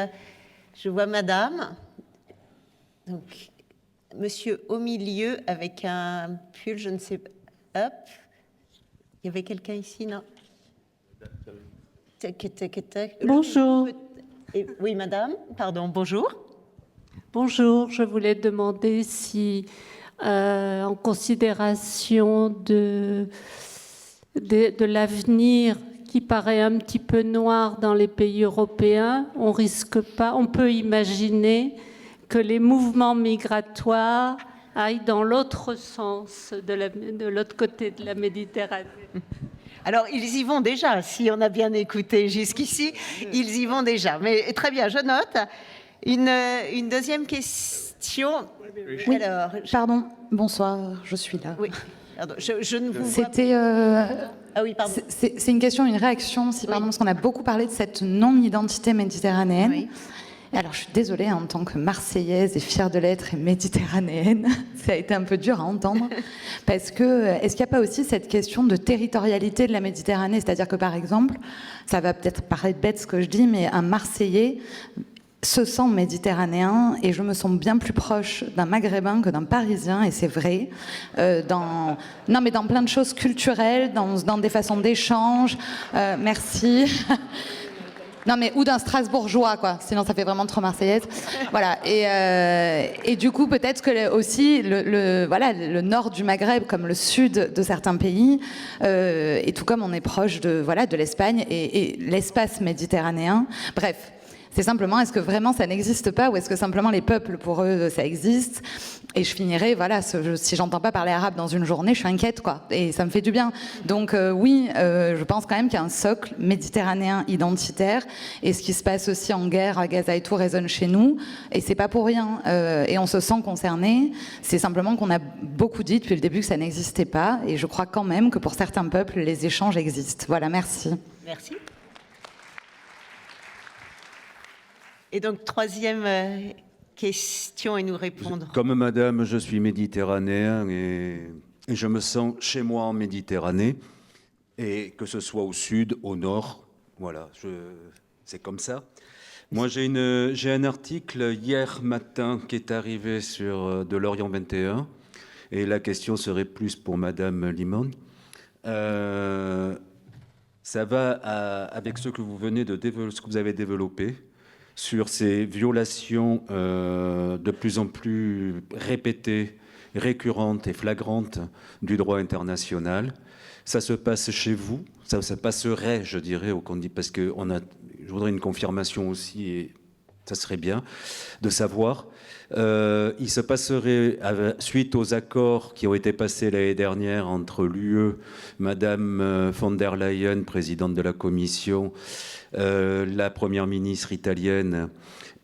Speaker 1: je vois madame. Donc, monsieur au milieu avec un pull, je ne sais pas. Hop. Il y avait quelqu'un ici, non?
Speaker 10: Bonjour.
Speaker 1: Oui, madame, pardon, bonjour.
Speaker 10: Bonjour, je voulais demander si, en considération de l'avenir qui paraît un petit peu noir dans les pays européens, on peut imaginer que les mouvements migratoires aillent dans l'autre sens, de l'autre côté de la Méditerranée.
Speaker 1: Alors, ils y vont déjà, si on a bien écouté jusqu'ici, ils y vont déjà. Mais très bien, je note. Une deuxième question.
Speaker 11: Oui, alors, pardon, bonsoir, je suis là.
Speaker 1: Oui, pardon, je ne vous vois
Speaker 11: C'était...
Speaker 1: Ah oui, pardon.
Speaker 11: C'est une question, une réaction, si pardon, parce qu'on a beaucoup parlé de cette non-identité méditerranéenne. Oui. Alors, je suis désolée, en tant que Marseillaise et fière de l'être et méditerranéenne, ça a été un peu dur à entendre, parce que est-ce qu'il n'y a pas aussi cette question de territorialité de la Méditerranée? C'est-à-dire que, par exemple, ça va peut-être paraître bête ce que je dis, mais un Marseillais se sent méditerranéen et je me sens bien plus proche d'un Maghrébin que d'un Parisien, et c'est vrai, non mais dans plein de choses culturelles, dans des façons d'échange, merci... Non mais ou d'un Strasbourgeois quoi, sinon ça fait vraiment trop marseillaise. Voilà et du coup peut-être que aussi le nord du Maghreb comme le sud de certains pays et tout comme on est proche de l'Espagne et l'espace méditerranéen. Bref. C'est simplement, est-ce que vraiment ça n'existe pas ou est-ce que simplement les peuples, pour eux, ça existe? Et je finirai, si j'entends pas parler arabe dans une journée, je suis inquiète, quoi. Et ça me fait du bien. Donc oui, je pense quand même qu'il y a un socle méditerranéen identitaire. Et ce qui se passe aussi en guerre à Gaza et tout résonne chez nous. Et c'est pas pour rien. Et on se sent concerné. C'est simplement qu'on a beaucoup dit depuis le début que ça n'existait pas. Et je crois quand même que pour certains peuples, les échanges existent. Voilà, merci.
Speaker 1: Merci. Et donc, troisième question et nous répondre.
Speaker 12: Comme madame, je suis méditerranéen et je me sens chez moi en Méditerranée. Et que ce soit au sud, au nord, voilà, c'est comme ça. Moi, j'ai un article hier matin qui est arrivé sur de l'Orient 21. Et la question serait plus pour madame Limon. Ça va avec ce que vous venez de développer, ce que vous avez développé. sur ces violations de plus en plus répétées, récurrentes et flagrantes du droit international. Ça se passe chez vous, ça passerait, je dirais, parce que je voudrais une confirmation aussi, et ça serait bien de savoir. Il se passerait, suite aux accords qui ont été passés l'année dernière entre l'UE, Madame von der Leyen, présidente de la Commission, la première ministre italienne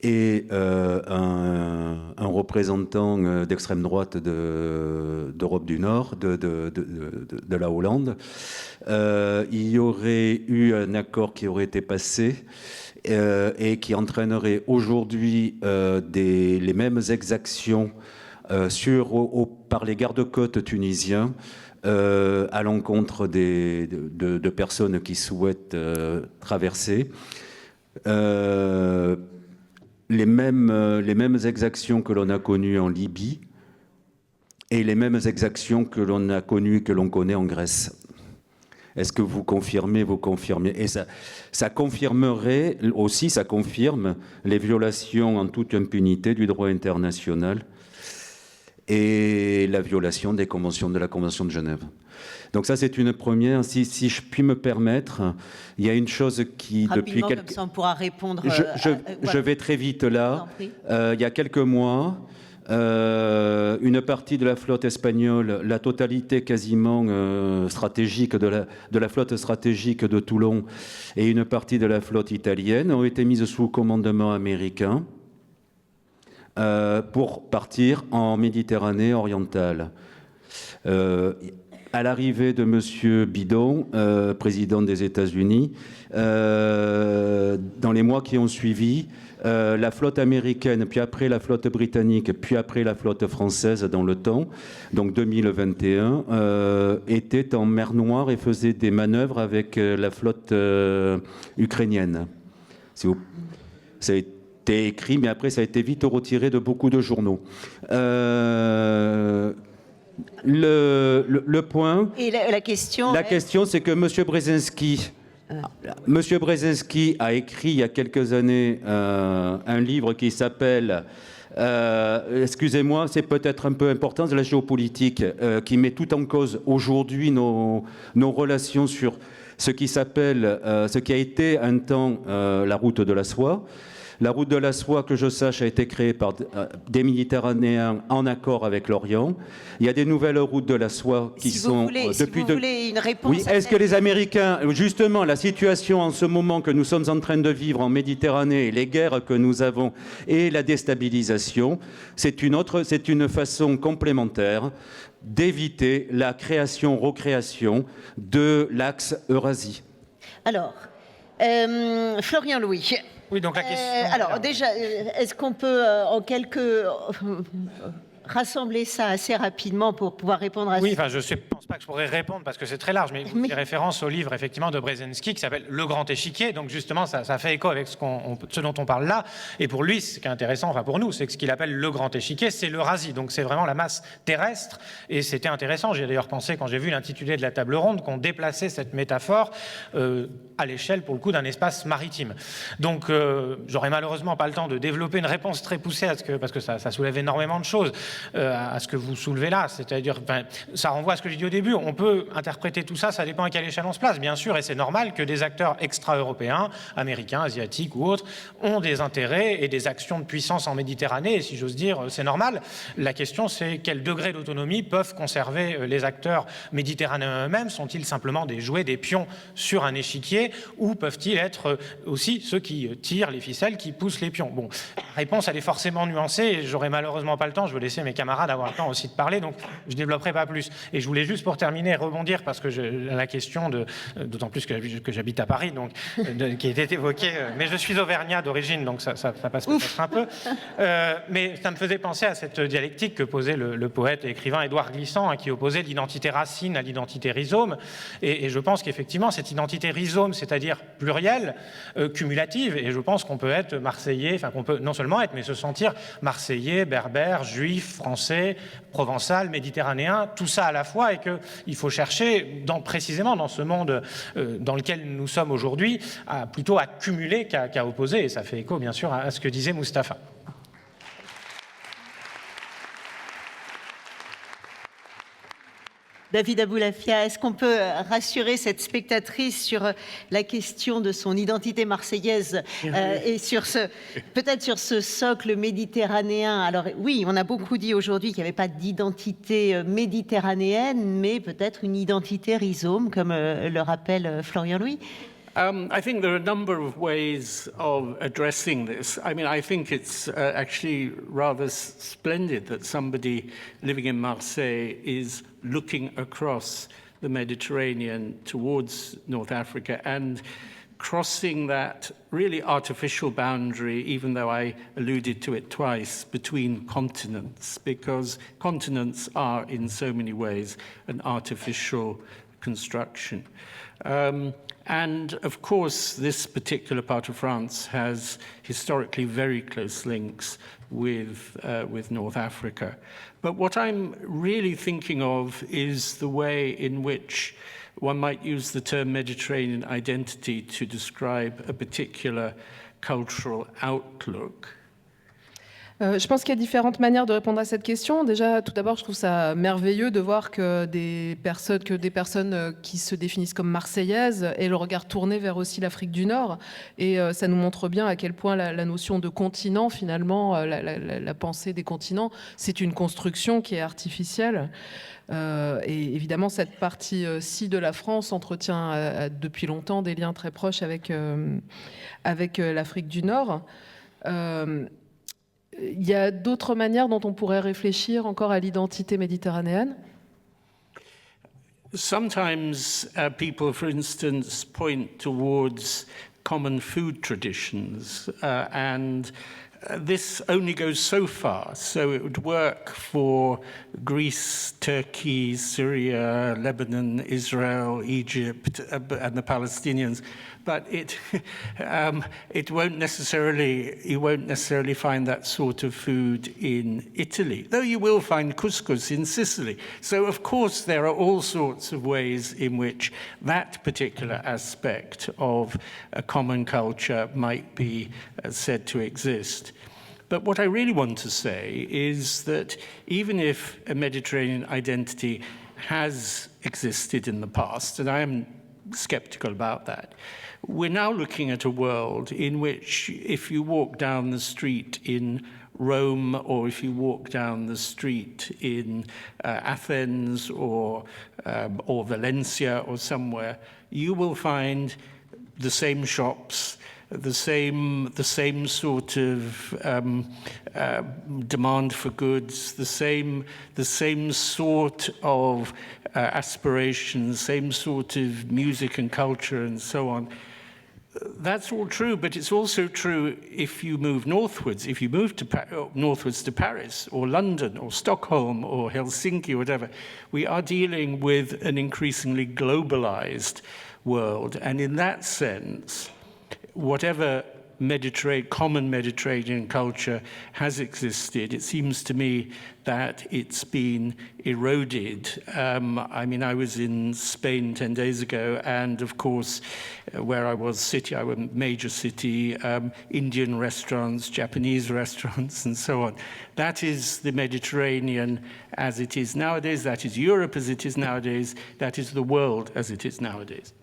Speaker 12: et un représentant d'extrême droite d'Europe du Nord, de la Hollande, il y aurait eu un accord qui aurait été passé et qui entraînerait aujourd'hui les mêmes exactions par les gardes-côtes tunisiens à l'encontre de personnes qui souhaitent traverser. Les mêmes exactions que l'on a connues en Libye et les mêmes exactions que l'on a connues et que l'on connaît en Grèce. Est-ce que vous confirmez? Et ça confirmerait aussi, ça confirme les violations en toute impunité du droit international et la violation des conventions de la Convention de Genève. Donc ça, c'est une première. Si je puis me permettre, il y a une chose qui,
Speaker 1: rapidement, comme ça on pourra répondre.
Speaker 12: Je vais très vite là. Il y a quelques mois, une partie de la flotte espagnole, la totalité quasiment stratégique de la flotte stratégique de Toulon et une partie de la flotte italienne ont été mises sous commandement américain pour partir en Méditerranée orientale. À l'arrivée de M. Biden, président des États-Unis, dans les mois qui ont suivi, la flotte américaine, puis après la flotte britannique, puis après la flotte française dans le temps, donc 2021, était en mer Noire et faisait des manœuvres avec la flotte ukrainienne. Ça a été écrit, mais après ça a été vite retiré de beaucoup de journaux. Le point.
Speaker 1: Et la question.
Speaker 12: La question, c'est que M. Brzezinski a écrit il y a quelques années un livre qui s'appelle. Excusez-moi, c'est peut-être un peu important, de la géopolitique, qui met tout en cause aujourd'hui nos relations sur ce qui s'appelle, ce qui a été un temps la route de la soie. La route de la soie, que je sache, a été créée par des Méditerranéens en accord avec l'Orient. Il y a des nouvelles routes de la soie qui sont
Speaker 1: depuis. Si vous voulez une réponse.
Speaker 12: Oui. Est-ce que les Américains, justement, la situation en ce moment que nous sommes en train de vivre en Méditerranée, les guerres que nous avons et la déstabilisation, c'est une façon complémentaire d'éviter la recréation de l'axe Eurasie.
Speaker 1: Alors, Florian Louis.
Speaker 4: Oui, donc la question.
Speaker 1: Alors déjà, est-ce qu'on peut rassembler ça assez rapidement pour pouvoir répondre à
Speaker 4: ça? Oui, enfin, je ne pense pas que je pourrais répondre parce que c'est très large, mais vous faites référence au livre effectivement de Brzezinski qui s'appelle Le Grand Échiquier. Donc justement, ça fait écho avec ce dont on parle là. Et pour lui, ce qui est intéressant, enfin pour nous, c'est que ce qu'il appelle le Grand Échiquier, c'est l'Eurasie. Donc c'est vraiment la masse terrestre. Et c'était intéressant. J'ai d'ailleurs pensé, quand j'ai vu l'intitulé de la table ronde, qu'on déplaçait cette métaphore à l'échelle, pour le coup, d'un espace maritime. Donc j'aurais malheureusement pas le temps de développer une réponse très poussée parce que ça soulève énormément de choses. À ce que vous soulevez là, c'est-à-dire, ça renvoie à ce que j'ai dit au début, on peut interpréter tout ça, ça dépend à quelle échelle on se place, bien sûr, et c'est normal que des acteurs extra-européens, américains, asiatiques ou autres, ont des intérêts et des actions de puissance en Méditerranée, et si j'ose dire, c'est normal. La question, c'est quel degré d'autonomie peuvent conserver les acteurs méditerranéens eux-mêmes? Sont-ils simplement des jouets, des pions sur un échiquier, ou peuvent-ils être aussi ceux qui tirent les ficelles, qui poussent les pions? Bon, la réponse, elle est forcément nuancée, et j'aurai malheureusement pas le temps, je veux laisser mes camarades avoir le temps aussi de parler, donc je ne développerai pas plus. Et je voulais juste pour terminer rebondir, parce que la question d'autant plus que j'habite à Paris, donc qui a été évoquée, mais je suis auvergnat d'origine, donc ça passe peut-être un peu, mais ça me faisait penser à cette dialectique que posait le poète et écrivain Édouard Glissant, qui opposait l'identité racine à l'identité rhizome, et je pense qu'effectivement cette identité rhizome, c'est-à-dire plurielle, cumulative, et je pense qu'on peut être marseillais, enfin qu'on peut non seulement être, mais se sentir marseillais, berbère, juif, français, provençal, méditerranéen, tout ça à la fois, et qu'il faut chercher, précisément dans ce monde dans lequel nous sommes aujourd'hui, plutôt à cumuler qu'à opposer. Et ça fait écho, bien sûr, à ce que disait Mustapha.
Speaker 1: David Aboulafia, est-ce qu'on peut rassurer cette spectatrice sur la question de son identité marseillaise et sur peut-être sur ce socle méditerranéen? Alors oui, on a beaucoup dit aujourd'hui qu'il n'y avait pas d'identité méditerranéenne, mais peut-être une identité rhizome, comme le rappelle Florian Louis.
Speaker 2: I think there are a number of ways of addressing this. I mean, I think it's actually rather splendid that somebody living in Marseille is looking across the Mediterranean towards North Africa and crossing that really artificial boundary, even though I alluded to it twice, between continents, because continents are in so many ways an artificial construction. And of course, this particular part of France has historically very close links with North Africa. But what I'm really thinking of is the way in which one might use the term Mediterranean identity to describe a particular cultural outlook.
Speaker 3: Je pense qu'il y a différentes manières de répondre à cette question. Déjà, tout d'abord, je trouve ça merveilleux de voir que des personnes qui se définissent comme marseillaises aient le regard tourné vers aussi l'Afrique du Nord. Et ça nous montre bien à quel point la notion de continent, finalement, la pensée des continents, c'est une construction qui est artificielle. Et évidemment, cette partie-ci de la France entretient depuis longtemps des liens très proches avec l'Afrique du Nord. Il y a d'autres manières dont on pourrait réfléchir encore à l'identité méditerranéenne?
Speaker 2: Sometimes people, for instance, point towards common food traditions and this only goes so far. So it would work for Greece, Turkey, Syria, Lebanon, Israel, Egypt, and the Palestinians. But you won't necessarily find that sort of food in Italy, though you will find couscous in Sicily. So of course there are all sorts of ways in which that particular aspect of a common culture might be said to exist. But what I really want to say is that even if a Mediterranean identity has existed in the past, and I am skeptical about that, we're now looking at a world in which if you walk down the street in Rome or if you walk down the street in Athens or Valencia or somewhere, you will find the same shops, the same sort of demand for goods, the same sort of aspirations, same sort of music and culture and so on. That's all true, but it's also true if you move northwards. If you move northwards to Paris or London or Stockholm or Helsinki or whatever, we are dealing with an increasingly globalized world. And in that sense, whatever common Mediterranean culture has existed, it seems to me that it's been eroded. I mean, I was in Spain 10 days ago, and of course, where I was a major city, Indian restaurants, Japanese restaurants, and so on. That is the Mediterranean as it is nowadays. That is Europe as it is nowadays. That is the world as it is nowadays.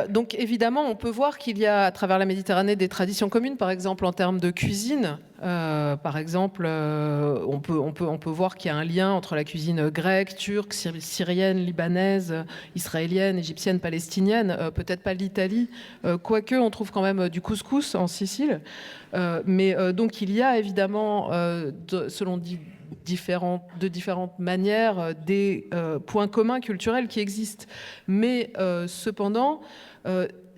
Speaker 3: Donc évidemment, on peut voir qu'il y a à travers la Méditerranée des traditions communes, par exemple en termes de cuisine. Par exemple, on peut voir qu'il y a un lien entre la cuisine grecque, turque, syrienne, libanaise, israélienne, égyptienne, palestinienne, peut-être pas l'Italie, quoique on trouve quand même du couscous en Sicile. Mais donc il y a évidemment, selon de différentes manières, des points communs culturels qui existent. Mais cependant,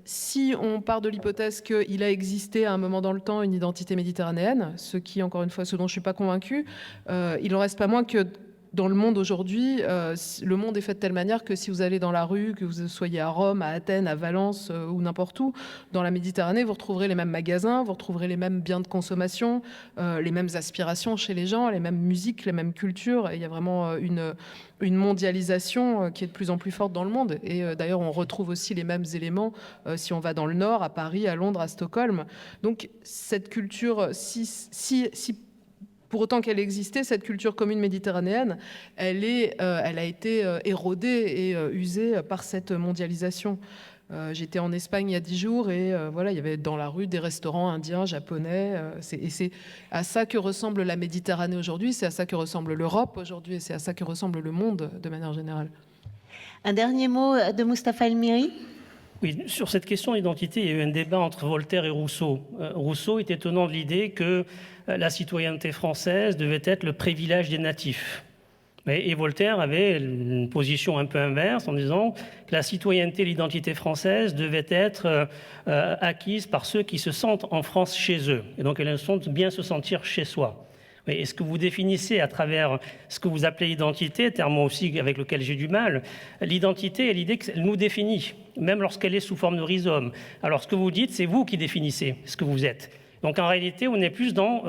Speaker 3: si on part de l'hypothèse qu'il a existé à un moment dans le temps une identité méditerranéenne, ce dont je ne suis pas convaincue, il n'en reste pas moins que dans le monde aujourd'hui, le monde est fait de telle manière que si vous allez dans la rue, que vous soyez à Rome, à Athènes, à Valence ou n'importe où, dans la Méditerranée, vous retrouverez les mêmes magasins, vous retrouverez les mêmes biens de consommation, les mêmes aspirations chez les gens, les mêmes musiques, les mêmes cultures. Et il y a vraiment une mondialisation qui est de plus en plus forte dans le monde. Et d'ailleurs, on retrouve aussi les mêmes éléments si on va dans le Nord, à Paris, à Londres, à Stockholm. Donc cette culture, pour autant qu'elle existait, cette culture commune méditerranéenne, elle a été érodée et usée par cette mondialisation. J'étais en Espagne il y a 10 jours et voilà, il y avait dans la rue des restaurants indiens, japonais. Et c'est à ça que ressemble la Méditerranée aujourd'hui, c'est à ça que ressemble l'Europe aujourd'hui et c'est à ça que ressemble le monde de manière générale.
Speaker 1: Un dernier mot de Mustapha El-Miri ?
Speaker 6: Oui, sur cette question d'identité, il y a eu un débat entre Voltaire et Rousseau. Rousseau était tenant de l'idée que la citoyenneté française devait être le privilège des natifs. Et Voltaire avait une position un peu inverse en disant que la citoyenneté et l'identité française devaient être acquises par ceux qui se sentent en France chez eux. Et donc elles sont bien se sentir chez soi. Et ce que vous définissez à travers ce que vous appelez identité, terme aussi avec lequel j'ai du mal, l'identité est l'idée qu'elle nous définit, même lorsqu'elle est sous forme de rhizome. Alors ce que vous dites, c'est vous qui définissez ce que vous êtes. Donc en réalité, on est plus dans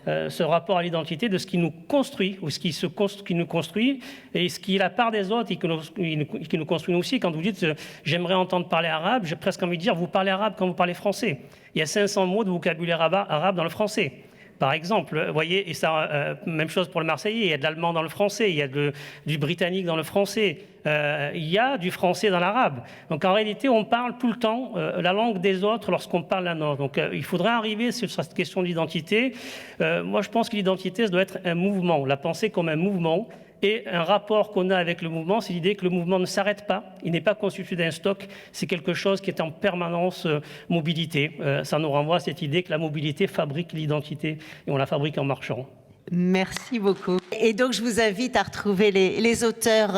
Speaker 6: ce rapport à l'identité de ce qui nous construit, ou ce qui nous construit, et ce qui est la part des autres et qui nous construit aussi. Quand vous dites « j'aimerais entendre parler arabe », j'ai presque envie de dire « vous parlez arabe quand vous parlez français ». Il y a 500 mots de vocabulaire arabe dans le français. Par exemple, vous voyez, et ça, même chose pour le marseillais, il y a de l'allemand dans le français, il y a du britannique dans le français, il y a du français dans l'arabe. Donc en réalité, on parle tout le temps la langue des autres lorsqu'on parle la nôtre. Donc il faudrait arriver sur cette question d'identité. Moi, je pense que l'identité, ça doit être un mouvement, la pensée comme un mouvement. Et un rapport qu'on a avec le mouvement, c'est l'idée que le mouvement ne s'arrête pas, il n'est pas constitué d'un stock, c'est quelque chose qui est en permanence mobilité. Ça nous renvoie à cette idée que la mobilité fabrique l'identité et on la fabrique en marchant.
Speaker 1: Merci beaucoup. Et donc, je vous invite à retrouver les auteurs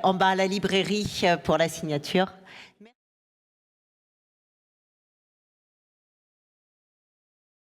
Speaker 1: en bas à la librairie pour la signature.